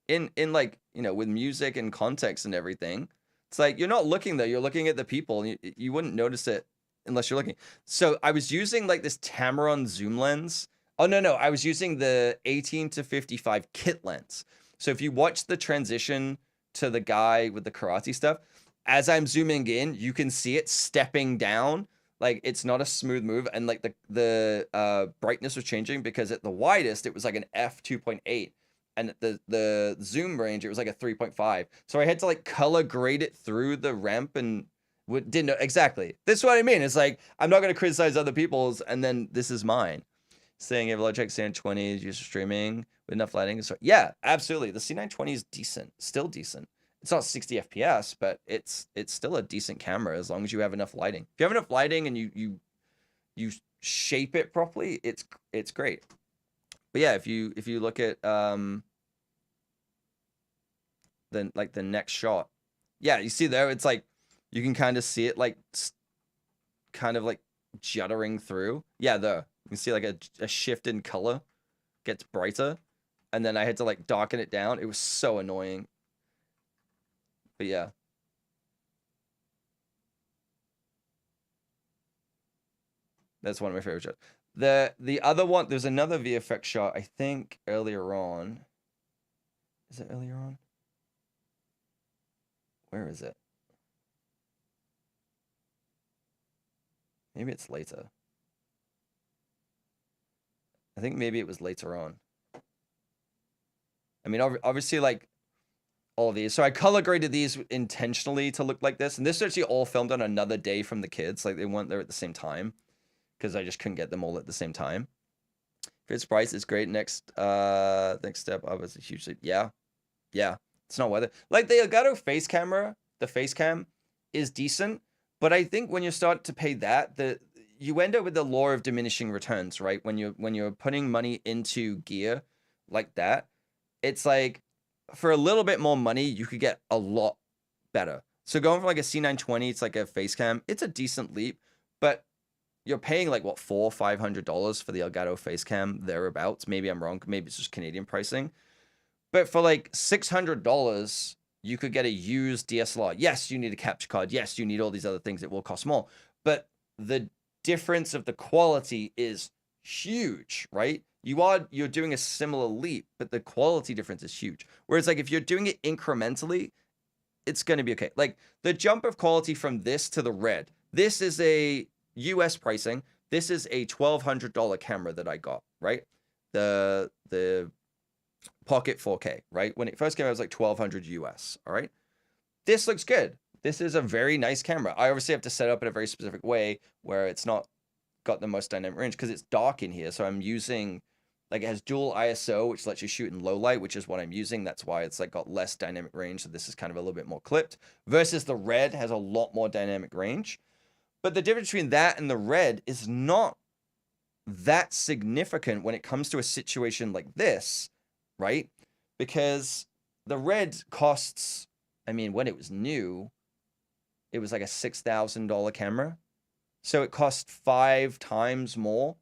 in like, you know, with music and context and everything, it's like you're not looking there. You're looking at the people, and you wouldn't notice it unless you're looking. So I was using like this Tamron zoom lens. Oh, no, I was using the 18-55 kit lens. So if you watch the transition to the guy with the karate stuff, as I'm zooming in, you can see it stepping down. Like, it's not a smooth move, and like the brightness was changing, because at the widest it was like an f2.8, and at the zoom range it was like a 3.5. So I had to like color grade it through the ramp, and didn't know exactly. This is what I mean. It's like, I'm not going to criticize other people's, and then this is mine. Saying you have Logitech C920 is used for streaming with enough lighting. So yeah, absolutely. The C920 is decent, still decent. It's not 60 FPS, but it's still a decent camera as long as you have enough lighting. If you have enough lighting and you shape it properly, it's great. But yeah, if you look at then like the next shot, yeah, you see there, it's like you can kind of see it like kind of like juddering through. Yeah, there you can see like a shift in color, gets brighter, and then I had to like darken it down. It was so annoying. But yeah. That's one of my favorite shots. The other one, there's another VFX shot, I think earlier on. Is it earlier on? Where is it? Maybe it's later. I think maybe it was later on. I mean, obviously, like, all of these. So I color graded these intentionally to look like this. And this is actually all filmed on another day from the kids. Like, they weren't there at the same time, because I just couldn't get them all at the same time. Fitz price is great. Next step up is a huge leap. Yeah. It's not worth it. Like, the Elgato face camera, the face cam is decent. But I think when you start to pay that, you end up with the law of diminishing returns, right? When you're putting money into gear like that, it's like, for a little bit more money, you could get a lot better. So going from like a C920, it's like a face cam, it's a decent leap, but you're paying like what, $400-500 for the Elgato face cam, thereabouts. Maybe I'm wrong. Maybe it's just Canadian pricing. But for like $600, you could get a used DSLR. Yes, you need a capture card. Yes, you need all these other things. It will cost more. But the difference of the quality is huge, right? You're doing a similar leap, but the quality difference is huge. Whereas like if you're doing it incrementally, it's going to be okay. Like the jump of quality from this to the Red. This is a US pricing. This is a $1,200 camera that I got, right? The Pocket 4K, right? When it first came out, it was like $1,200 US, all right? This looks good. This is a very nice camera. I obviously have to set it up in a very specific way where it's not got the most dynamic range because it's dark in here. So I'm using, like, it has dual ISO, which lets you shoot in low light, which is what I'm using. That's why it's like got less dynamic range. So this is kind of a little bit more clipped versus the Red has a lot more dynamic range. But the difference between that and the Red is not that significant when it comes to a situation like this, right? Because the Red costs, I mean, when it was new, it was like a $6,000 camera. So it cost 5 times more,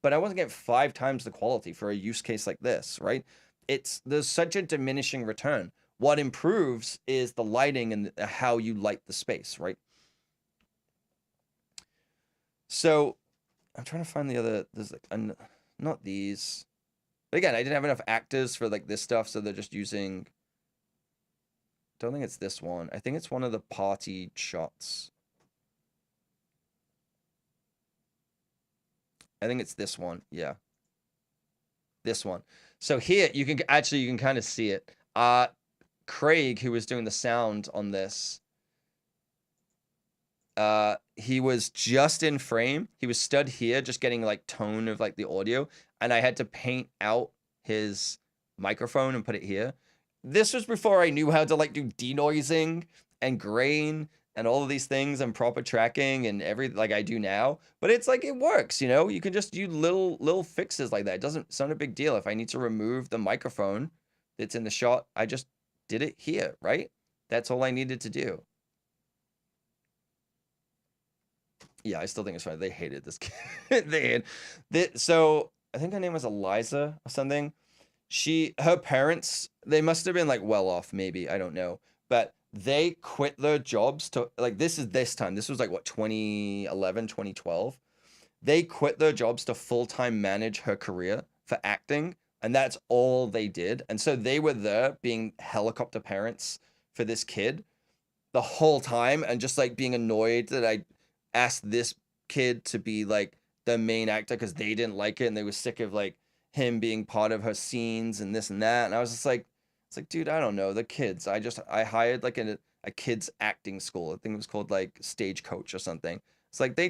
but I wasn't getting 5 times the quality for a use case like this, right? There's such a diminishing return. What improves is the lighting and how you light the space, right? So I'm trying to find the other, there's like, not these. But again, I didn't have enough actors for like this stuff, so they're just using Don't think it's this one. I think it's one of the party shots. I think it's this one. Yeah. This one. So here you can kind of see it. Craig, who was doing the sound on this, he was just in frame. He was stood here, just getting like tone of like the audio, and I had to paint out his microphone and put it here. This was before I knew how to like do denoising and grain and all of these things and proper tracking and like I do now. But it's like it works, you know. You can just do little fixes like that. It's not a big deal. If I need to remove the microphone that's in the shot, I just did it here, right? That's all I needed to do. Yeah, I still think it's funny. They hated this kid. So I think her name was Eliza or something. Her parents, they must have been like well off, maybe, I don't know, but they quit their jobs to like, this was like what, 2011, 2012. They quit their jobs to full-time manage her career for acting, and that's all they did. And so they were there being helicopter parents for this kid the whole time, and just like being annoyed that I asked this kid to be like the main actor because they didn't like it and they were sick of like him being part of her scenes and this and that. And I was just like, it's like, dude, I don't know, the kids. I hired like a kids acting school. I think it was called like Stagecoach or something. It's like they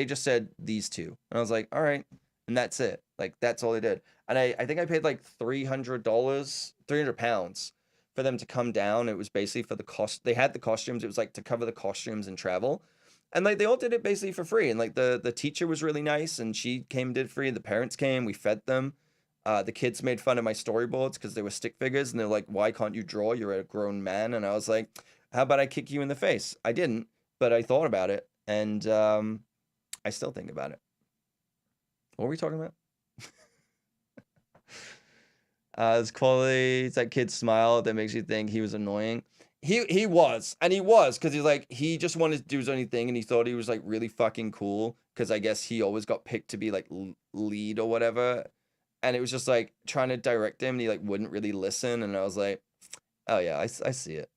just said these two, and I was like, all right, and that's it. Like that's all they did. And I think I paid like £300 for them to come down. It was basically for the cost. They had the costumes. It was like to cover the costumes and travel. And like they all did it basically for free. And like the teacher was really nice, and she came and did free. The parents came, we fed them. The kids made fun of my storyboards because they were stick figures, and they're like, why can't you draw? You're a grown man. And I was like, how about I kick you in the face? I didn't, but I thought about it, and I still think about it. What were we talking about? His quality, it's that kid's smile that makes you think he was annoying. He was, because he's like, he just wanted to do his own thing, and he thought he was like really fucking cool, because I guess he always got picked to be like lead or whatever, and it was just like trying to direct him, and he like wouldn't really listen, and I was like, oh yeah, I see it.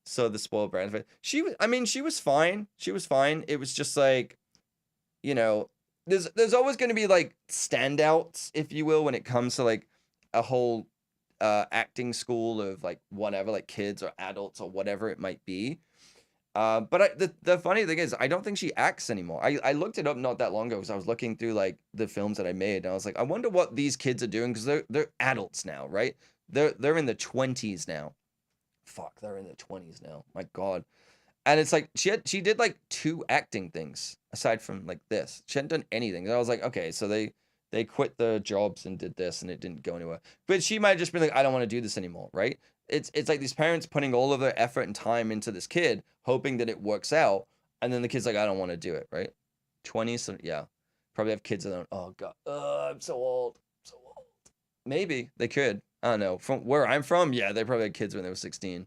So the spoiled brat. She was fine. She was fine. It was just like, you know, there's always going to be like standouts, if you will, when it comes to like a whole acting school of like whatever, like kids or adults or whatever it might be. But the funny thing is, I don't think she acts anymore. I looked it up not that long ago because I was looking through like the films that I made, and I was like, I wonder what these kids are doing, because they're adults now, right? They're in the 20s now. Fuck, they're in the 20s now. My God. And it's like she did like 2 acting things aside from like this. She hadn't done anything. And I was like, okay, so they quit their jobs and did this, and it didn't go anywhere. But she might have just been like, I don't want to do this anymore, right? It's like these parents putting all of their effort and time into this kid, hoping that it works out, and then the kid's like, I don't want to do it, right? 20s, so yeah, probably have kids that don't. Oh God, I'm so old, so old. Maybe they could. I don't know. From where I'm from, yeah, they probably had kids when they were 16.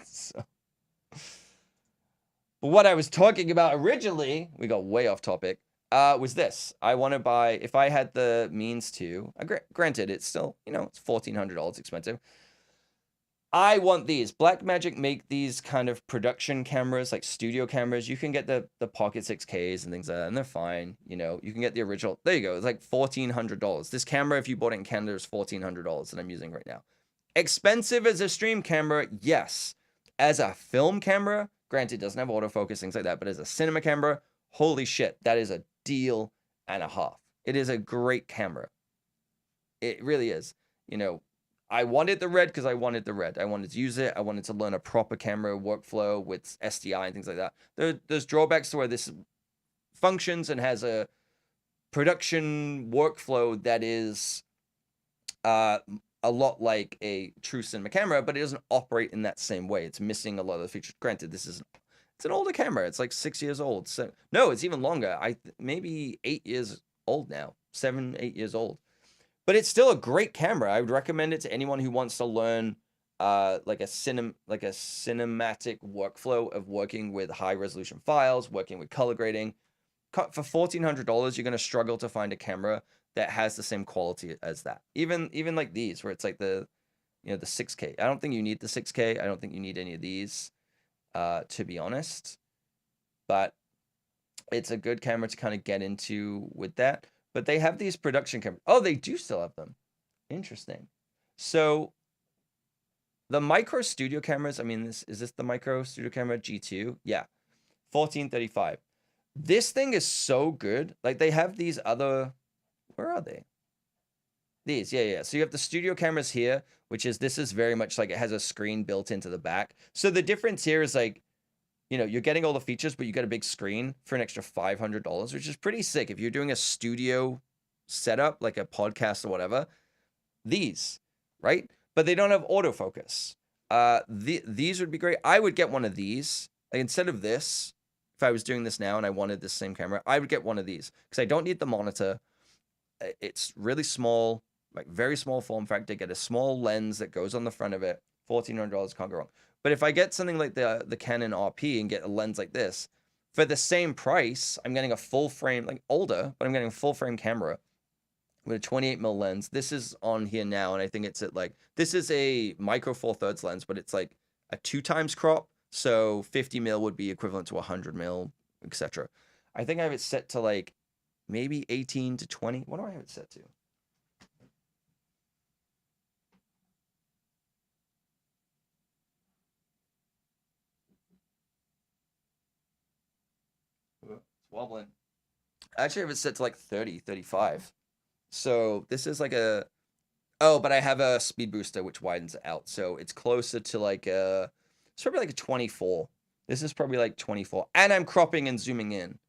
So. But what I was talking about originally, we got way off topic, was this. I want to buy, if I had the means to, granted, it's still, you know, it's $1,400 expensive. I want these. Blackmagic make these kind of production cameras, like studio cameras. You can get the Pocket 6Ks and things like that, and they're fine. You know, you can get the original. There you go. It's like $1,400. This camera, if you bought it in Canada, is $1,400 that I'm using right now. Expensive as a stream camera, yes. As a film camera, granted, it doesn't have autofocus, things like that, but as a cinema camera, holy shit, that is a deal and a half. It is a great camera. It really is. You know, I wanted the red because I wanted the red. I wanted to use it. I wanted to learn a proper camera workflow with SDI and things like that. There's drawbacks to where this functions and has a production workflow that is a lot like a true cinema camera, but it doesn't operate in that same way. It's missing a lot of the features. Granted, it's an older camera. It's like 6 years old. So no, it's even longer. Maybe 8 years old now. 7, 8 years old. But it's still a great camera. I would recommend it to anyone who wants to learn like a cinematic workflow of working with high resolution files, working with color grading. For $1,400, you're going to struggle to find a camera that has the same quality as that. Even like these, where it's like the you know, the 6K. I don't think you need the 6K. I don't think you need any of these, to be honest. But it's a good camera to kind of get into with that. But they have these production cameras. Oh, they do still have them. Interesting. So the micro studio cameras, I mean, is this the micro studio camera G2? Yeah. 1435. This thing is so good. Like, they have these other, where are they? These, yeah. So you have the studio cameras here, which is, this is very much like it has a screen built into the back. So the difference here is like, you know, you're getting all the features, but you get a big screen for an extra $500, which is pretty sick. If you're doing a studio setup, like a podcast or whatever, these, right? But they don't have autofocus. These would be great. I would get one of these. Like, instead of this, if I was doing this now and I wanted this same camera, I would get one of these because I don't need the monitor. It's really small, like very small form factor. Get a small lens that goes on the front of it. $1,400, can't go wrong. But if I get something like the Canon RP and get a lens like this, for the same price, I'm getting a full frame, like older, but I'm getting a full frame camera with a 28mm lens. This is on here now, and I think it's at like, this is a micro 4/3 lens, but it's like a 2x crop. So 50mm would be equivalent to 100mm, etc. I think I have it set to like maybe 18 to 20. What do I have it set to? It's wobbling. I actually have it set to like 30, 35. So this is like a, oh, but I have a speed booster which widens it out. So it's closer to like a, it's probably like a 24. This is probably like 24. And I'm cropping and zooming in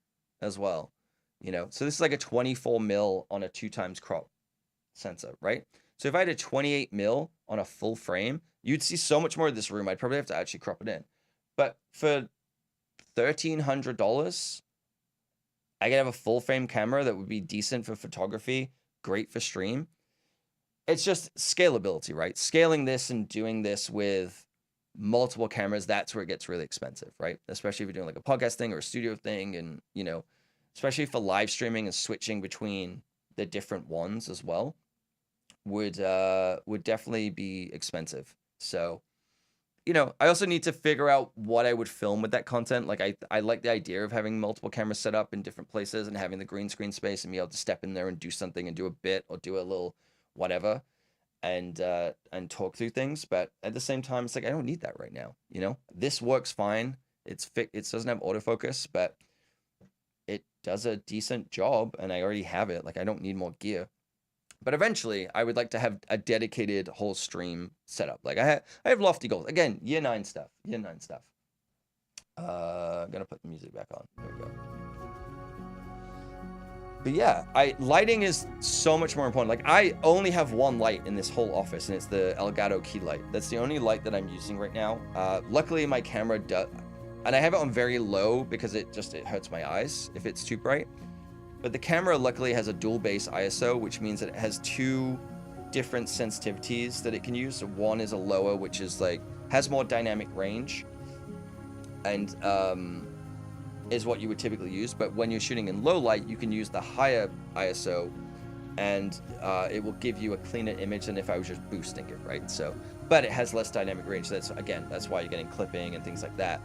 as well. You know, so this is like a 24mm on a 2x crop sensor, right? So if I had a 28mm on a full frame, you'd see so much more of this room. I'd probably have to actually crop it in. But for $1,300, I could have a full frame camera that would be decent for photography, great for stream. It's just scalability, right? Scaling this and doing this with multiple cameras, that's where it gets really expensive, right? Especially if you're doing like a podcast thing or a studio thing, and, you know, especially for live streaming and switching between the different ones as well, would definitely be expensive. So, you know, I also need to figure out what I would film with that content. Like, I like the idea of having multiple cameras set up in different places and having the green screen space and be able to step in there and do something and do a bit or do a little whatever and talk through things. But at the same time, it's like, I don't need that right now. You know, this works fine. It doesn't have autofocus, but it does a decent job and I already have it. Like, I don't need more gear. But eventually, I would like to have a dedicated whole stream setup. Like, I have lofty goals. Again, year 9 stuff. I'm gonna put the music back on. There we go. But yeah, lighting is so much more important. Like, I only have one light in this whole office, and it's the Elgato key light. That's the only light that I'm using right now. Luckily, my camera does, and I have it on very low because it hurts my eyes if it's too bright. But the camera luckily has a dual base ISO, which means that it has 2 different sensitivities that it can use. So one is a lower, which is like, has more dynamic range and is what you would typically use. But when you're shooting in low light, you can use the higher ISO and it will give you a cleaner image than if I was just boosting it, right? So, but it has less dynamic range. So that's why you're getting clipping and things like that.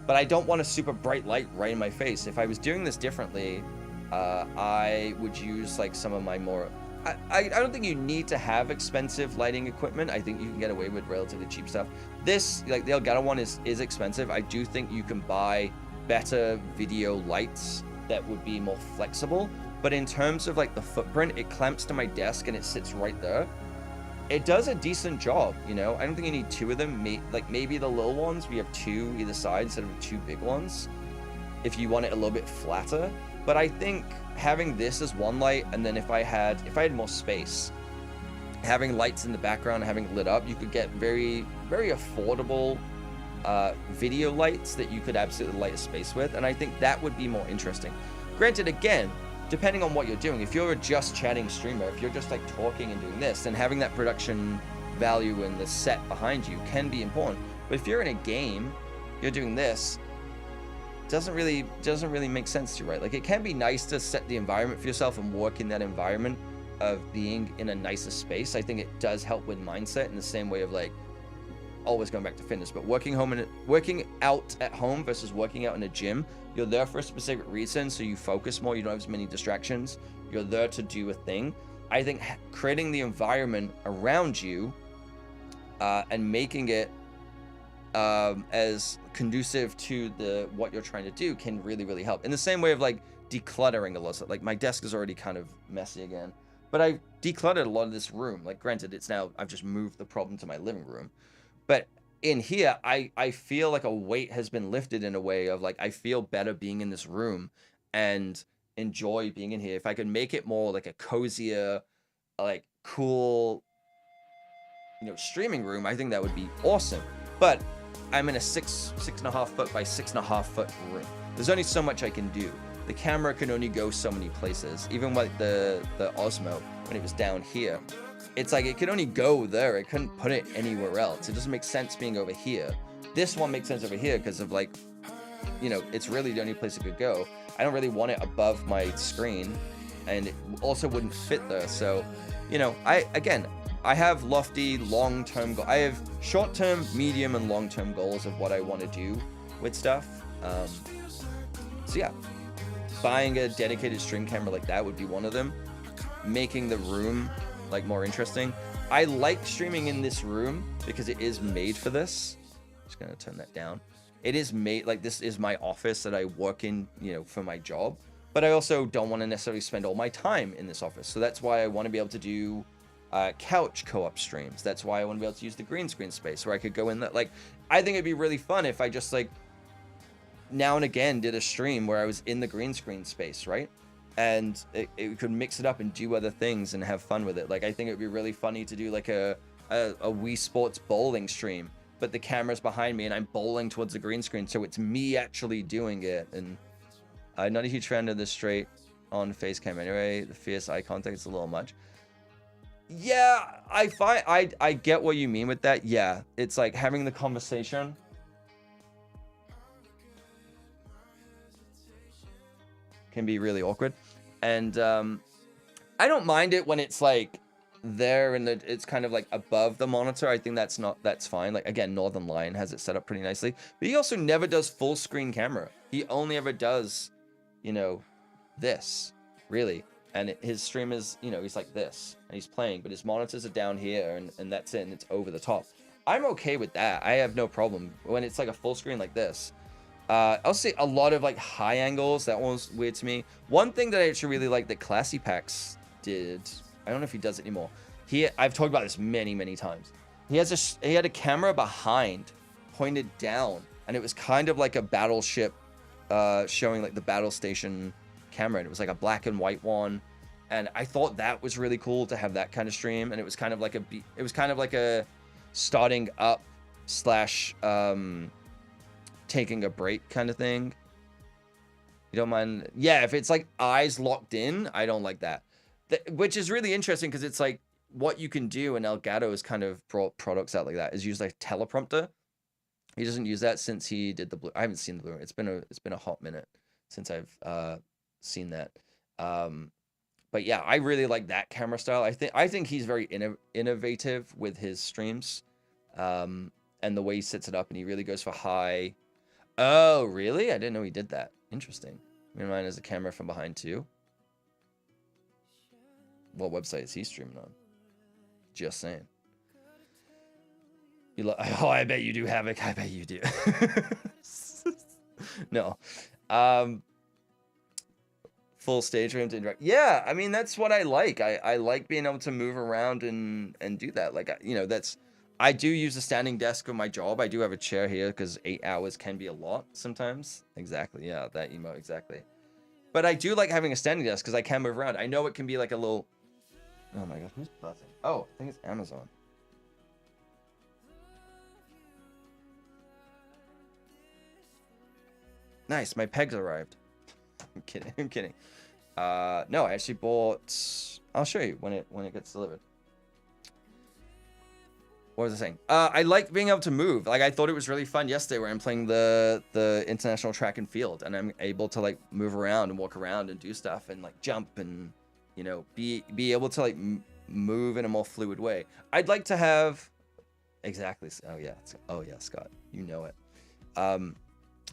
But I don't want a super bright light right in my face. If I was doing this differently, I would use like some of my more, I don't think you need to have expensive lighting equipment. I think you can get away with relatively cheap stuff. This, like the Elgato one is expensive. I do think you can buy better video lights that would be more flexible. But in terms of like the footprint, it clamps to my desk and it sits right there. It does a decent job, you know? I don't think you need 2 of them. Maybe the little ones, we have 2 either side instead of 2 big ones, if you want it a little bit flatter. But I think having this as one light, and then if I had more space, having lights in the background, having it lit up, you could get very, very affordable video lights that you could absolutely light a space with. And I think that would be more interesting. Granted, again, depending on what you're doing, if you're a just chatting streamer, if you're just like talking and doing this, then having that production value and the set behind you can be important. But if you're in a game, you're doing this, doesn't really make sense to you, right? Like, it can be nice to set the environment for yourself and work in that environment of being in a nicer space. I think it does help with mindset in the same way of like always going back to fitness, but working out at home versus working out in a gym. You're there for a specific reason, so you focus more. You don't have as many distractions. You're there to do a thing. I think creating the environment around you and making it as conducive to what you're trying to do can really, really help. In the same way of like decluttering a lot. Like my desk is already kind of messy again, but I decluttered a lot of this room. Like granted, it's now, I've just moved the problem to my living room, but in here, I feel like a weight has been lifted in a way of like, I feel better being in this room and enjoy being in here. If I could make it more like a cozier, like cool, streaming room, I think that would be awesome. But I'm in a 6.5 foot by 6.5 foot room. There's only so much I can do. The camera can only go so many places. Even like the Osmo, when it was down here, it's like it could only go there. It couldn't put it anywhere else. It doesn't make sense being over here. This one makes sense over here because of like, it's really the only place it could go. I don't really want it above my screen, and it also wouldn't fit there. So, I have lofty long-term goals. I have short-term, medium, and long-term goals of what I want to do with stuff. So yeah, buying a dedicated stream camera like that would be one of them. Making the room like more interesting. I like streaming in this room because it is made for this. Just gonna turn that down. It is made, like this is my office that I work in, for my job. But I also don't want to necessarily spend all my time in this office. So that's why I want to be able to do couch co-op streams. That's why I want to be able to use the green screen space where I could go in that. Like, I think it'd be really fun if I just like now and again did a stream where I was in the green screen space, right? And it could mix it up and do other things and have fun with it. Like, I think it'd be really funny to do like a Wii Sports bowling stream, but the camera's behind me and I'm bowling towards the green screen, so it's me actually doing it. And I'm not a huge fan of the straight on face cam anyway. The fierce eye contact is a little much. Yeah, I get what you mean with that. Yeah, it's like having the conversation. Can be really awkward. And I don't mind it when it's like there and it's kind of like above the monitor. I think that's fine. Like again, Northern Lion has it set up pretty nicely, but he also never does full screen camera. He only ever does, this really. And his stream is, he's like this and he's playing, but his monitors are down here and that's it. And it's over the top. I'm okay with that. I have no problem when it's like a full screen like this. I'll say a lot of like high angles. That one was weird to me. One thing that I actually really like that Classy Packs did, I don't know if he does it anymore. I've talked about this many, many times. He had a camera behind pointed down, and it was kind of like a battleship, showing like the battle station camera. And it was like a black and white one. And I thought that was really cool to have that kind of stream. And it was kind of like a starting up / taking a break kind of thing. You don't mind? Yeah, if it's like eyes locked in, I don't like that. Which is really interesting because it's like what you can do, and Elgato has kind of brought products out like that, is use like teleprompter. He doesn't use that since he did the blue. I haven't seen the blue. It's been a hot minute since I've seen that. But yeah, I really like that camera style. I think he's very innovative with his streams, and the way he sets it up, and he really goes for high. Oh, really? I didn't know he did that. Interesting. Mine has a camera from behind too. What website is he streaming on? Just saying. Oh, I bet you do, Havoc. I bet you do. No. Full stage room to interact. Yeah, I mean, that's what I like. I like being able to move around and do that. Like, I do use a standing desk for my job. I do have a chair here because 8 hours can be a lot sometimes. Exactly. Yeah, that emote. Exactly. But I do like having a standing desk because I can move around. I know it can be like a little... Oh my god, who's buzzing? Oh, I think it's Amazon. Nice, my pegs arrived. I'm kidding. No, I actually bought... I'll show you when it gets delivered. What was I saying? I like being able to move. Like, I thought it was really fun yesterday where I'm playing the international track and field, and I'm able to like move around and walk around and do stuff and like jump and you know, be able to like move in a more fluid way. I'd like to have exactly. Oh yeah, Scott, you know it.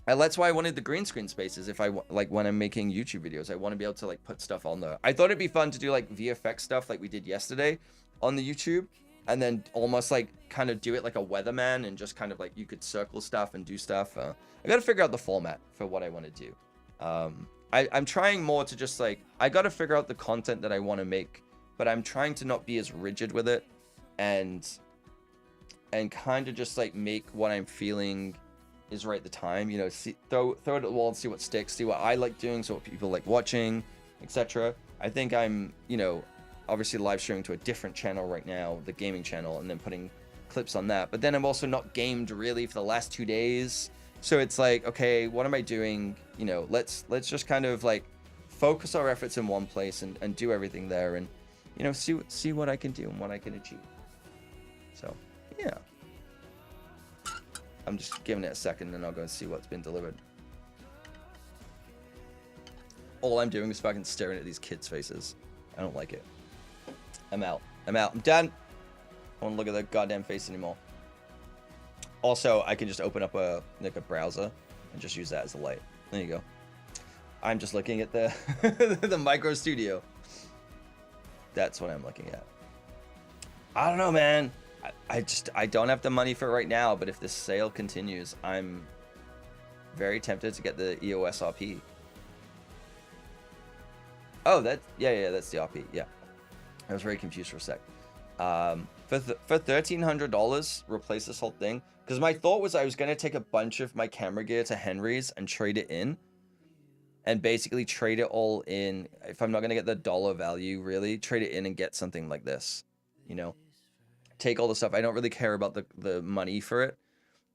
And that's why I wanted the green screen spaces. If like when I'm making YouTube videos, I want to be able to like put stuff on there. I thought it'd be fun to do like VFX stuff like we did yesterday on the YouTube, and then almost like kind of do it like a weatherman and just kind of like you could circle stuff and do stuff. I got to figure out the format for what I want to do. I'm trying more to just like, I got to figure out the content that I want to make, but I'm trying to not be as rigid with it and kind of just like make what I'm feeling is right at the time, you know, throw it at the wall and see what sticks, see what I like doing, so what people like watching, etc. I think I'm, you know, obviously live streaming to a different channel right now, the gaming channel, and then putting clips on that. But then I'm also not gamed really for the last 2 days. So it's like, okay, what am I doing? You know, let's just kind of like focus our efforts in one place and do everything there, and, you know, see what I can do and what I can achieve. So, yeah. I'm just giving it a second and I'll go and see what's been delivered. All I'm doing is fucking staring at these kids' faces. I don't like it. I'm out. I'm done. I don't want to look at their goddamn face anymore. Also, I can just open up a browser and just use that as a light. There you go. I'm just looking at the the micro studio. That's what I'm looking at. I don't know, man. I don't have the money for it right now, but if this sale continues, I'm very tempted to get the EOS RP. Oh, that's the RP. Yeah, I was very confused for a sec. For $1,300, replace this whole thing, because my thought was I was gonna take a bunch of my camera gear to Henry's and trade it in, and basically trade it all in. If I'm not gonna get the dollar value, really trade it in and get something like this, you know. Take all the stuff. I don't really care about the money for it.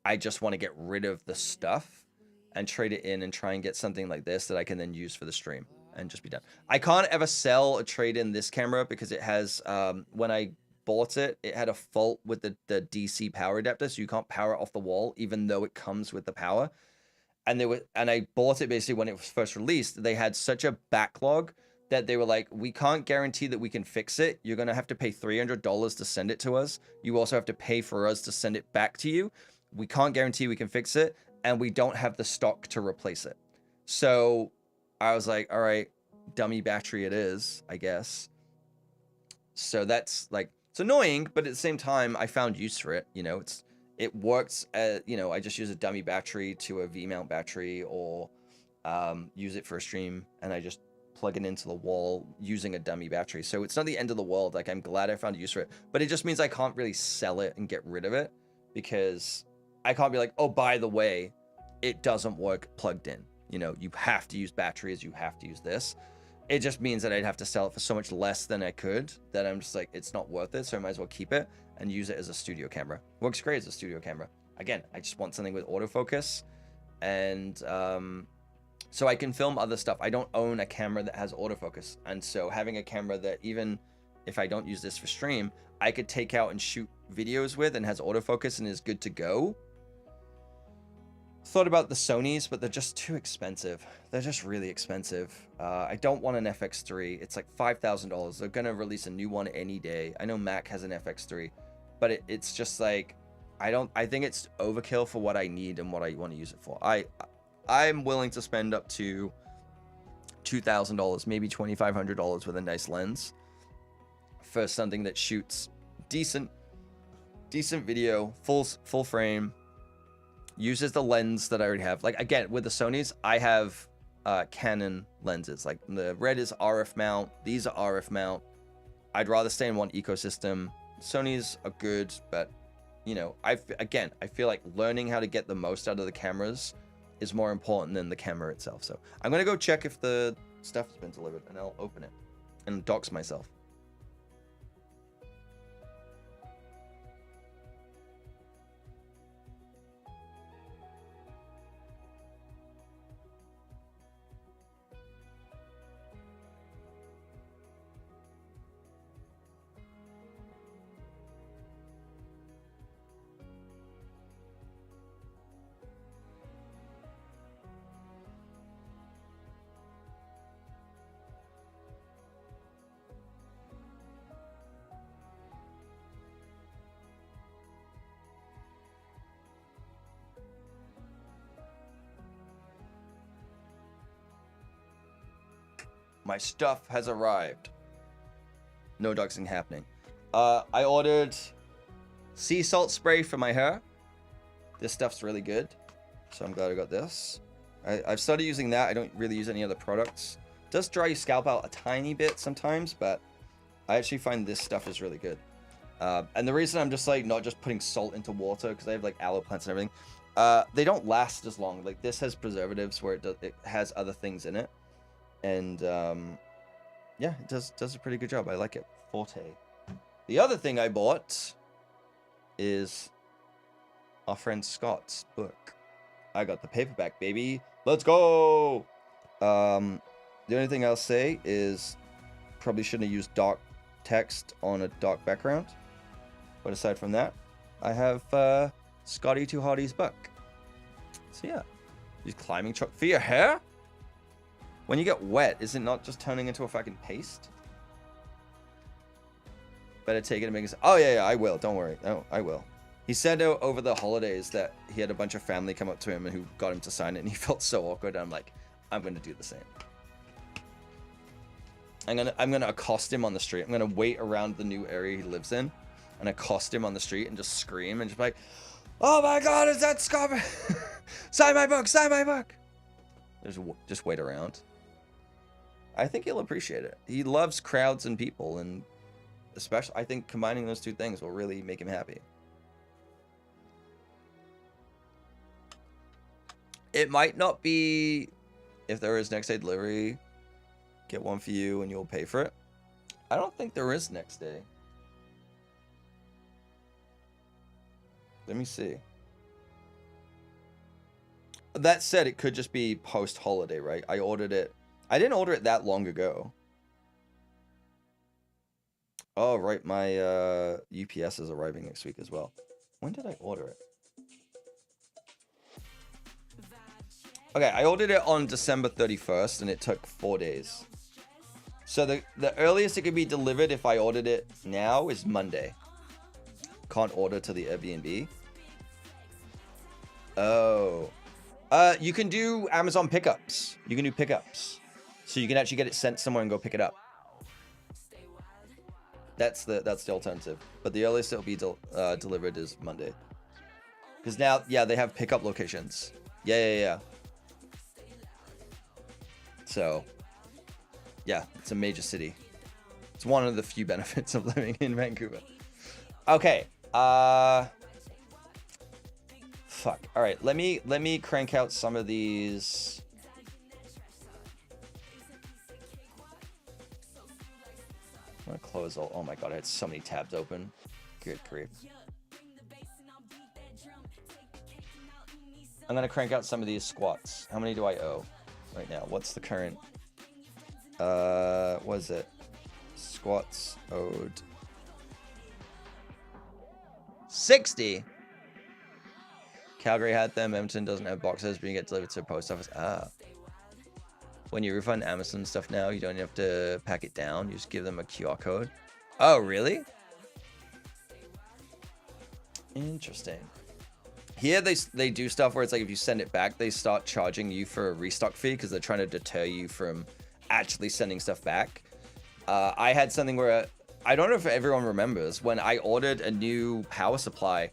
I just want to get rid of the stuff and trade it in and try and get something like this that I can then use for the stream and just be done. I can't ever sell a trade in this camera because it has, when I bought it, it had a fault with the DC power adapter, so you can't power it off the wall even though it comes with the power. And I bought it basically when it was first released. They had such a backlog that they were like, we can't guarantee that we can fix it. You're going to have to pay $300 to send it to us. You also have to pay for us to send it back to you. We can't guarantee we can fix it, and we don't have the stock to replace it. So I was like, all right, dummy battery it is, I guess. So that's like, it's annoying, but at the same time, I found use for it. You know, it works. You know, I just use a dummy battery to a V-mount battery, or use it for a stream, and I just plug it into the wall using a dummy battery. So it's not the end of the world. Like, I'm glad I found use for it, but it just means I can't really sell it and get rid of it, because I can't be like, oh, by the way, it doesn't work plugged in. You know, you have to use batteries, you have to use this. It just means that I'd have to sell it for so much less than I could, that I'm just like, it's not worth it. So I might as well keep it and use it as a studio camera. Works great as a studio camera. Again, I just want something with autofocus, and so I can film other stuff. I don't own a camera that has autofocus. And so having a camera that, even if I don't use this for stream, I could take out and shoot videos with and has autofocus and is good to go. Thought about the Sonys, but they're just too expensive. They're just really expensive. I don't want an FX3. It's like $5,000. They're going to release a new one any day. I know Mac has an FX3, but it's just like, I think it's overkill for what I need and what I want to use it for. I'm willing to spend up to $2,000, maybe $2,500 with a nice lens for something that shoots decent video, full frame, uses the lens that I already have. Like, again, with the Sonys, I have Canon lenses. Like, the red is RF mount, these are RF mount. I'd rather stay in one ecosystem. Sonys are good, but, you know, I feel like learning how to get the most out of the cameras is more important than the camera itself. So I'm gonna go check if the stuff has been delivered, and I'll open it and dox myself. My stuff has arrived. No doxing happening. I ordered sea salt spray for my hair. This stuff's really good, so I'm glad I got this. I've started using that. I don't really use any other products. It does dry your scalp out a tiny bit sometimes, but I actually find this stuff is really good. And the reason I'm just like not just putting salt into water, because I have like aloe plants and everything, they don't last as long. Like this has preservatives where it has other things in it, and yeah, it does a pretty good job. I like it. Forte. The other thing I bought is our friend Scott's book. I got the paperback, baby. Let's go. The only thing I'll say is probably shouldn't have used dark text on a dark background. But aside from that, I have Scotty Too Hardy's book. So yeah, use climbing chalk for your hair. When you get wet, is it not just turning into a fucking paste? Better take it and make it. Oh yeah, I will. Don't worry. No, I will. He said over the holidays that he had a bunch of family come up to him and who got him to sign it, and he felt so awkward. I'm like, I'm gonna do the same. I'm gonna accost him on the street. I'm gonna wait around the new area he lives in, and accost him on the street and just scream and just be like, "Oh my God, is that Scott? Sign my book! Sign my book!" Just wait around. I think he'll appreciate it. He loves crowds and people, and especially I think combining those two things will really make him happy. It might not be, if there is next day delivery, get one for you and you'll pay for it. I don't think there is next day. Let me see. That said, it could just be post-holiday, right? I ordered it. I didn't order it that long ago. Oh, right. My UPS is arriving next week as well. When did I order it? Okay, I ordered it on December 31st, and it took 4 days. So the earliest it could be delivered if I ordered it now is Monday. Can't order to the Airbnb. Oh. You can do Amazon pickups. You can do pickups. So you can actually get it sent somewhere and go pick it up. That's the alternative. But the earliest it'll be delivered is Monday. Because now, yeah, they have pickup locations. Yeah. So, yeah, it's a major city. It's one of the few benefits of living in Vancouver. Okay. Fuck. All right. Let me crank out some of these. I'm gonna close all. Oh my god, I had so many tabs open. Good grief. I'm gonna crank out some of these squats. How many do I owe right now? What's the current? What is it? Squats owed 60. Calgary had them. Edmonton doesn't have boxes, but you get delivered to the post office. When you refund Amazon stuff now, you don't have to pack it down. You just give them a QR code. Oh, really? Interesting. Here they do stuff where it's like if you send it back, they start charging you for a restock fee because they're trying to deter you from actually sending stuff back. I had something where I don't know if everyone remembers when I ordered a new power supply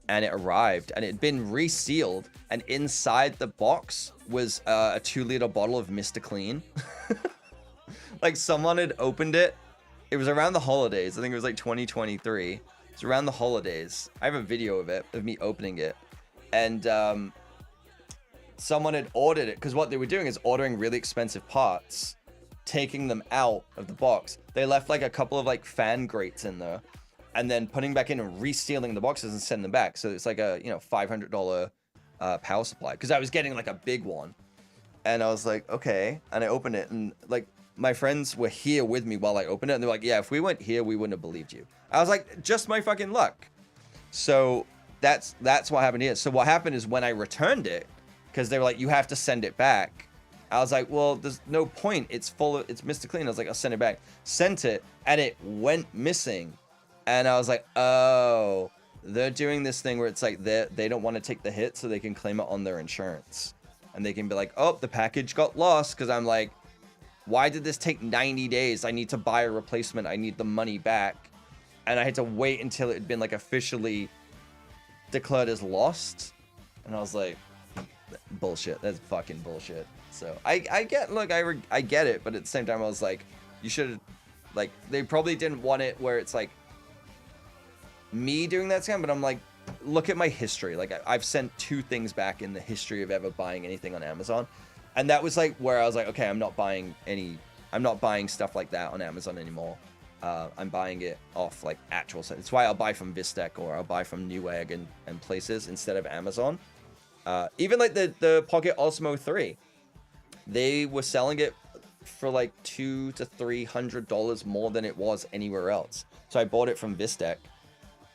and it arrived and it had been resealed, and inside the box was a 2-liter bottle of Mr. Clean. Like someone had opened it. It was around the holidays. I think it was like 2023. It's around the holidays. I have a video of it, of me opening it. And someone had ordered it because what they were doing is ordering really expensive parts, taking them out of the box. They left like a couple of like fan grates in there, and then putting back in and resealing the boxes and sending them back. So it's like a, $500 power supply, because I was getting like a big one. And I was like, okay. And I opened it, and like my friends were here with me while I opened it, and they're like, yeah, if we weren't here, we wouldn't have believed you. I was like, just my fucking luck. So that's what happened here. So what happened is when I returned it, because they were like, you have to send it back, I was like, well, there's no point. It's Mr. Clean. I was like, I'll send it back. Sent it, and it went missing. And I was like, oh, they're doing this thing where it's like they don't want to take the hit so they can claim it on their insurance. And they can be like, oh, the package got lost. Because I'm like, Why did this take 90 days? I need to buy a replacement. I need the money back. And I had to wait until it had been like officially declared as lost. And I was like, bullshit. That's fucking bullshit. So I get, look, I get it. But at the same time, I was like, you should, like, they probably didn't want it where it's like me doing that scam. But I'm like, look at my history. Like, I've sent 2 things back in the history of ever buying anything on Amazon. And that was like where I was like, okay, I'm not buying stuff like that on Amazon anymore. I'm buying it off like actual sites. It's why I'll buy from Vistec or I'll buy from Newegg and places instead of Amazon. Even like the Pocket Osmo 3, they were selling it for like $200 to $300 more than it was anywhere else. So I bought it from Vistec,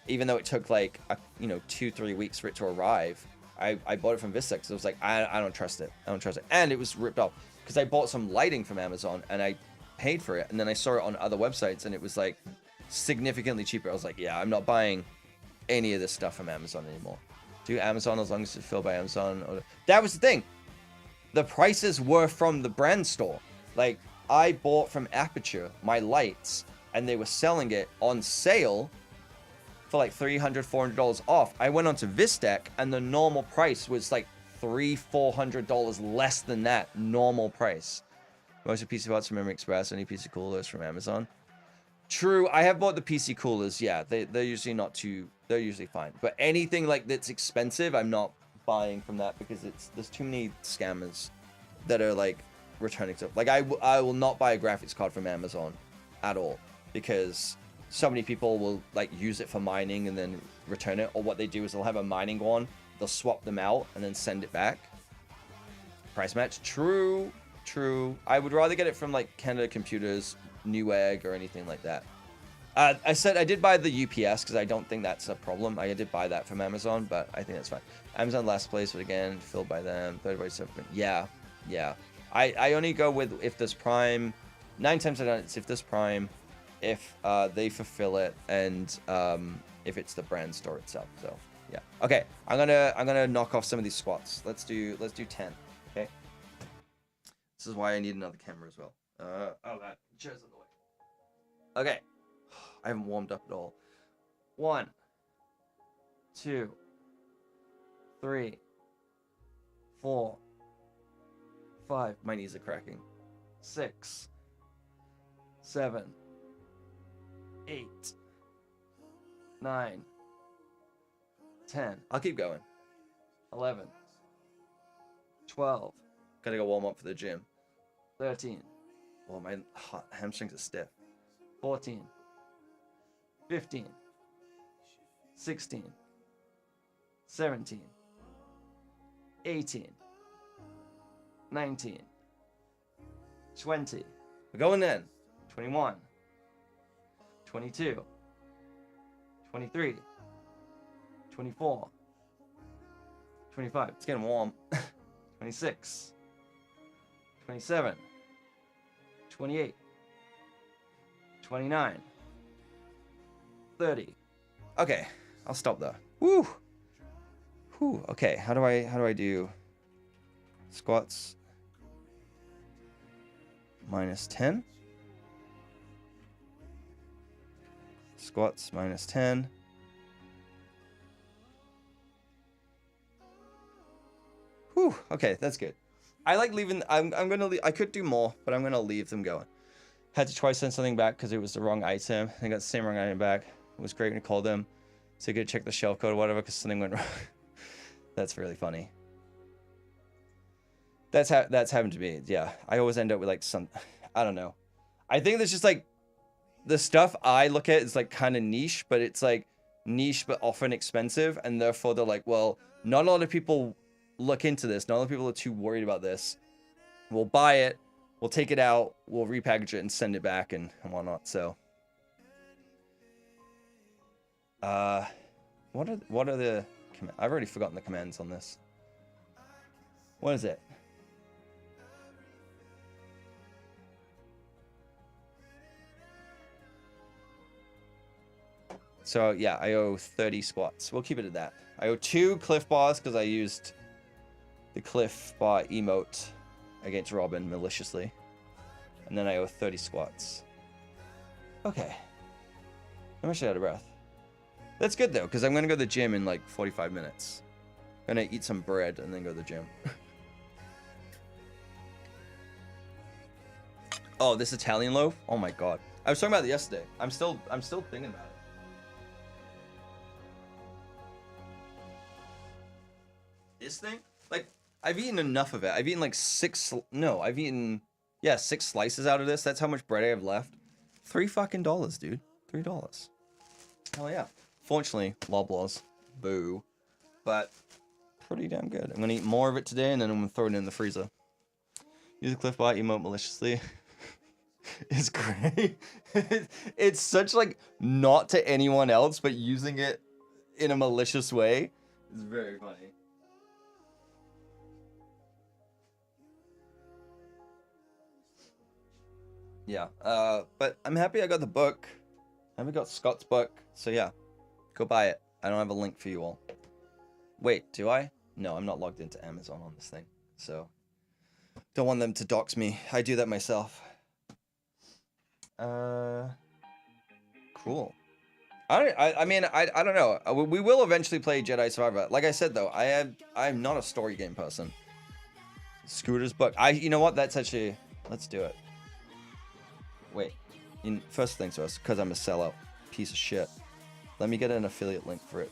even though it took like 2-3 weeks for it to arrive. I bought it from Vistec because I was like, I don't trust it. I don't trust it. And it was ripped off because I bought some lighting from Amazon and I paid for it. And then I saw it on other websites and it was like significantly cheaper. I was like, yeah, I'm not buying any of this stuff from Amazon anymore. Do Amazon as long as it's filled by Amazon. That was the thing. The prices were from the brand store. Like, I bought from Aperture my lights and they were selling it on sale for like $300-$400 off. I went onto Vistec and the normal price was like $300-$400 less than that normal price. Most of PC parts from Memory Express, any PC coolers from Amazon. True, I have bought the PC coolers. Yeah, they're usually not too. They're usually fine. But anything like that's expensive, I'm not buying from that because there's too many scammers that are like returning stuff. Like I will not buy a graphics card from Amazon at all because so many people will like use it for mining and then return it. Or what they do is they'll have a mining one, they'll swap them out and then send it back. Price match. True. I would rather get it from like Canada Computers, Newegg, or anything like that. I said I did buy the UPS because I don't think that's a problem. I did buy that from Amazon, but I think that's fine. Amazon last place, but again, filled by them. 30/7. Yeah. I only go with if there's Prime. 9 times out of 10, it's if there's Prime, if they fulfill it, and if it's the brand store itself. So yeah. Okay, I'm gonna knock off some of these squats. Let's do 10. Okay. This is why I need another camera as well. That chair's in the way. Okay. I haven't warmed up at all. 1, 2, 3, 4, 5. My knees are cracking. 6, 7, 8, 9, 10. I'll keep going. 11, 12. Gotta go warm up for the gym. 13. Oh, my hamstrings are stiff. 14. 15. 16. 17. 18. 19. 20. We're going in. 21. 22. 23. 24. 25. It's getting warm. 26. 27. 28. 29. 30. Okay, I'll stop there. Woo. Okay, how do I do squats? -10. Squats -10. Whew. Okay, that's good. I like leaving. I'm gonna. I could do more, but I'm gonna leave them going. Had to try send something back because it was the wrong item. I got the same wrong item back. It was great when you called them, so you could check the shelf code or whatever because something went wrong. That's really funny. That's happened to me. Yeah, I always end up with like some. I don't know. I think there's just like the stuff I look at is like kind of niche, but it's like niche but often expensive, and therefore they're like, well, not a lot of people look into this. Not a lot of people are too worried about this. We'll buy it. We'll take it out, we'll repackage it and send it back and whatnot. So, what are the commands? I've already forgotten the commands on this. What is it? So yeah, I owe 30 squats. We'll keep it at that. I owe 2 Cliff Bars because I used the Cliff Bar emote against Robin maliciously. And then I owe 30 squats. Okay. I'm actually out of breath. That's good though, because I'm gonna go to the gym in like 45 minutes. I'm gonna eat some bread and then go to the gym. Oh, this Italian loaf? Oh my god. I was talking about it yesterday. I'm still thinking about it. This thing? Like, I've eaten enough of it. I've eaten like I've eaten, yeah, 6 slices out of this. That's how much bread I have left. $3 fucking, dude. $3. Hell yeah. Fortunately, Loblaws. Boo. But, pretty damn good. I'm gonna eat more of it today, and then I'm gonna throw it in the freezer. Use a Cliff Bar emote maliciously. It's great. It's such like, not to anyone else, but using it in a malicious way is very funny. Yeah, but I'm happy I got the book. I haven't got Scott's book, so yeah. Go buy it. I don't have a link for you all. Wait, do I? No, I'm not logged into Amazon on this thing, so... Don't want them to dox me. I do that myself. Cool. I mean, I don't know. We will eventually play Jedi Survivor. Like I said, though, I'm not a story game person. Scooter's book. You know what? That's actually... Let's do it. Wait. First things first, because I'm a sellout piece of shit. Let me get an affiliate link for it.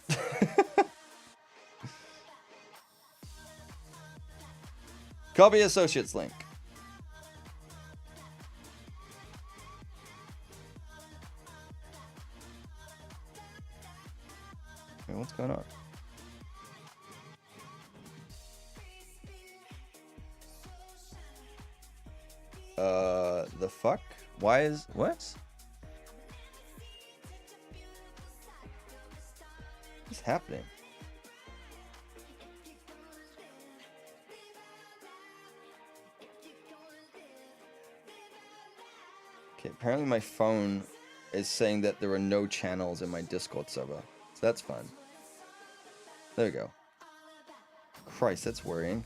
Copy associates link. Wait, what's going on? The fuck? Why is... What? What's happening? Okay, apparently my phone is saying that there are no channels in my Discord server. So that's fun. There we go. Christ, that's worrying.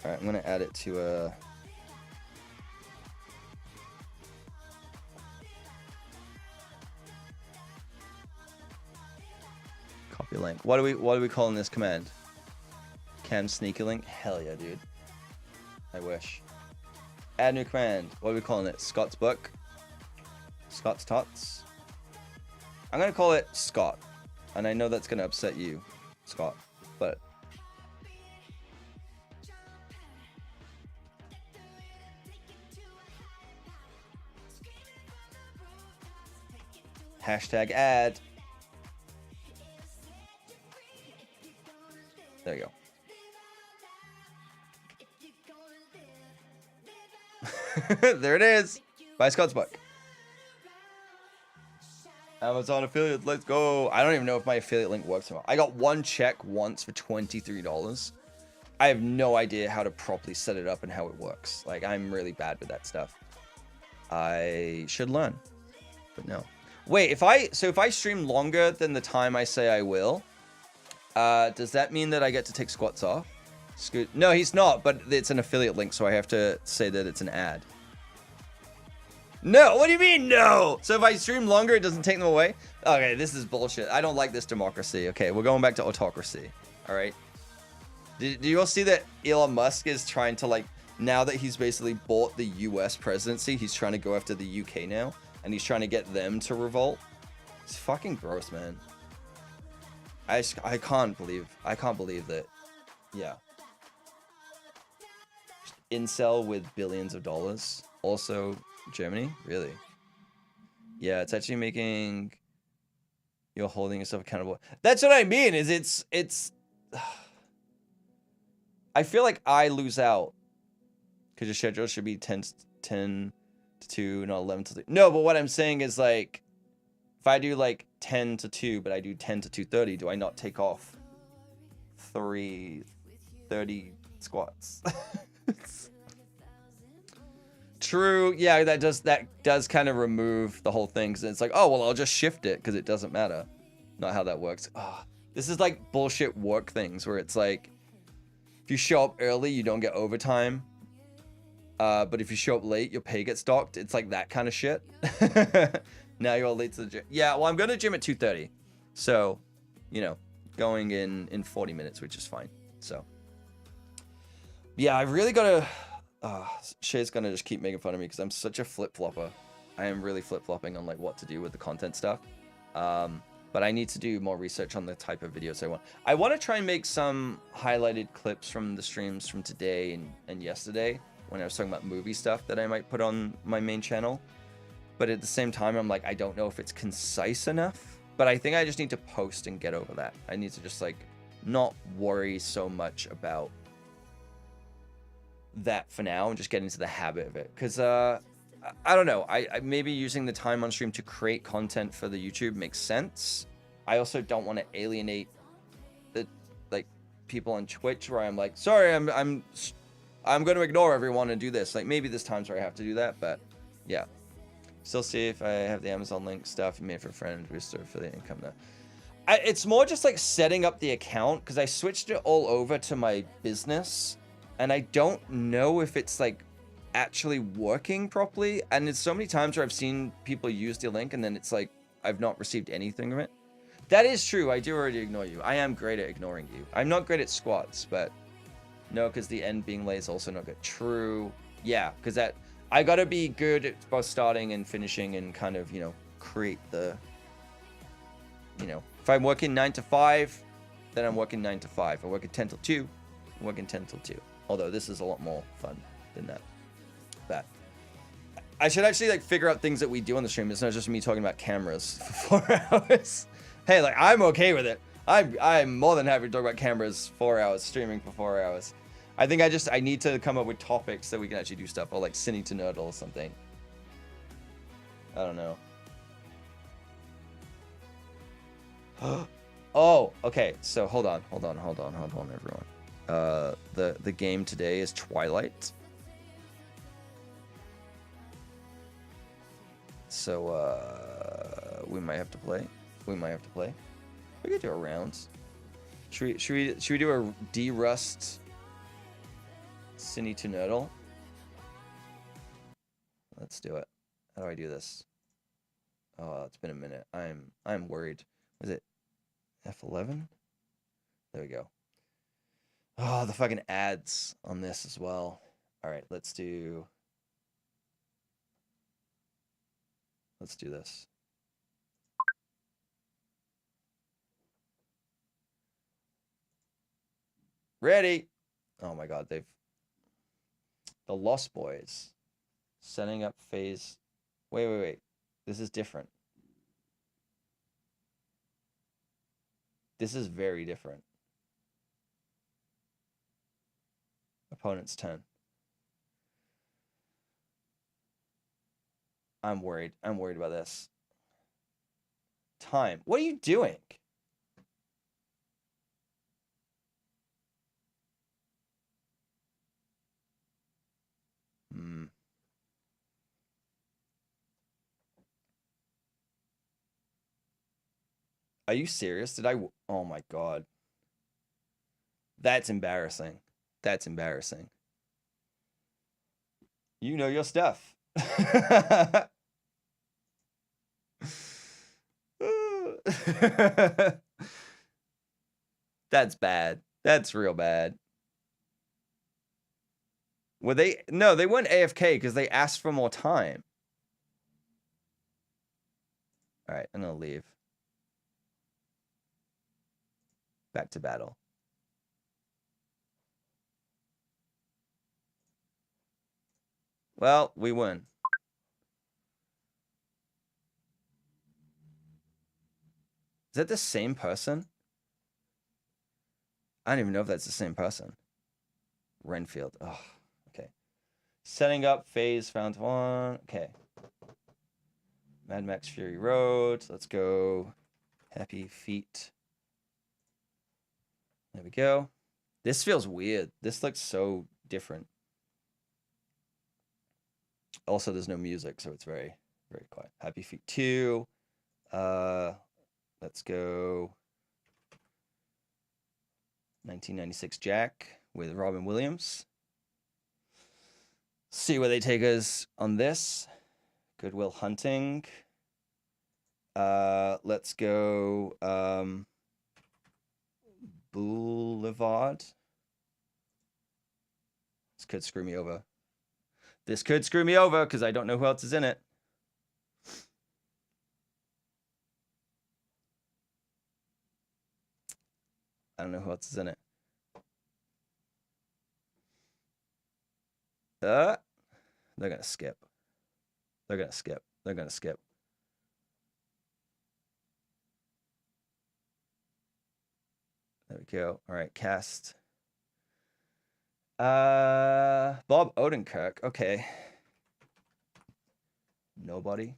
Alright, I'm gonna add it to a... Copy link. What are we calling this command? Cam sneaky link? Hell yeah, dude. I wish. Add new command. What are we calling it? Scott's book? Scott's tots? I'm gonna call it Scott. And I know that's gonna upset you, Scott. But... Hashtag ad. There you go. There it is. Buy Scott's book. Amazon affiliate, let's go. I don't even know if my affiliate link works or not. I got one check once for $23. I have no idea how to properly set it up and how it works. Like, I'm really bad with that stuff. I should learn, but no. Wait, if I stream longer than the time I say I will, does that mean that I get to take squats off? No, he's not, but it's an affiliate link, so I have to say that it's an ad. No, what do you mean no? So if I stream longer, it doesn't take them away? Okay, this is bullshit. I don't like this democracy. Okay, we're going back to autocracy. All right. Do you all see that Elon Musk is trying to, like, now that he's basically bought the US presidency, he's trying to go after the UK now, and he's trying to get them to revolt? It's fucking gross, man. I can't believe that. Yeah. Incel with billions of dollars. Also, Germany? Really? Yeah, it's actually making... You're holding yourself accountable. That's what I mean, is it's... I feel like I lose out. Because your schedule should be 10 to 2, not 11 to 3. No, but what I'm saying is, like... If I do, like, 10 to 2, but I do 10 to 2:30, do I not take off 30 squats? True. Yeah, that does kind of remove the whole thing. Because it's like, oh, well, I'll just shift it because it doesn't matter. Not how that works. Oh, this is like bullshit work things where it's like, if you show up early, you don't get overtime. But if you show up late, your pay gets docked. It's like that kind of shit. Now you're late to the gym. Yeah, well, I'm going to gym at 2:30. So, you know, going in 40 minutes, which is fine. So, yeah, I really got to... Shay's going to just keep making fun of me because I'm such a flip-flopper. I am really flip-flopping on like what to do with the content stuff. But I need to do more research on the type of videos I want. I want to try and make some highlighted clips from the streams from today and yesterday when I was talking about movie stuff that I might put on my main channel. But at the same time, I'm like, I don't know if it's concise enough. But I think I just need to post and get over that. I need to just like not worry so much about that for now and just get into the habit of it. Because I don't know. I maybe using the time on stream to create content for the YouTube makes sense. I also don't want to alienate the like people on Twitch where I'm like, sorry, I'm going to ignore everyone and do this. Like maybe there's times where I have to do that, but yeah. Still see if I have the Amazon link stuff you made for a friend, booster affiliate income there. It's more just like setting up the account because I switched it all over to my business and I don't know if it's like actually working properly. And there's so many times where I've seen people use the link and then it's like I've not received anything from it. That is true. I do already ignore you. I am great at ignoring you. I'm not great at squats, but no, because the end being late is also not good. True. Yeah, because that I gotta be good at both starting and finishing and kind of, you know, create the, you know, if I'm working 9 to 5, then I'm working 9 to 5. I'm working 10 till 2, I'm working 10 till 2. Although this is a lot more fun than that. But I should actually like figure out things that we do on the stream. It's not just me talking about cameras for 4 hours. Hey, like I'm okay with it. I'm more than happy to talk about cameras 4 hours, streaming for 4 hours. I think I need to come up with topics that we can actually do stuff, or like Cine to Nerdle or something. I don't know. Oh, okay. So hold on, everyone. The game today is Twilight. So we might have to play. We could do a rounds. Should we do a D-Rust Cine to Nerdle? Let's do it. How do I do this? Oh, it's been a minute. I'm worried. Was it F11? There we go. Oh, the fucking ads on this as well. All right, let's do this. Ready? Oh my god, the Lost Boys setting up phase. Wait. This is different. This is very different. Opponents 10. I'm worried. I'm worried about this. Time. What are you doing? Are you serious? Oh my god. That's embarrassing. That's embarrassing. You know your stuff. That's bad. That's real bad. Were they? No, they weren't AFK because they asked for more time. All right, I'm gonna leave. Back to battle. Well, we won. Is that the same person? I don't even know if that's the same person. Renfield. Oh, okay. Setting up phase found 1. Okay. Mad Max Fury Road. Let's go. Happy Feet. There we go. This feels weird. This looks so different. Also, there's no music, so it's very, very quiet. Happy Feet 2. Let's go. 1996 Jack with Robin Williams. See where they take us on this. Goodwill Hunting. Let's go Boulevard. This could screw me over. This could screw me over because I don't know who else is in it. I don't know who else is in it. They're gonna skip. They're gonna skip. They're gonna skip. There we go. All right, cast. Bob Odenkirk. Okay. Nobody.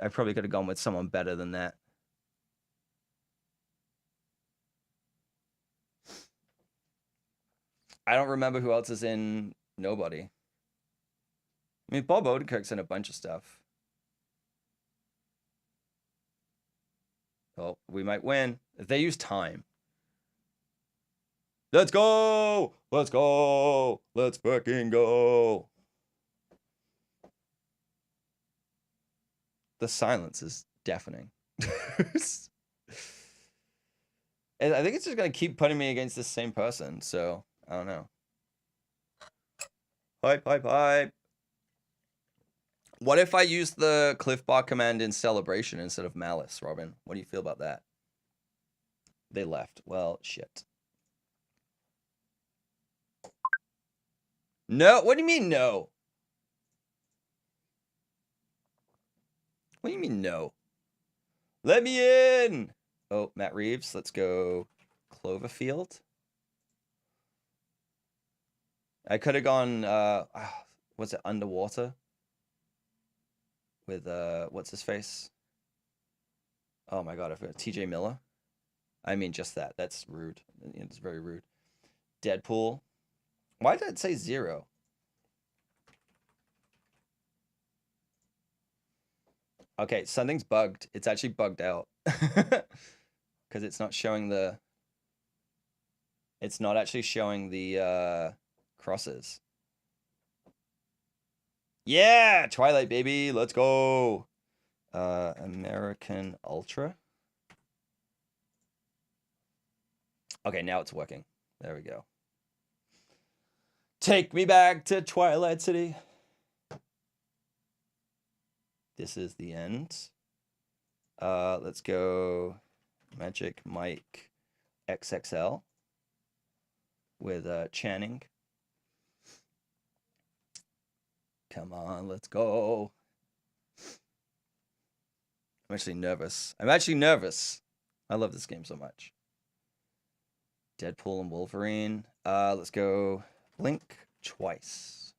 I probably could have gone with someone better than that. I don't remember who else is in Nobody. I mean, Bob Odenkirk's in a bunch of stuff. Oh, we might win. If they use time. Let's go! Let's go! Let's fucking go! The silence is deafening. And I think it's just going to keep putting me against the same person, so I don't know. Hype, hype, hype. What if I use the Cliff Bar command in Celebration instead of Malice, Robin? What do you feel about that? They left. Well, shit. No, what do you mean no? What do you mean no? Let me in! Oh, Matt Reeves. Let's go Cloverfield. I could have gone, what's it, Underwater? With, what's his face? Oh my god, I forgot. TJ Miller? I mean, just that. That's rude. It's very rude. Deadpool. Why did it say 0? Okay, something's bugged. It's actually bugged out. Because it's not showing the... It's not actually showing the crosses. Yeah! Twilight, baby! Let's go! American Ultra. Okay, now it's working. There we go. Take me back to Twilight City. This is the end. Let's go Magic Mike XXL with Channing. Come on, let's go. I'm actually nervous. I'm actually nervous. I love this game so much. Deadpool and Wolverine. Let's go Blink twice.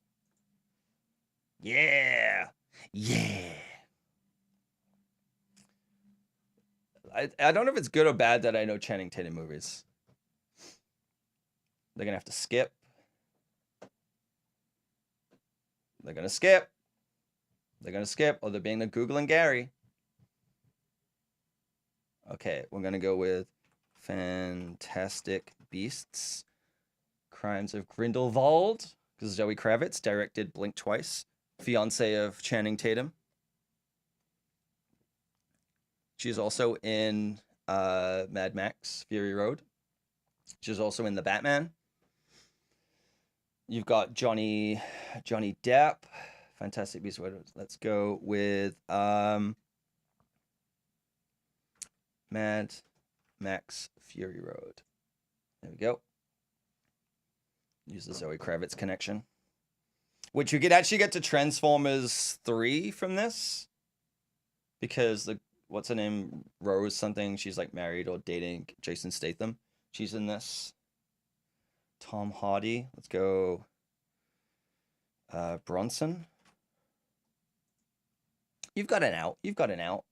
Yeah. Yeah. I don't know if it's good or bad that I know Channing Tatum movies. They're going to have to skip. They're going to skip. They're going to skip. Oh, they're being the Google and Gary. Okay, we're going to go with Fantastic Beasts. Crimes of Grindelwald. Because Zoe Kravitz directed Blink twice. Fiance of Channing Tatum. She's also in Mad Max Fury Road. She's also in The Batman. You've got Johnny Depp. Fantastic Beasts. Let's go with Mad Max Fury Road. There we go. Use the Zoe Kravitz connection. Which you could actually get to Transformers 3 from this. Because the what's her name? Rose something. She's like married or dating Jason Statham. She's in this. Tom Hardy. Let's go. Bronson. You've got an out. You've got an out.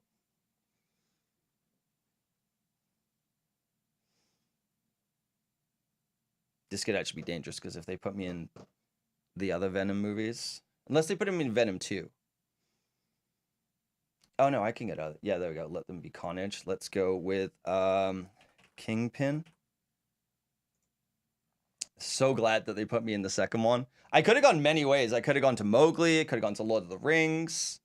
This could actually be dangerous because if they put me in the other Venom movies, unless they put him in Venom 2. Oh no, I can get other. Yeah, there we go. Let them be Carnage. Let's go with Kingpin. So glad that they put me in the second one. I could have gone many ways. I could have gone to Mowgli. I could have gone to Lord of the Rings.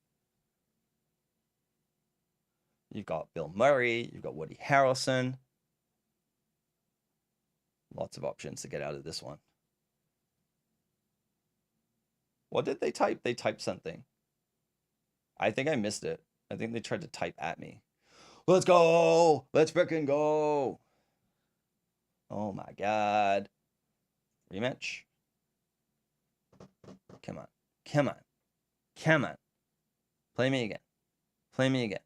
You've got Bill Murray. You've got Woody Harrelson. Lots of options to get out of this one. What did they type? They typed something. I think I missed it. I think they tried to type at me. Let's go! Let's frickin' go! Oh my god. Rematch? Come on. Come on. Come on. Play me again. Play me again.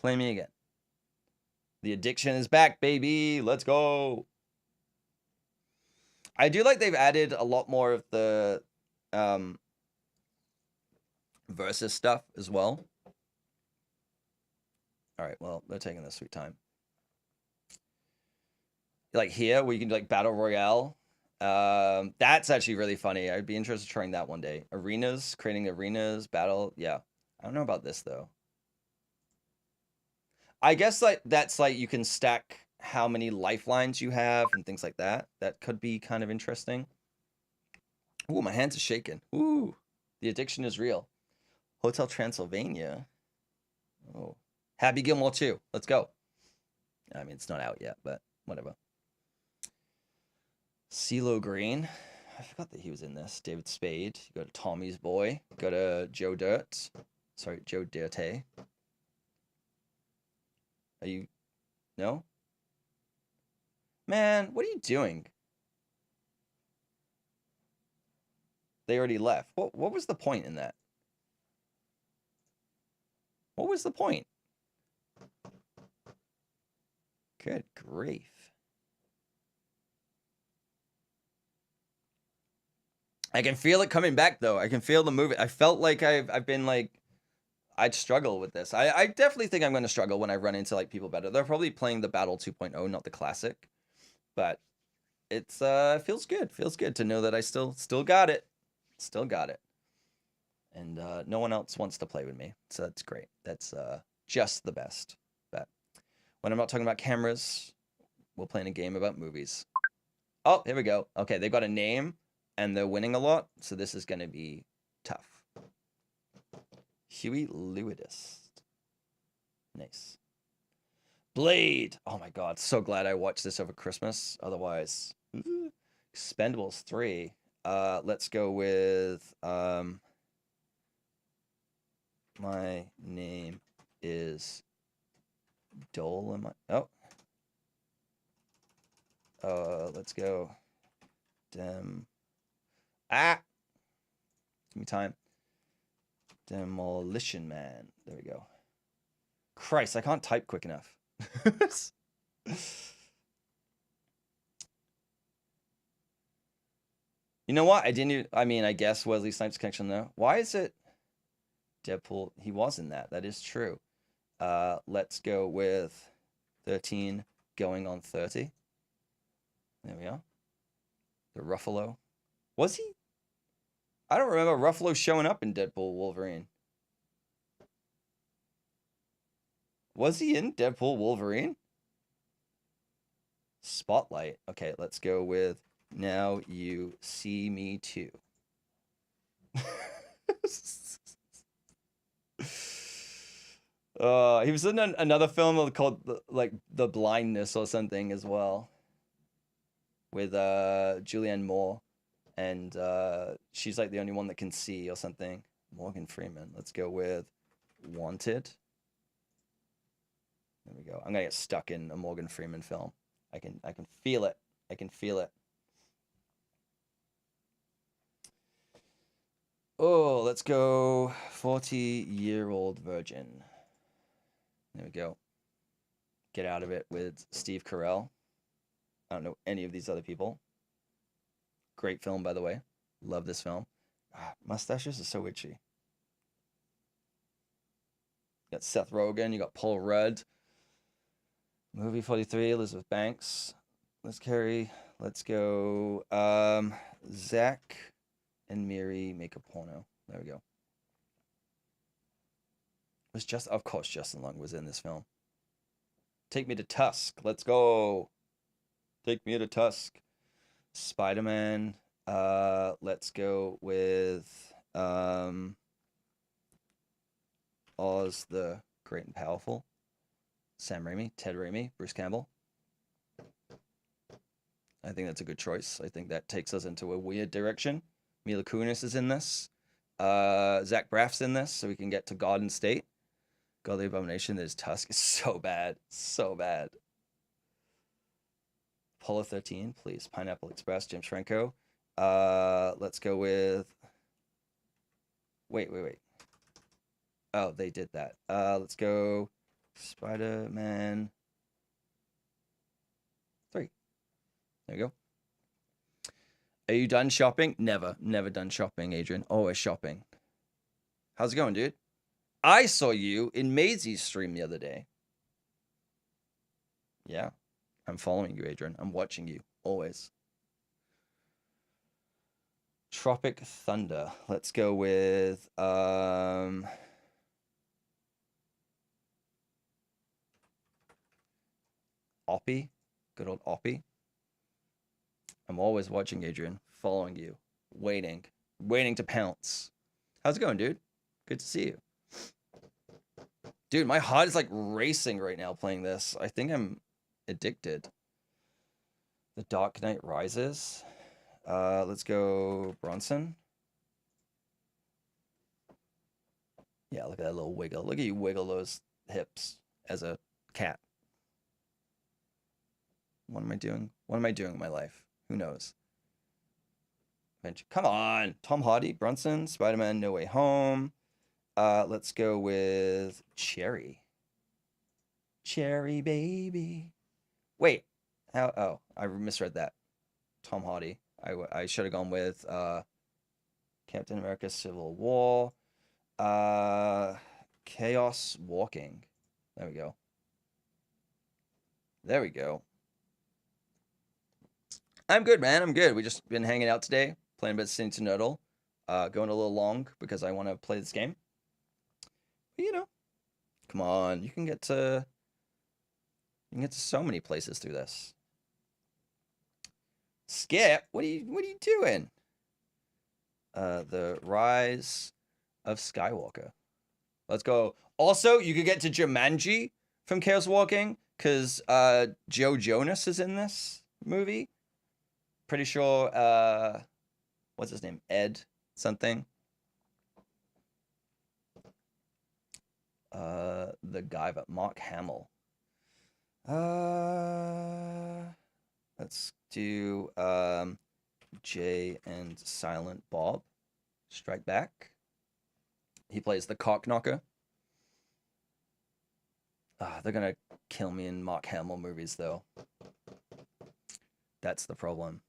Play me again. The addiction is back, baby. Let's go. I do like they've added a lot more of the versus stuff as well. All right, well, they're taking their sweet time. Like here, where you can do like Battle Royale. That's actually really funny. I'd be interested in trying that one day. Arenas, creating arenas, battle. Yeah. I don't know about this, though. I guess like that's like you can stack how many lifelines you have and things like that. That could be kind of interesting. Ooh, my hands are shaking. Ooh, the addiction is real. Hotel Transylvania. Oh, Happy Gilmore 2. Let's go. I mean, it's not out yet, but whatever. CeeLo Green. I forgot that he was in this. David Spade. You go to Tommy's Boy. Go to Joe Dirt. Sorry, Joe Dirte. Are you... No? Man, what are you doing? They already left. What was the point in that? What was the point? Good grief. I can feel it coming back, though. I can feel the movie. I felt like I've been like... I'd struggle with this. I definitely think I'm going to struggle when I run into like people better. They're probably playing the Battle 2.0, not the classic. But it's feels good. Feels good to know that I still got it. Still got it. And no one else wants to play with me. So that's great. That's just the best. But when I'm not talking about cameras, we'll play in a game about movies. Oh, here we go. Okay, they've got a name and they're winning a lot. So this is going to be tough. Huey Lewis. Nice. Blade. Oh my god, so glad I watched this over Christmas. Otherwise, Expendables 3. Let's go with my name is Dolomite. Oh. Let's go. Give me time. Demolition Man. There we go. Christ, I can't type quick enough. You know what? I mean, I guess Wesley Snipes connection though. Why is it Deadpool? He was in that. That is true. Let's go with 13 going on 30. There we are. The Ruffalo. Was he? I don't remember Ruffalo showing up in Deadpool Wolverine. Was he in Deadpool Wolverine? Spotlight. Okay, let's go with Now You See Me Too. He was in another film called like The Blindness or something as well. With Julianne Moore. And she's like the only one that can see or something. Morgan Freeman. Let's go with Wanted. There we go. I'm gonna get stuck in a Morgan Freeman film. I can feel it. I can feel it. Oh, let's go 40-year-old virgin. There we go. Get Out of It with Steve Carell. I don't know any of these other people. Great film, by the way. Love this film. Mustaches are so itchy. You got Seth Rogen. You got Paul Rudd. Movie 43, Elizabeth Banks. Let's go. Zach and Miri make a porno. There we go. Of course, Justin Long was in this film. Take Me to Tusk. Let's go. Take Me to Tusk. Spider-Man. Let's go with Oz the Great and Powerful. Sam Raimi, Ted Raimi, Bruce Campbell. I think that's a good choice. I think that takes us into a weird direction. Mila Kunis is in this. Zach Braff's in this, so we can get to Garden State. God, the Abomination. There's Tusk. It's so bad. So bad. Apollo 13, please. Pineapple Express, James Franco. Let's go with... Wait. Oh, they did that. Let's go Spider-Man 3. There you go. Are you done shopping? Never done shopping, Adrian. Always shopping. How's it going, dude? I saw you in Maisie's stream the other day. Yeah. I'm following you, Adrian. I'm watching you. Always. Tropic Thunder. Let's go with Oppie. Good old Oppie. I'm always watching, Adrian. Following you. Waiting to pounce. How's it going, dude? Good to see you. Dude, my heart is like racing right now playing this. I think I'm addicted. The Dark Knight Rises. Let's go Bronson. Yeah, look at that little wiggle. Look at you wiggle those hips as a cat. What am I doing? What am I doing in my life? Who knows? Come on. Tom Hardy, Brunson, Spider-Man, No Way Home. Let's go with Cherry. Cherry baby. Wait. How? Oh, I misread that. Tom Hardy. I should have gone with Captain America Civil War. Chaos Walking. There we go. There we go. I'm good, man. I'm good. We just been hanging out today, playing a bit of Sentinel. Going a little long because I want to play this game. But, you know, come on. You can get to so many places through this. Skip, what are you doing? The Rise of Skywalker. Let's go. Also, you could get to Jumanji from Chaos Walking because Joe Jonas is in this movie. Pretty sure, what's his name? Ed something. The guy, but Mark Hamill. Let's do Jay and Silent Bob. Strike Back. He plays the cock knocker. They're gonna kill me in Mark Hamill movies, though. That's the problem.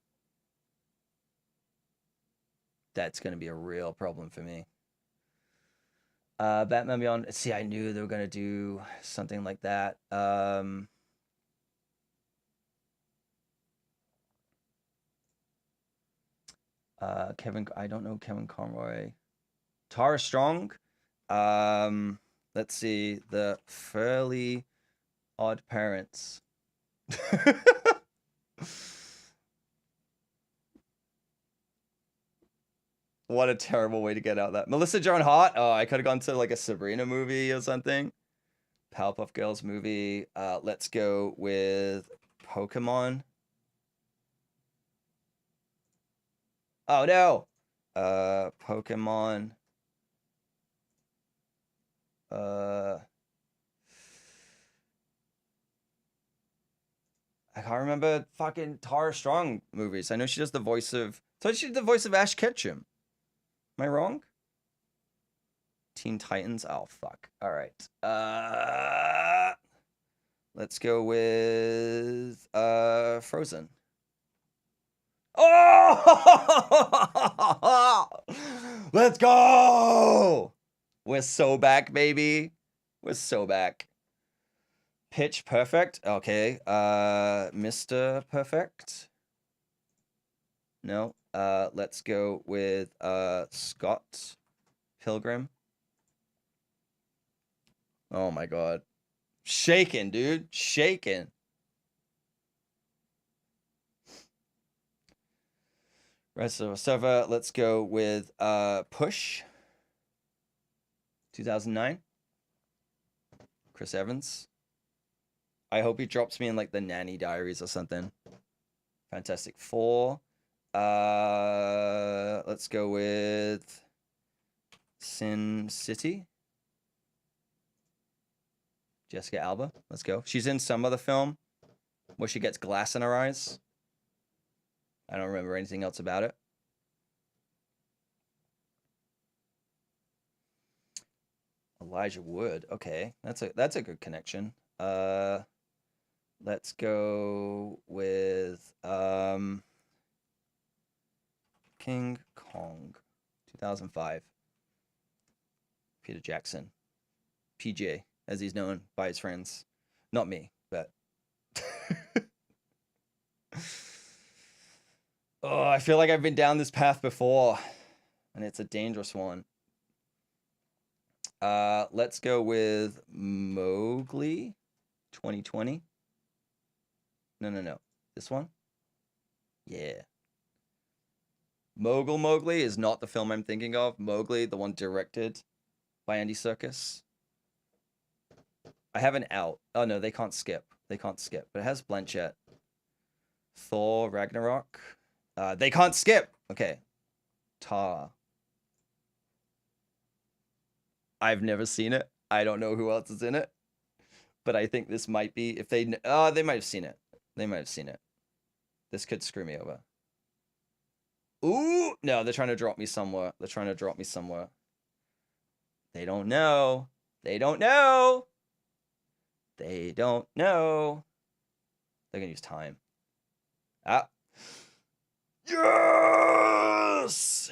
That's gonna be a real problem for me. Batman Beyond. See, I knew they were gonna do something like that. Kevin. I don't know Kevin Conroy. Tara Strong. Let's see. The Fairly Odd Parents. What a terrible way to get out that. Melissa Joan Hart. Oh, I could have gone to like a Sabrina movie or something. Powerpuff Girls movie. Let's go with Pokemon. Oh no. Pokemon. I can't remember fucking Tara Strong movies. I know she does the voice of. I thought she did the voice of Ash Ketchum. Am I wrong? Teen Titans. Oh fuck. All right. Let's go with Frozen. Oh! Let's go! We're so back, baby. We're so back. Pitch Perfect. Okay. Mr. Perfect. No. Let's go with Scott Pilgrim. Oh my god. Shaking, dude. Shaking. Rest of the server. Let's go with Push. 2009. Chris Evans. I hope he drops me in like the Nanny Diaries or something. Fantastic Four. Let's go with Sin City. Jessica Alba. Let's go. She's in some other film where she gets glass in her eyes. I don't remember anything else about it. Elijah Wood. Okay, that's a good connection. Let's go with King Kong, 2005. Peter Jackson, PJ, as he's known by his friends. Not me, but. Oh, I feel like I've been down this path before, and it's a dangerous one. Let's go with Mowgli, 2020. No. This one? Yeah. Mowgli is not the film I'm thinking of. Mowgli, the one directed by Andy Serkis. I have an out. Oh, no, they can't skip. They can't skip. But it has Blanchett. Thor, Ragnarok. They can't skip. Okay. Tar. I've never seen it. I don't know who else is in it. But I think this might be, if they, they might have seen it. They might have seen it. This could screw me over. Ooh, no, they're trying to drop me somewhere. They're trying to drop me somewhere. They don't know. They don't know. They don't know. They're going to use time. Ah. Yes!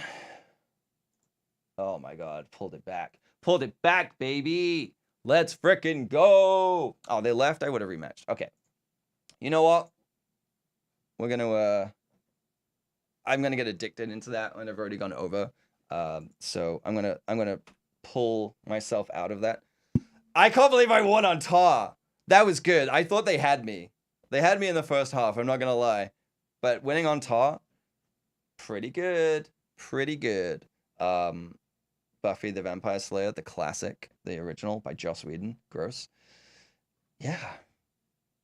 Oh my God, pulled it back. Pulled it back, baby. Let's frickin' go. Oh, they left? I would have rematched. Okay. You know what? We're going to, I'm going to get addicted into that when I've already gone over. So I'm going to pull myself out of that. I can't believe I won on Tar. That was good. I thought they had me. They had me in the first half. I'm not going to lie. But winning on Tar, pretty good. Pretty good. Buffy the Vampire Slayer, the classic, the original by Joss Whedon. Gross. Yeah.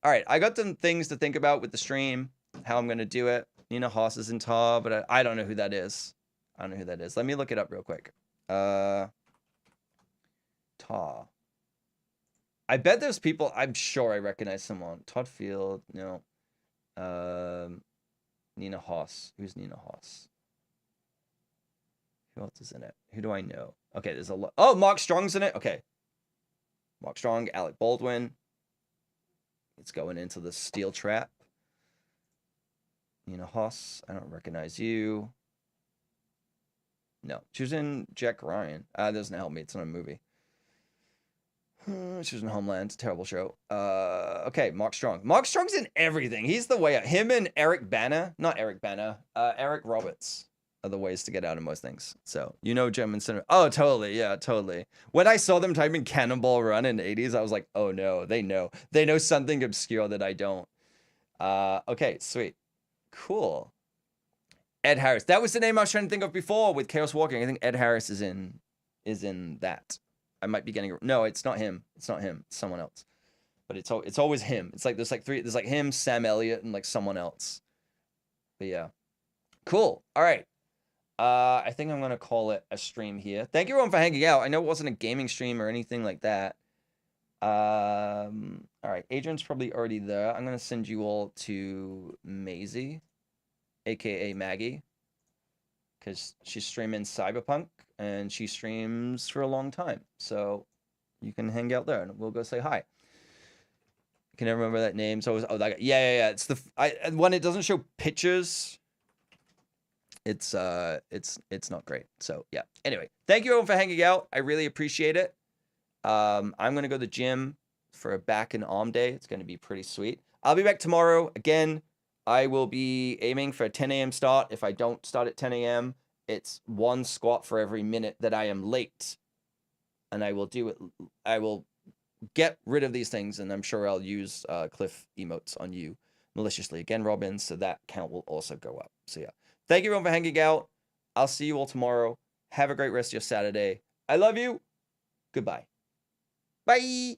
All right. I got some things to think about with the stream, how I'm going to do it. Nina Haas is in Tar, but I don't know who that is. I don't know who that is. Let me look it up real quick. Tar. I bet there's people, I'm sure I recognize someone. Todd Field, no. Nina Haas. Who's Nina Haas? Who else is in it? Who do I know? Okay, there's a lot. Oh, Mark Strong's in it? Okay. Mark Strong, Alec Baldwin. It's going into the steel trap. Nina Haas, I don't recognize you. No, she was in Jack Ryan. That doesn't help me. It's not a movie. She was in Homeland. Terrible show. Okay, Mark Strong. Mark Strong's in everything. He's the way out. Him and Eric Bana. Not Eric Bana. Eric Roberts are the ways to get out of most things. So, you know German cinema. Oh, totally. Yeah, totally. When I saw them type in Cannonball Run in the 80s, I was like, oh no, they know. They know something obscure that I don't. Okay, sweet. Cool. Ed Harris. That was the name I was trying to think of before with Chaos Walking. I think Ed Harris is in that. I might be getting, no, it's not him. It's not him. It's someone else. But it's always him. It's like there's like three. There's like him, Sam Elliott, and like someone else. But yeah, cool. All right. I think I'm gonna call it a stream here. Thank you everyone for hanging out. I know it wasn't a gaming stream or anything like that. All right. Adrian's probably already there. I'm gonna send you all to Maisie, aka Maggie, because she's streaming Cyberpunk and she streams for a long time. So you can hang out there and we'll go say hi. Can I remember that name? So that guy. Yeah. It's when it doesn't show pictures, it's not great. So yeah. Anyway, thank you everyone for hanging out. I really appreciate it. I'm gonna go to the gym for a back and arm day. It's gonna be pretty sweet. I'll be back tomorrow. Again, I will be aiming for a 10 a.m. start. If I don't start at 10 a.m., it's 1 squat for every minute that I am late. And I will do it. I will get rid of these things, and I'm sure I'll use Cliff emotes on you maliciously. Again, Robin, so that count will also go up. So yeah. Thank you everyone for hanging out. I'll see you all tomorrow. Have a great rest of your Saturday. I love you. Goodbye. Bye.